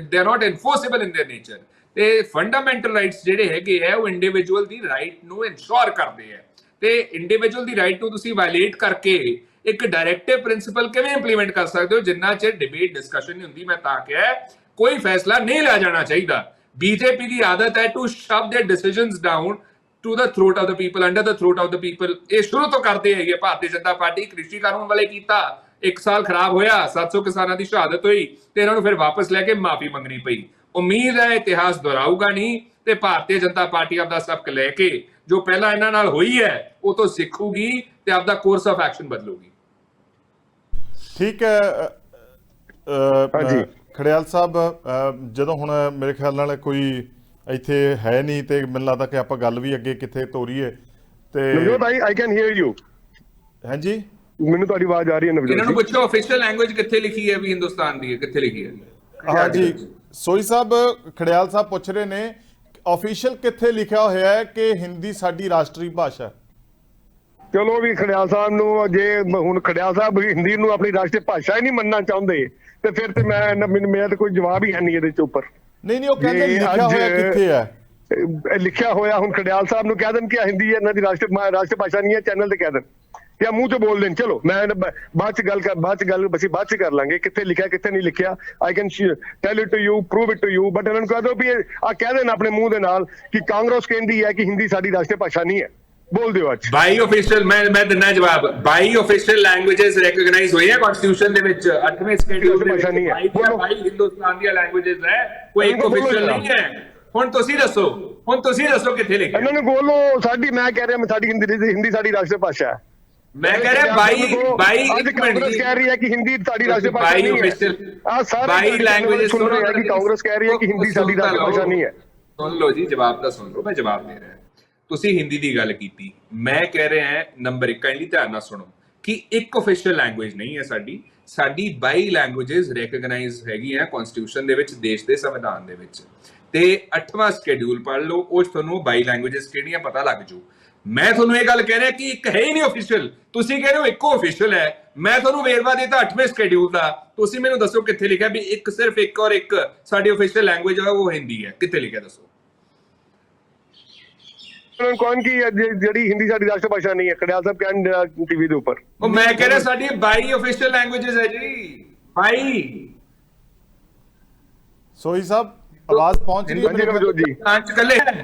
they are not enforceable in their nature, ਤੇ ਫੰਡਾਮੈਂਟਲ ਰਾਈਟਸ ਜਿਹੜੇ ਹੈਗੇ ਹੈ ਉਹ ਇੰਡੀਵਿਜੂਅਲ ਦੀ ਰਾਈਟ ਨੂੰ ਇਨਸ਼ੋਰ ਕਰਦੇ ਹੈ। ਤੇ ਇੰਡੀਵਿਜੂਅਲ ਦੀ ਰਾਈਟ ਨੂੰ ਤੁਸੀਂ ਵਾਇਲੇਟ ਕਰਕੇ ਇੱਕ ਡਾਇਰੈਕਟਿਵ ਪ੍ਰਿੰਸੀਪਲ ਕਿਵੇਂ ਇੰਪਲੀਮੈਂਟ ਕਰ ਸਕਦੇ ਹੋ? ਜਿੰਨਾ ਚਿਰ ਡਿਬੇਟ ਡਿਸਕਸ਼ਨ ਨਹੀਂ ਹੁੰਦੀ, ਮੈਂ ਤਾਂ ਕਿਹਾ ਕੋਈ ਫੈਸਲਾ ਨਹੀਂ ਲਿਆ ਜਾਣਾ ਚਾਹੀਦਾ। BJP ਦੀ ਆਦਤ ਹੈ to shove their decisions down to the throat of the people, under the throat of the people. ਇਹ ਸ਼ੁਰੂ ਤੋਂ ਕਰਦੇ ਹੈਗੇ ਭਾਰਤੀ ਜਨਤਾ ਪਾਰਟੀ। ਕ੍ਰਿਸ਼ੀ ਕਾਨੂੰਨ ਵਾਲੇ ਕੀਤਾ, 1 ਸਾਲ ਖਰਾਬ ਹੋਇਆ, 700 ਕਿਸਾਨਾਂ ਦੀ ਸ਼ਹਾਦਤ ਹੋਈ ਤੇ ਇਹਨਾਂ ਨੂੰ ਫਿਰ ਵਾਪਸ ਲੈ ਕੇ ਮਾਫੀ ਮੰਗਣੀ ਪਈ। ਉਮੀਦ ਹੈ ਇਤਿਹਾਸ ਦੁਹਰਾਊਗਾ ਨਹੀਂ ਤੇ ਭਾਰਤੀ ਜਨਤਾ ਪਾਰਟੀ ਆਪਦਾ ਸਬਕ ਲੈ ਕੇ ਜੋ ਪਹਿਲਾਂ ਇਹਨਾਂ ਨਾਲ ਹੋਈ ਹੈ ਉਹ ਤੋਂ ਸਿੱਖੂਗੀ ਤੇ ਆਪਦਾ ਕੋਰਸ ਆਫ ਐਕਸ਼ਨ ਬਦਲੂਗੀ। ਠੀਕ ਹੈ ਹਾਂਜੀ। ਖੜਿਆਲ ਸਾਹਿਬ, ਜਦੋਂ ਹੁਣ ਮੇਰੇ ਖਿਆਲ ਨਾਲ ਕੋਈ ਇੱਥੇ ਹੈ ਨਹੀਂ ਤੇ ਮੈਨੂੰ ਲੱਗਦਾ ਕਿ ਆਪਾਂ ਗੱਲ ਵੀ ਅੱਗੇ ਕਿੱਥੇ ਤੋਰੀਏ ਤੇ Navjot I can hear you. ਹਾਂਜੀ, ਮੈਨੂੰ ਤੁਹਾਡੀ ਆਵਾਜ਼ ਆ ਰਹੀ ਹੈ ਨਵਜੋਤ ਇਹਨਾਂ ਨੂੰ ਜੀ। ਪੁੱਛੋ ਆਫੀਸ਼ੀਅਲ ਲੈਂਗੁਏਜ ਕਿੱਥੇ ਲਿਖੀ ਹੈ ਵੀ ਹਿੰਦੁਸਤਾਨ ਦੀ ਹੈ, ਕਿੱਥੇ ਲਿਖੀ ਹੈ? ਹਾਂਜੀ ਸੋਈ ਸਾਹਿਬ, ਖੜਿਆਲ ਸਾਹਿਬ ਪੁੱਛ ਰਹੇ ਨੇ ਆਫੀਸ਼ੀਅਲ ਕਿੱਥੇ ਲਿਖਿਆ ਹੋਇਆ ਹੈ ਕਿ ਹਿੰਦੀ ਸਾਡੀ ਰਾਸ਼ਟਰੀ ਭਾਸ਼ਾ? ਚਲੋ ਵੀ ਖੜਿਆਲ ਸਾਹਿਬ ਨੂੰ, ਜੇ ਹੁਣ ਖੜਿਆਲ ਸਾਹਿਬ ਹਿੰਦੀ ਨੂੰ ਆਪਣੀ ਰਾਸ਼ਟਰੀ ਭਾਸ਼ਾ ਹੀ ਨਹੀਂ ਮੰਨਣਾ ਚਾਹੁੰਦੇ ਤੇ ਫਿਰ ਤੇ ਮੇਰਾ ਤਾਂ ਕੋਈ ਜਵਾਬ ਹੀ ਹੈ ਨਹੀਂ ਇਹਦੇ ਚ ਉੱਪਰ। ਨਹੀਂ ਉਹ ਕਹਿੰਦੇ ਜੇ ਲਿਖਿਆ ਹੋਇਆ ਅੱਜ- ਕਿੱਥੇ ਹੈ? ਲਿਖਿਆ ਹੋਇਆ ਹੁਣ ਖੜਿਆਲ ਸਾਹਿਬ ਨੂੰ ਕਹਿ ਦੇਣ ਕਿ ਹਿੰਦੀ ਇਹਨਾਂ ਦੀ ਰਾਸ਼ਟਰ ਭਾਸ਼ਾ ਨਹੀਂ ਹੈ, ਚੈਨਲ ਤੇ ਕਹਿ ਦੇਣ ਜਾਂ ਮੂੰਹ ਤੋਂ ਬੋਲ ਦੇਣ। ਚਲੋ ਮੈਂ ਬਾਅਦ ਚ ਬਾਅਦ ਚ ਕਰ ਲਾਂਗੇ ਕਿੱਥੇ ਲਿਖਿਆ ਕਿੱਥੇ ਨਹੀਂ ਲਿਖਿਆ। I can tell it to you, prove it to you, but ਇਹਨਾਂ ਨੂੰ ਕਹਿ ਦਿਓ ਵੀ ਆ ਕਹਿ ਦੇਣ ਆਪਣੇ ਮੂੰਹ ਦੇ ਨਾਲ ਕਿ ਕਾਂਗਰਸ ਕਹਿੰਦੀ ਹੈ ਕਿ ਹਿੰਦੀ ਸਾਡੀ ਰਾਸ਼ਟਰ ਭਾਸ਼ਾ ਨਹੀਂ ਹੈ। ਬੋਲ ਦਿਓ ਅੱਜ। ਬਾਈ ਆਫੀਸ਼ੀਅਲ ਮੈਂ ਦਿੰਦਾ ਜਵਾਬ। ਬਾਈ ਆਫੀਸ਼ੀਅਲ ਲੈਂਗੁਏजेस ਰੈਕਗਨਾਈਜ਼ ਹੋਈ ਹੈ ਕਨਸਟੀਟਿਊਸ਼ਨ ਦੇ ਵਿੱਚ 8ਵੇਂ ਸ਼ਡਿਊਲ ਦੇ ਵਿੱਚ। ਬਾਈ ਹਿੰਦੁਸਤਾਨ ਦੀਆਂ ਲੈਂਗੁਏजेस ਹੈ, ਕੋਈ ਇੱਕ ਆਫੀਸ਼ੀਅਲ ਨਹੀਂ ਹੈ। ਹੁਣ ਤੁਸੀਂ ਦੱਸੋ ਕਿੱਥੇ ਲਿਖਿਆ? ਇਹਨਾਂ ਨੂੰ ਬੋਲੋ ਸਾਡੀ, ਮੈਂ ਕਹਿ ਰਿਹਾ ਸਾਡੀ ਹਿੰਦੀ ਸਾਡੀ ਰਾਸ਼ਟਰ ਭਾਸ਼ਾ ਹੈ। ਮੈਂ ਕਹਿ ਰਿਹਾ ਬਾਈ ਅੱਜ ਇੱਕ ਮਿੰਟ ਕਾਂਗਰਸ ਕਹਿ ਰਹੀ ਹੈ ਕਿ ਹਿੰਦੀ ਸਾਡੀ ਰਾਸ਼ਟਰ ਭਾਸ਼ਾ ਨਹੀਂ ਹੈ। ਆ ਸਾਰੇ ਬਾਈ ਲੈਂਗੁਏजेस ਸੁਣ ਰਹੇ ਹੈ ਕਿ ਕਾਂਗਰਸ ਕਹਿ ਰਹੀ ਹੈ ਕਿ ਹਿੰਦੀ ਸਾਡੀ ਰਾਸ਼ਟਰ ਭਾਸ਼ਾ ਨਹੀਂ ਹੈ। ਸੁਣ ਲਓ ਜੀ, ਜਵਾਬ ਤਾਂ ਸੁਣ ਲਓ, ਮੈਂ ਜਵਾਬ ਦੇ ਰਿਹਾ। ਤੁਸੀਂ ਹਿੰਦੀ ਦੀ ਗੱਲ ਕੀਤੀ, ਮੈਂ ਕਹਿ ਰਿਹਾ ਹਾਂ ਨੰਬਰ 1 ਕਾਈਂਡਲੀ ਧਿਆਨ ਨਾਲ ਸੁਣੋ ਕਿ ਇੱਕ ਆਫੀਸ਼ੀਅਲ ਲੈਂਗੁਏਜ ਨਹੀਂ ਹੈ ਸਾਡੀ 22 ਲੈਂਗੁਏजेस ਰੈਕਗਨਾਈਜ਼ ਹੈਗੀ ਹੈ ਕਨਸਟੀਟਿਊਸ਼ਨ ਦੇ ਵਿੱਚ, ਦੇਸ਼ ਦੇ ਸੰਵਿਧਾਨ ਦੇ ਵਿੱਚ। ਤੇ 8ਵਾਂ ਸ਼ਡਿਊਲ ਪੜ੍ਹ ਲਓ, ਉਹ 'ਚ ਤੁਹਾਨੂੰ 22 ਲੈਂਗੁਏजेस ਕਿਹੜੀਆਂ ਪਤਾ ਲੱਗ ਜੂ। ਮੈਂ ਤੁਹਾਨੂੰ ਇਹ ਗੱਲ ਕਹਿ ਰਿਹਾ ਕਿ ਇੱਕ ਹੈ ਹੀ ਨਹੀਂ ਆਫੀਸ਼ੀਅਲ, ਤੁਸੀਂ ਕਹਿ ਰਹੇ ਹੋ ਇੱਕੋ ਆਫੀਸ਼ੀਅਲ ਹੈ। ਮੈਂ ਤੁਹਾਨੂੰ ਵੇਰਵਾ ਦਿੱਤਾ 8ਵੇਂ ਸ਼ਡਿਊਲ ਦਾ, ਤੁਸੀਂ ਮੈਨੂੰ ਦੱਸੋ ਕਿੱਥੇ ਲਿਖਿਆ ਵੀ ਇੱਕ ਸਿਰਫ ਇੱਕ ਔਰ ਇੱਕ ਸਾਡੀ ਆਫੀਸ਼ੀਅਲ ਲੈਂਗੁਏਜ ਹੈ ਉਹ ਹਿੰਦੀ ਹੈ? ਕਿੱਥੇ ਲਿਖਿਆ ਦੱਸੋ? ਕੌਣ ਕੀ ਜਿਹੜੀ ਹਿੰਦੀ ਸਾਡੀ ਰਾਸ਼ਟਰ ਭਾਸ਼ਾ ਨਹੀਂ ਹੈ? ਖੜਿਆਲ ਸਾਹਿਬ ਕਹਿਣ ਟੀਵੀ ਦੇ ਉੱਪਰ। ਉਹ ਮੈਂ ਕਹਿ ਰਿਹਾ ਸਾਡੀ 22 ਆਫੀਸ਼ੀਅਲ ਲੈਂਗੁਏजेस ਹੈ ਜੀ, 22। ਸੋਈ ਸਾਹਿਬ ਆਵਾਜ਼ ਪਹੁੰਚ ਰਹੀ ਹਾਂਜੀ ਨਵਜੋਤ ਜੀ।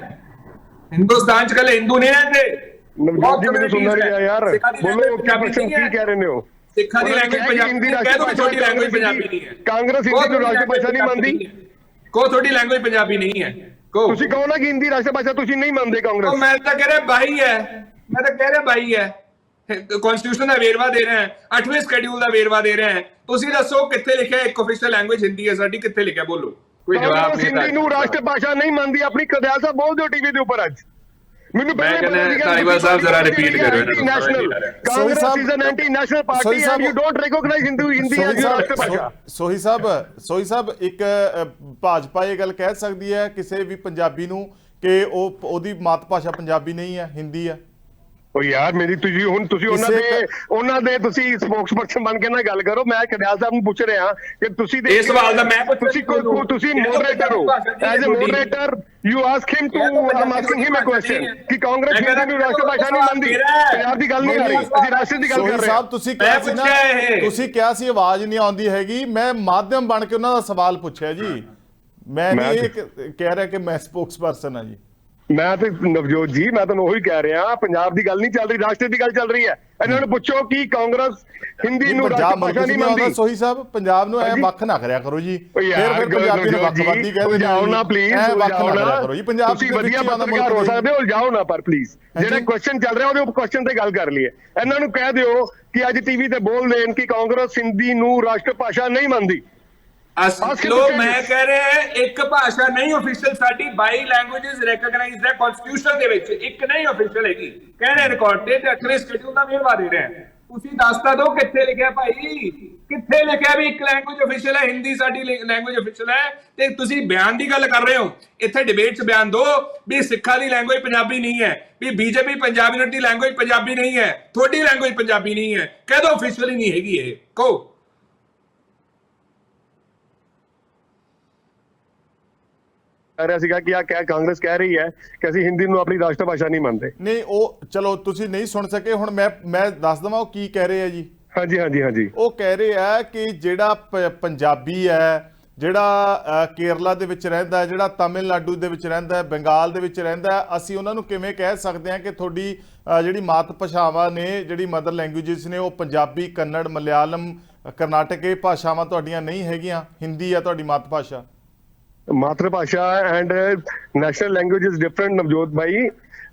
ਹਿੰਦੁਸਤਾਨ ਚ ਕੱਲੇ ਹਿੰਦੂ ਨਹੀਂ ਰਹਿੰਦੇ। ਨਵਜੋਤ ਜੀ ਮੈਨੂੰ ਸੁਣਨਾ ਨਹੀਂ ਆ ਯਾਰ, ਬੋਲੋ ਕੀ ਕੁਐਸਚਨ ਕੀ ਕਹਿ ਰਹੇ ਹੋ? ਸਿੱਖਾਂ ਦੀ ਲੈਂਗੁਏਜ ਪੰਜਾਬੀ, ਕਹਿ ਦੋ ਤੁਹਾਡੀ ਲੈਂਗੁਏਜ ਪੰਜਾਬੀ ਨਹੀਂ ਹੈ। ਕਾਂਗਰਸ ਹਿੰਦੀ ਨੂੰ ਰਾਸ਼ਟਰ ਭਾਸ਼ਾ ਨਹੀਂ ਮੰਨਦੀ। ਕੋ ਤੁਹਾਡੀ ਲੈਂਗੁਏਜ ਪੰਜਾਬੀ ਨਹੀਂ ਹੈ। ਤੁਸੀਂ ਕਹੋ ਨਾ ਕਿ ਹਿੰਦੀ ਰਾਸ਼ਟਰ ਭਾਸ਼ਾ ਤੁਸੀਂ ਨਹੀਂ ਮੰਨਦੇ ਕਾਂਗਰਸ। ਮੈਂ ਤਾਂ ਕਹਿ ਰਿਹਾ 22 ਹੈ, ਮੈਂ ਤਾਂ ਕਹਿ ਰਿਹਾ 22 ਹੈ। ਕਨਸਟੀਟਿਊਸ਼ਨ ਦਾ ਵੇਰਵਾ ਦੇ ਰਿਹਾ, 8ਵੇਂ ਸ਼ਡਿਊਲ ਦਾ ਵੇਰਵਾ ਦੇ ਰਿਹਾ। ਤੁਸੀਂ ਦੱਸੋ ਕਿੱਥੇ ਲਿਖਿਆ ਇੱਕ ਆਫੀਸ਼ੀਅਲ ਲੈਂਗੁਏਜ ਹਿੰਦੀ ਹੈ ਸਾਡੀ? ਕਿੱਥੇ ਲਿਖਿਆ? ਬੋਲੋ। ਕੋਈ ਜਵਾਬ ਨਹੀਂ। ਹਿੰਦੀ ਨੂੰ ਰਾਸ਼ਟਰ ਭਾਸ਼ਾ ਨਹੀਂ ਮੰਨਦੀ ਆਪਣੀ। ਖੜਿਆਲ ਸਾਹਿਬ ਬੋਲ ਦਿਓ ਟੀਵੀ ਦੇ ਉੱਪਰ ਅੱਜ। ਮੈਨੂੰ ਮੈਂ ਕਹਿੰਦਾ ਧਾਰੀਵਾਲ ਸਾਹਿਬ ਜ਼ਰਾ ਰਿਪੀਟ ਕਰੋ ਇਹਨਾਂ ਨੂੰ। Congress is an anti national party and you don't recognise Hindi as ਰਾਸ਼ਟਰ ਭਾਸ਼ਾ। ਸੋਹੀ ਸਾਹਿਬ ਇੱਕ ਭਾਜਪਾ ਇਹ ਗੱਲ ਕਹਿ ਸਕਦੀ ਹੈ ਕਿਸੇ ਵੀ ਪੰਜਾਬੀ ਨੂੰ ਕਿ ਉਹਦੀ ਮਾਤ ਭਾਸ਼ਾ ਪੰਜਾਬੀ ਨਹੀਂ ਹੈ, ਹਿੰਦੀ ਹੈ? ਉਹ ਯਾਰ ਮੇਰੀ ਤੁਸੀਂ ਉਹਨਾਂ ਦੇ ਤੁਸੀਂ ਸਪੋਕਸਪਰਸਨ ਬਣ ਕੇ ਨਾ ਗੱਲ ਕਰੋ। ਮੈਂ ਖੜਿਆਲ ਸਾਹਿਬ ਨੂੰ ਪੁੱਛ ਰਿਹਾ ਕਿ ਤੁਸੀਂ ਇਸ ਸਵਾਲ ਦਾ ਮੈਂ ਤੁਸੀਂ ਮੋਡਰੇਟਰ ਹੋ। As a moderator you ask him to I'm asking him a question ਕਿ ਕਾਂਗਰਸ ਹਿੰਦੀ ਨੂੰ ਰਾਸ਼ਟਰ ਭਾਸ਼ਾ ਨਹੀਂ ਮੰਨਦੀ। ਪੰਜਾਬ ਦੀ ਗੱਲ ਨਹੀਂ ਆ ਰਹੀ, ਅਸੀਂ ਰਾਸ਼ਟਰ ਦੀ ਗੱਲ ਕਰ ਰਹੇ ਹਾਂ। ਤੁਸੀਂ ਕਿਹਾ ਸੀ ਨਾ, ਤੁਸੀਂ ਕਿਹਾ ਸੀ ਆਵਾਜ਼ ਨਹੀਂ ਆਉਂਦੀ ਹੈਗੀ, ਮੈਂ ਮਾਧਿਅਮ ਬਣ ਕੇ ਉਹਨਾਂ ਦਾ ਸਵਾਲ ਪੁੱਛਿਆ ਜੀ। ਮੈਂ ਨਹੀਂ ਇਹ ਕਹਿ ਰਿਹਾ ਕਿ ਮੈਂ ਸਪੋਕਸਪਰਸਨ ਹਾਂ ਜੀ। ਮੈਂ ਤੇ ਨਵਜੋਤ ਜੀ, ਮੈਂ ਤੁਹਾਨੂੰ ਉਹੀ ਕਹਿ ਰਿਹਾ, ਪੰਜਾਬ ਦੀ ਗੱਲ ਨਹੀਂ ਚੱਲ ਰਹੀ, ਰਾਸ਼ਟਰ ਦੀ ਗੱਲ ਚੱਲ ਰਹੀ ਹੈ। ਇਹਨਾਂ ਨੂੰ ਪੁੱਛੋ ਕਿ ਕਾਂਗਰਸ ਹਿੰਦੀ ਨੂੰ ਰਾਸ਼ਟਰ ਭਾਸ਼ਾ ਨਹੀਂ ਮੰਨਦੀ। ਸੋਹੀ ਸਾਹਿਬ ਪੰਜਾਬ ਨੂੰ ਐ ਵੱਖ ਨਾ ਕਰਿਆ ਕਰੋ ਜੀ, ਫਿਰ ਪੰਜਾਬੀ ਨੂੰ ਵੱਖਵਾਦੀ ਕਹਿੰਦੇ ਜਾਓ ਨਾ ਪਲੀਜ਼, ਐ ਵੱਖ ਨਾ ਕਰਿਆ ਕਰੋ ਜੀ। ਪੰਜਾਬ ਤੁਸੀਂ ਵਧੀਆ ਪੱਤਰਕਾਰ ਹੋ ਸਕਦੇ ਹੋ, ਜਾਓ ਨਾ, ਪਰ ਪਲੀਜ਼ ਜਿਹੜਾ ਕੁਐਸਚਨ ਚੱਲ ਰਿਹਾ ਉਹਦੇ ਉੱਪਰ ਕੁਐਸਚਨ ਤੇ ਗੱਲ ਕਰ ਲਈਏ। ਇਹਨਾਂ ਨੂੰ ਕਹਿ ਦਿਓ ਕਿ ਅੱਜ ਟੀਵੀ ਤੇ ਬੋਲ ਦੇਣ ਕਿ ਕਾਂਗਰਸ ਹਿੰਦੀ ਨੂੰ ਰਾਸ਼ਟਰ ਭਾਸ਼ਾ ਨਹੀਂ ਮੰਨਦੀ। ਲੋ ਮੈਂ ਕਹਿ ਰਿਹਾ ਇੱਕ ਭਾਸ਼ਾ ਨਹੀਂ ਆਫੀਸ਼ੀਅਲ ਸਾਡੀ 22 ਲੈਂਗੁਏजेस ਰੈਕਗਨਾਈਜ਼ਡ ਹੈ ਕਨਸਟੀਟਿਊਸ਼ਨ ਦੇ ਵਿੱਚ, ਇੱਕ ਨਹੀਂ ਆਫੀਸ਼ੀਅਲ ਹੈਗੀ। ਕਹਿ ਰਹੇ ਰਿਕਾਰਡ ਤੇ 8ਵੇਂ ਸ਼ਡਿਊਲ ਦਾ ਵੇਰਵਾ ਦੇ ਰਿਹਾ। ਤੁਸੀਂ ਦੱਸਤਾ ਦਿਓ ਕਿੱਥੇ ਲਿਖਿਆ ਭਾਈ, ਕਿੱਥੇ ਲਿਖਿਆ ਵੀ ਇੱਕ ਲੈਂਗੁਏਜ ਆਫੀਸ਼ੀਅਲ ਹੈ, ਹਿੰਦੀ ਸਾਡੀ ਲੈਂਗੁਏਜ ਆਫੀਸ਼ੀਅਲ ਹੈ। ਤੇ ਤੁਸੀਂ ਬਿਆਨ ਦੀ ਗੱਲ ਕਰ ਰਹੇ ਹੋ, ਇੱਥੇ ਡਿਬੇਟ 'ਚ ਬਿਆਨ ਦਿਓ ਵੀ ਸਿੱਖਾਂ ਦੀ ਲੈਂਗੁਏਜ ਪੰਜਾਬੀ ਨਹੀਂ ਹੈ, ਵੀ ਬੀਜੇਪੀ ਪੰਜਾਬ ਯੂਨਿਟ ਦੀ ਲੈਂਗੁਏਜ ਪੰਜਾਬੀ ਨਹੀਂ ਹੈ, ਤੁਹਾਡੀ ਲੈਂਗੁਏਜ ਪੰਜਾਬੀ ਨਹੀਂ ਹੈ। ਕਹਿ ਦਿਓ ਆਫੀਸ਼ੀਅਲ ਹੀ ਨਹੀਂ ਹੈਗੀ ਇਹ, ਕਹੋ। ਕਹਿ ਰਿਹਾ ਸੀਗਾ ਕਿ ਕਾਂਗਰਸ ਕਹਿ ਰਹੀ ਹੈ ਕਿ ਅਸੀਂ ਹਿੰਦੀ ਨੂੰ ਆਪਣੀ ਰਾਸ਼ਟਰ ਭਾਸ਼ਾ ਨਹੀਂ ਮੰਨਦੇ। ਨਹੀਂ ਉਹ ਚਲੋ ਤੁਸੀਂ ਨਹੀਂ ਸੁਣ ਸਕੇ, ਹੁਣ ਮੈਂ ਦੱਸ ਦਵਾਂ ਉਹ ਕੀ ਕਹਿ ਰਹੇ ਆ ਜੀ। ਹਾਂਜੀ ਉਹ ਕਹਿ ਰਹੇ ਆ ਕਿ ਜਿਹੜਾ ਪੰਜਾਬੀ ਹੈ, ਜਿਹੜਾ ਕੇਰਲਾ ਦੇ ਵਿੱਚ ਰਹਿੰਦਾ, ਜਿਹੜਾ ਤਾਮਿਲਨਾਡੂ ਦੇ ਵਿੱਚ ਰਹਿੰਦਾ, ਬੰਗਾਲ ਦੇ ਵਿੱਚ ਰਹਿੰਦਾ, ਅਸੀਂ ਉਹਨਾਂ ਨੂੰ ਕਿਵੇਂ ਕਹਿ ਸਕਦੇ ਹਾਂ ਕਿ ਤੁਹਾਡੀ ਜਿਹੜੀ ਮਾਤ ਭਾਸ਼ਾਵਾਂ ਨੇ, ਜਿਹੜੀ ਮਦਰ ਲੈਂਗੁਏਜਸ ਨੇ, ਉਹ ਪੰਜਾਬੀ, ਕੰਨੜ, ਮਲਿਆਲਮ, ਕਰਨਾਟਕ, ਇਹ ਭਾਸ਼ਾਵਾਂ ਤੁਹਾਡੀਆਂ ਨਹੀਂ ਹੈਗੀਆਂ, ਹਿੰਦੀ ਆ ਤੁਹਾਡੀ ਮਾਤ ਭਾਸ਼ਾ। ਮਾਤਰ ਭਾਸ਼ਾ and national language is different Navjot ਭਾਈ।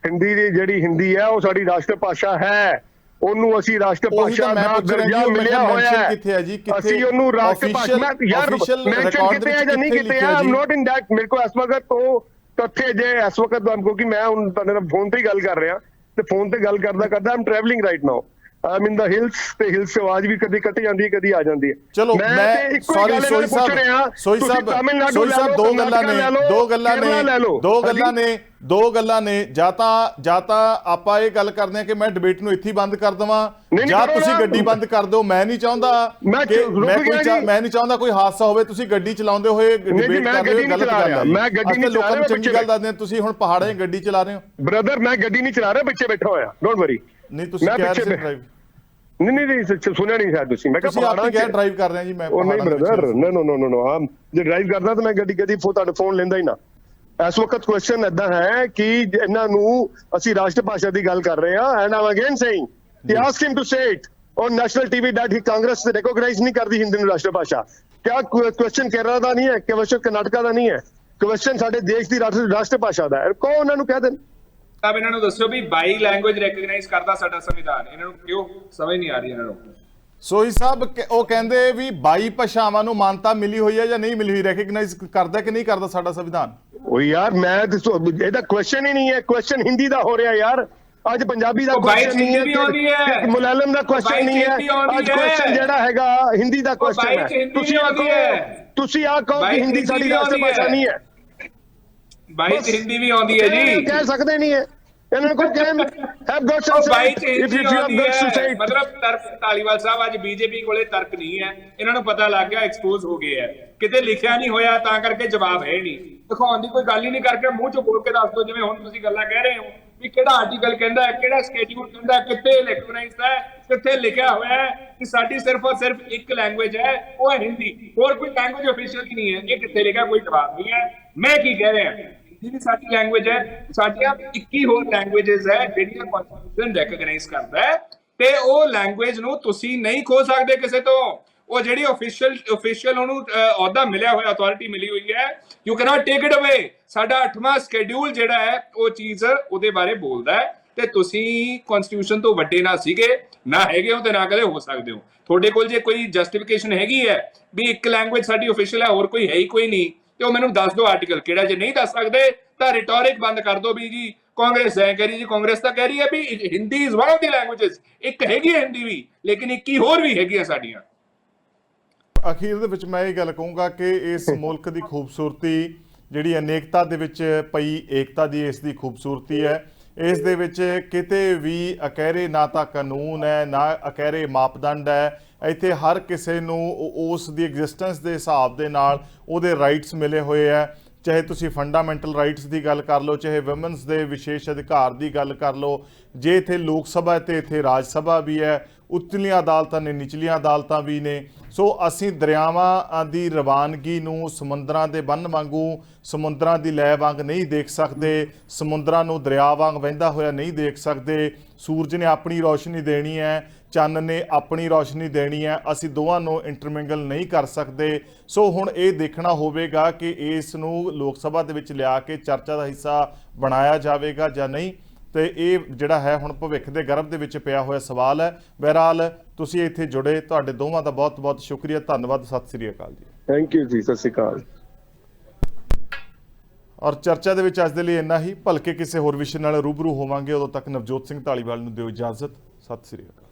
ਹਿੰਦੀ ਦੀ ਜਿਹੜੀ ਹਿੰਦੀ ਹੈ ਉਹ ਸਾਡੀ ਰਾਸ਼ਟਰ ਭਾਸ਼ਾ ਹੈ। ਉਹਨੂੰ ਅਸੀਂ ਰਾਸ਼ਟਰ ਉਹੀ ਤਾਂ ਭਾਸ਼ਾ ਮੈਂ ਦਾ ਪੁੱਛ ਰਿਹਾ ਜੀ, ਦਰਜਾ ਉਹ ਮੈਂ ਮਿਲਿਆ ਕਿਹਾ ਹੋਇਆ mention ਹੈ। ਕਿੱਥੇ ਹੈ ਜੀ, ਕਿੱਥੇ ਅਸੀਂ ਉਹਨੂੰ ਰਾਸ਼ਟਰ ਭਾਸ਼ਾ ਯਾਰ official ਮੈਂਸ਼ਨ record ਕਿਤੇ ਦੇ ਹੈ ਜਾਂ ਨਹੀਂ ਵਿੱਚ ਕਿਤੇ ਹੈ, ਆਮ ਨੋਟ ਇਨ ਦੈਟ। ਮੇਰੇ ਕੋਲ ਇਸ ਵਕਤ ਤੋਂ ਤੱਥੇ ਜੇ ਇਸ ਵਕਤ ਤੁਹਾਨੂੰ, ਕਿਉਂਕਿ ਮੈਂ ਹੁਣ ਤੁਹਾਡੇ ਨਾਲ ਫੋਨ ਤੇ ਹੀ ਗੱਲ ਕਰ ਰਿਹਾ, ਤੇ ਫੋਨ ਤੇ ਗੱਲ ਕਰਦਾ ਆਮ ਟਰੈਵਲਿੰਗ ਰਾਈਟ ਨਾਓ, ਆਮ ਇਨ ਦਾ ਹਿਲਸ, ਤੇ ਹਿਲਸ ਦੀ ਆਵਾਜ਼ ਵੀ ਕਦੀ ਕੱਟ ਜਾਂਦੀ ਹੈ, ਕਦੀ ਆ ਜਾਂਦੀ ਹੈ। ਚਲੋ ਤੇ ਮੈਂ ਇੱਕੋ ਹੀ ਗੱਲ ਇਹਨਾਂ ਨੂੰ ਪੁੱਛ ਰਿਹਾ, ਸੋਈ ਤੁਸੀਂ ਸਾਹਿਬ ਤਾਮਿਲਨਾਡੂ ਲੈ ਲਓ, ਦੋ ਗੱਲਾਂ ਕਰਨਾਟਕਾ ਨੇ ਲੈ ਲਓ, ਕੇਰਲਾ ਲੈ ਲਓ। ਦੋ ਗੱਲਾਂ ਨੇ ਜਾਂ ਤਾਂ ਆਪਾਂ ਇਹ ਗੱਲ ਕਰਦੇ ਆ ਕਿ ਮੈਂ ਡਿਬੇਟ ਨੂੰ ਇੱਥੇ ਹੀ ਬੰਦ ਕਰ ਦਵਾਂ, ਜਾਂ ਤੁਸੀਂ ਗੱਡੀ ਬੰਦ ਕਰ ਦਿਓ। ਮੈਂ ਨਹੀਂ ਚਾਹੁੰਦਾ ਮੈਂ ਨਹੀਂ ਚਾਹੁੰਦਾ ਕੋਈ ਹਾਦਸਾ ਹੋਵੇ, ਤੁਸੀਂ ਗੱਡੀ ਚਲਾਉਂਦੇ ਹੋਏ ਡਿਬੇਟ ਕਰ ਰਹੇ ਹੋ, ਗਲਤ ਗੱਲ ਹੈ। ਮੈਂ ਗੱਡੀ ਨਹੀਂ ਚਲਾ ਰਿਹਾ, ਚੰਗੀ ਗੱਲ ਦੱਸਦੇ ਤੁਸੀਂ ਹੁਣ ਪਹਾੜਾਂ 'ਚ ਗੱਡੀ ਚਲਾ ਰਹੇ ਹੋ। ਬ੍ਰਦਰ ਮੈਂ ਗੱਡੀ ਨਹੀਂ ਚਲਾ ਰਿਹਾ, ਪਿੱਛੇ ਬੈਠਾ ਹੋਇਆ, ਡੋਂਟ ਵਰੀ। ਨਹੀਂ ਤੁਸੀਂ ਕਹਿ ਰਹੇ ਸੀ ਡਰਾਈਵ, ਨਹੀਂ ਸੁਣਿਆ ਨਹੀਂ ਸ਼ਾਇਦ ਤੁਸੀਂ। ਮੈਂ ਤੁਸੀਂ ਆਪਣੀ ਕਹਿ ਡਰਾਈਵ ਕਰ ਰਹੇ ਜੀ। ਮੈਂ ਉਹ ਨਹੀਂ ਬ੍ਰਦਰ, ਨੋ ਆਮ ਜੇ ਡਰਾਈਵ ਕਰਦਾ ਤਾਂ ਮੈਂ ਗੱਡੀ ਤੁਹਾਡਾ ਫੋਨ ਲੈਂਦਾ ਹੀ ਨਾ। ਇਸ ਵਕਤ ਕੁਐਸਚਨ ਏਦਾਂ ਹੈ ਕਿ ਇਹਨਾਂ ਨੂੰ ਅਸੀਂ ਰਾਸ਼ਟਰ ਭਾਸ਼ਾ ਦੀ ਗੱਲ ਕਰ ਰਹੇ ਹਾਂ, ਐਂਡ ਆਮ ਅਗੇਨ ਸੇਇੰਗ ਕਿ ask him to say it on national TV that he Congress recognise ਨਹੀਂ ਕਰਦੀ ਹਿੰਦੀ ਨੂੰ ਰਾਸ਼ਟਰ ਭਾਸ਼ਾ। ਕਿਆ ਕੁਐਸਚਨ ਕੇਰਲਾ ਦਾ ਨਹੀਂ ਹੈ, ਕੁਐਸਚਨ ਕਰਨਾਟਕਾ ਦਾ ਨਹੀਂ ਹੈ, ਕੁਐਸਚਨ ਸਾਡੇ ਦੇਸ਼ ਦੀ ਰਾਸ਼ਟਰ ਭਾਸ਼ਾ ਦਾ ਹੈ। ਕਹੋ ਉਹਨਾਂ ਨੂੰ ਕਹਿ ਦੇਣ। ਤਾਂ ਇਹਨਾਂ ਨੂੰ ਦੱਸਿਓ ਵੀ 22 ਲੈਂਗੁਏਜ ਰੈਕਗਨਾਈਜ਼ ਕਰਦਾ ਸਾਡਾ ਸੰਵਿਧਾਨ। ਇਹਨਾਂ ਨੂੰ ਕਿਉਂ ਸਮਝ ਨਹੀਂ ਆ ਰਹੀ ਇਹਨਾਂ ਨੂੰ। ਸੋਈ ਸਾਹਿਬ ਉਹ ਕਹਿੰਦੇ ਵੀ 22 ਭਾਸ਼ਾਵਾਂ ਨੂੰ ਮਾਨਤਾ ਮਿਲੀ ਹੋਈ ਹੈ ਜਾਂ ਨਹੀਂ ਮਿਲੀ ਹੋਈ, ਰੈਕਗਨਾਈਜ਼ ਕਰਦਾ ਕਿ ਨਹੀਂ ਕਰਦਾ ਸਾਡਾ ਸੰਵਿਧਾਨ? ਉਹ ਯਾਰ ਮੈਂ ਇਹਦਾ ਕੁਐਸਚਨ ਹੀ ਨਹੀਂ ਹੈ, ਕੁਐਸਚਨ ਹਿੰਦੀ ਦਾ ਹੋ ਰਿਹਾ ਯਾਰ। ਅੱਜ ਪੰਜਾਬੀ ਦਾ ਕੁਐਸਚਨ ਨਹੀਂ ਹੈ, ਮਲयालम ਦਾ ਕੁਐਸਚਨ ਨਹੀਂ ਹੈ, ਅੱਜ ਕੁਐਸਚਨ ਜਿਹੜਾ ਹੈਗਾ ਹਿੰਦੀ ਦਾ ਕੁਐਸਚਨ ਹੈ। ਤੁਸੀਂ ਆ ਕਹੋ ਕਿ ਹਿੰਦੀ ਸਾਡੀ ਰਾਸ਼ਟਰ ਭਾਸ਼ਾ ਨਹੀਂ ਹੈ। ਬਾਈ ਚ ਹਿੰਦੀ ਵੀ ਆਉਂਦੀ ਹੈ ਜੀ, ਕਹਿ ਸਕਦੇ ਨਹੀਂ ਹੈ। ਇਹਨਾਂ ਕੋਲ ਕਹਿਣ ਹੈਵ ਗॉट ਸਮ ਸੇ। ਮਤਲਬ ਤਰਕ ਧਾਲੀਵਾਲ ਸਾਹਿਬ, ਅੱਜ ਬੀਜੇਪੀ ਕੋਲੇ ਤਰਕ ਨਹੀਂ ਹੈ, ਇਹਨਾਂ ਨੂੰ ਪਤਾ ਲੱਗ ਗਿਆ, ਐਕਸਪੋਜ਼ ਹੋ ਗਏ ਹੈ। ਕਿਤੇ ਲਿਖਿਆ ਨਹੀਂ ਹੋਇਆ ਤਾਂ ਕਰਕੇ ਜਵਾਬ ਹੈ ਨਹੀਂ, ਦਿਖਾਉਣ ਦੀ ਕੋਈ ਗੱਲ ਹੀ ਨਹੀਂ, ਕਰਕੇ ਮੂੰਹ ਚੋਂ ਬੋਲ ਕੇ ਦੱਸ ਦਿਓ। ਜਿਵੇਂ ਹੁਣ ਤੁਸੀਂ ਗੱਲਾਂ ਕਹਿ ਰਹੇ ਹੋ ਵੀ ਕਿਹੜਾ ਆਰਟੀਕਲ ਕਹਿੰਦਾ ਹੈ, ਕਿਹੜਾ ਸਕੇਡਿਊਲ ਕਹਿੰਦਾ ਹੈ, ਕਿੱਥੇ ਇਲੈਕਟ੍ਰੋਨਾਈਜ਼ਡ ਹੈ, ਕਿੱਥੇ ਲਿਖਿਆ ਹੋਇਆ ਹੈ ਕਿ ਸਾਡੀ ਸਿਰਫ ਔਰ ਸਿਰਫ ਇੱਕ ਲੈਂਗੁਏਜ ਹੈ, ਉਹ ਹੈ ਹਿੰਦੀ, ਹੋਰ ਕੋਈ ਲੈਂਗੁਏਜ ਅਫੀਸ਼ੀਅਲ ਹੀ ਨਹੀਂ ਹੈ। ਇਹ ਕਿੱਥੇ ਲਿਖਿਆ, ਕੋਈ ਜਵਾਬ ਨਹੀਂ ਹੈ। ਮੈਂ ਕੀ ਕਹਿ ਰਿਹਾ, ਹਿੰਦੀ ਵੀ ਸਾਡੀ ਲੈਂਗੁਏਜ ਹੈ, ਸਾਡੀਆਂ 21 ਹੋਰ ਲੈਂਗੁਏਜਸ ਹੈ ਜਿਹੜੀਆਂ ਕਨਸਟੀਟਿਊਸ਼ਨ ਰੈਕਗਨਾਈਜ਼ ਕਰਦਾ ਹੈ, ਤੇ ਉਹ ਲੈਂਗੁਏਜ ਨੂੰ ਤੁਸੀਂ ਨਹੀਂ ਖੋ ਸਕਦੇ ਕਿਸੇ ਤੋਂ। ਉਹ ਜਿਹੜੀ ਅਫੀਸ਼ੀਅਲ ਉਹਨੂੰ ਅਹੁਦਾ ਮਿਲਿਆ ਹੋਇਆ, ਅਥਾਰਟੀ ਮਿਲੀ ਹੋਈ ਹੈ, ਯੂ ਕੈਨੋਟ ਟੇਕ ਇਟ ਅਵੇ। ਸਾਡਾ 8ਵਾਂ ਸਕੇਡਿਊਲ ਜਿਹੜਾ ਹੈ ਉਹ ਚੀਜ਼ ਉਹਦੇ ਬਾਰੇ ਬੋਲਦਾ ਹੈ, ਤੇ ਤੁਸੀਂ ਕਨਸਟੀਟਿਊਸ਼ਨ ਤੋਂ ਵੱਡੇ ਨਾ ਸੀਗੇ, ਨਾ ਹੈਗੇ ਹੋ, ਤੇ ਨਾ ਕਦੇ ਹੋ ਸਕਦੇ ਹੋ। ਤੁਹਾਡੇ ਕੋਲ ਜੇ ਕੋਈ ਜਸਟੀਫਿਕੇਸ਼ਨ ਹੈਗੀ ਹੈ ਵੀ ਇੱਕ ਲੈਂਗੁਏਜ ਸਾਡੀ ਅਫੀਸ਼ੀਅਲ ਹੈ, ਹੋਰ ਕੋਈ ਹੈ ਹੀ ਕੋਈ ਨਹੀਂ, ਤੇ ਉਹ ਮੈਨੂੰ ਦੱਸ ਦਿਓ ਆਰਟੀਕਲ ਕਿਹੜਾ। ਜੇ ਨਹੀਂ ਦੱਸ ਸਕਦੇ ਤਾਂ ਰਿਟੋਰਿਕ ਬੰਦ ਕਰ ਦਿਓ ਵੀ ਜੀ ਕਾਂਗਰਸ ਹੈ ਕਹਿ ਰਹੀ, ਜੀ ਕਾਂਗਰਸ ਤਾਂ ਕਹਿ ਰਹੀ ਹੈ ਵੀ Hindi is one of the languages. ਇੱਕ ਹੈਗੀ ਹੈ ਹਿੰਦੀ ਵੀ, ਲੇਕਿਨ 21 ਹੋਰ ਵੀ ਹੈਗੀਆਂ ਸਾਡੀਆਂ। ਅਖੀਰ ਦੇ ਵਿੱਚ ਮੈਂ ਇਹ ਗੱਲ ਕਹੂੰਗਾ ਕਿ ਇਸ ਮੁਲਕ ਦੀ ਖੂਬਸੂਰਤੀ ਜਿਹੜੀ ਅਨੇਕਤਾ ਦੇ ਵਿੱਚ ਪਈ ਏਕਤਾ ਦੀ, ਇਸ ਦੀ ਖੂਬਸੂਰਤੀ ਹੈ। ਇਸ ਦੇ ਵਿੱਚ ਕਿਤੇ ਵੀ ਅਕਹਿਰੇ ਨਾ ਤਾਂ ਕਾਨੂੰਨ ਹੈ, ਨਾ ਅਕਹਿਰੇ ਮਾਪਦੰਡ ਹੈ। ਇੱਥੇ ਹਰ ਕਿਸੇ ਨੂੰ ਉਸ ਦੀ ਐਗਜ਼ਿਸਟੈਂਸ ਦੇ ਹਿਸਾਬ ਦੇ ਨਾਲ ਉਹਦੇ ਰਾਈਟਸ ਮਿਲੇ ਹੋਏ ਹੈ। ਚਾਹੇ ਤੁਸੀਂ ਫੰਡਾਮੈਂਟਲ ਰਾਈਟਸ ਦੀ ਗੱਲ ਕਰ ਲਓ, ਚਾਹੇ ਵੂਮਨਸ ਦੇ ਵਿਸ਼ੇਸ਼ ਅਧਿਕਾਰ ਦੀ ਗੱਲ ਕਰ ਲਓ। ਜੇ ਇੱਥੇ ਲੋਕ ਸਭਾ ਤੇ ਇੱਥੇ ਰਾਜ ਸਭਾ ਵੀ ਹੈ, ਉੱਚਲੀਆਂ ਅਦਾਲਤਾਂ ਨੇ, ਨਿਚਲੀਆਂ ਅਦਾਲਤਾਂ ਵੀ ਨੇ। ਸੋ ਅਸੀਂ ਦਰਿਆਵਾਂ ਦੀ ਰਵਾਨਗੀ ਨੂੰ ਸਮੁੰਦਰਾਂ ਦੇ ਬੰਨ੍ਹ ਵਾਂਗੂ, ਸਮੁੰਦਰਾਂ ਦੀ ਲੈ ਵਾਂਗ ਨਹੀਂ ਦੇਖ ਸਕਦੇ, ਸਮੁੰਦਰਾਂ ਨੂੰ ਦਰਿਆ ਵਾਂਗ ਵਹਿੰਦਾ ਹੋਇਆ ਨਹੀਂ ਦੇਖ ਸਕਦੇ। ਸੂਰਜ ਨੇ ਆਪਣੀ ਰੌਸ਼ਨੀ ਦੇਣੀ ਹੈ, ਚੰਨ ਨੇ ਆਪਣੀ ਰੌਸ਼ਨੀ ਦੇਣੀ ਹੈ, ਅਸੀਂ ਦੋਵਾਂ ਨੂੰ ਇੰਟਰਮਿੰਗਲ ਨਹੀਂ ਕਰ ਸਕਦੇ। ਸੋ ਹੁਣ ਇਹ ਦੇਖਣਾ ਹੋਵੇਗਾ ਕਿ ਇਸ ਨੂੰ ਲੋਕ ਸਭਾ ਦੇ ਵਿੱਚ ਲਿਆ ਕੇ ਚਰਚਾ ਦਾ ਹਿੱਸਾ ਬਣਾਇਆ ਜਾਵੇਗਾ ਜਾਂ ਨਹੀਂ। ਤੇ ਇਹ ਜਿਹੜਾ ਹੈ ਹੁਣ ਭਵਿੱਖ ਦੇ ਗਰਭ ਦੇ ਵਿੱਚ ਪਿਆ ਹੋਇਆ ਸਵਾਲ ਹੈ। ਬਹਰਹਾਲ ਤੁਸੀਂ ਇੱਥੇ ਜੁੜੇ, ਤੁਹਾਡੇ ਦੋਵਾਂ ਦਾ ਬਹੁਤ ਬਹੁਤ ਸ਼ੁਕਰੀਆ, ਧੰਨਵਾਦ, ਸਤਿ ਸ੍ਰੀ ਅਕਾਲ ਜੀ। ਥੈਂਕ ਯੂ ਜੀ, ਸਤਿ ਸ੍ਰੀ ਅਕਾਲ। ਔਰ ਚਰਚਾ ਦੇ ਵਿੱਚ ਅੱਜ ਦੇ ਲਈ ਇੰਨਾ ਹੀ। ਭਲਕੇ ਕਿਸੇ ਹੋਰ ਵਿਸ਼ੇ ਨਾਲ ਰੂਬਰੂ ਹੋਵਾਂਗੇ, ਉਦੋਂ ਤੱਕ ਨਵਜੋਤ ਸਿੰਘ ਧਾਲੀਵਾਲ ਨੂੰ ਦਿਓ ਇਜਾਜ਼ਤ। ਸਤਿ ਸ੍ਰੀ ਅਕਾਲ।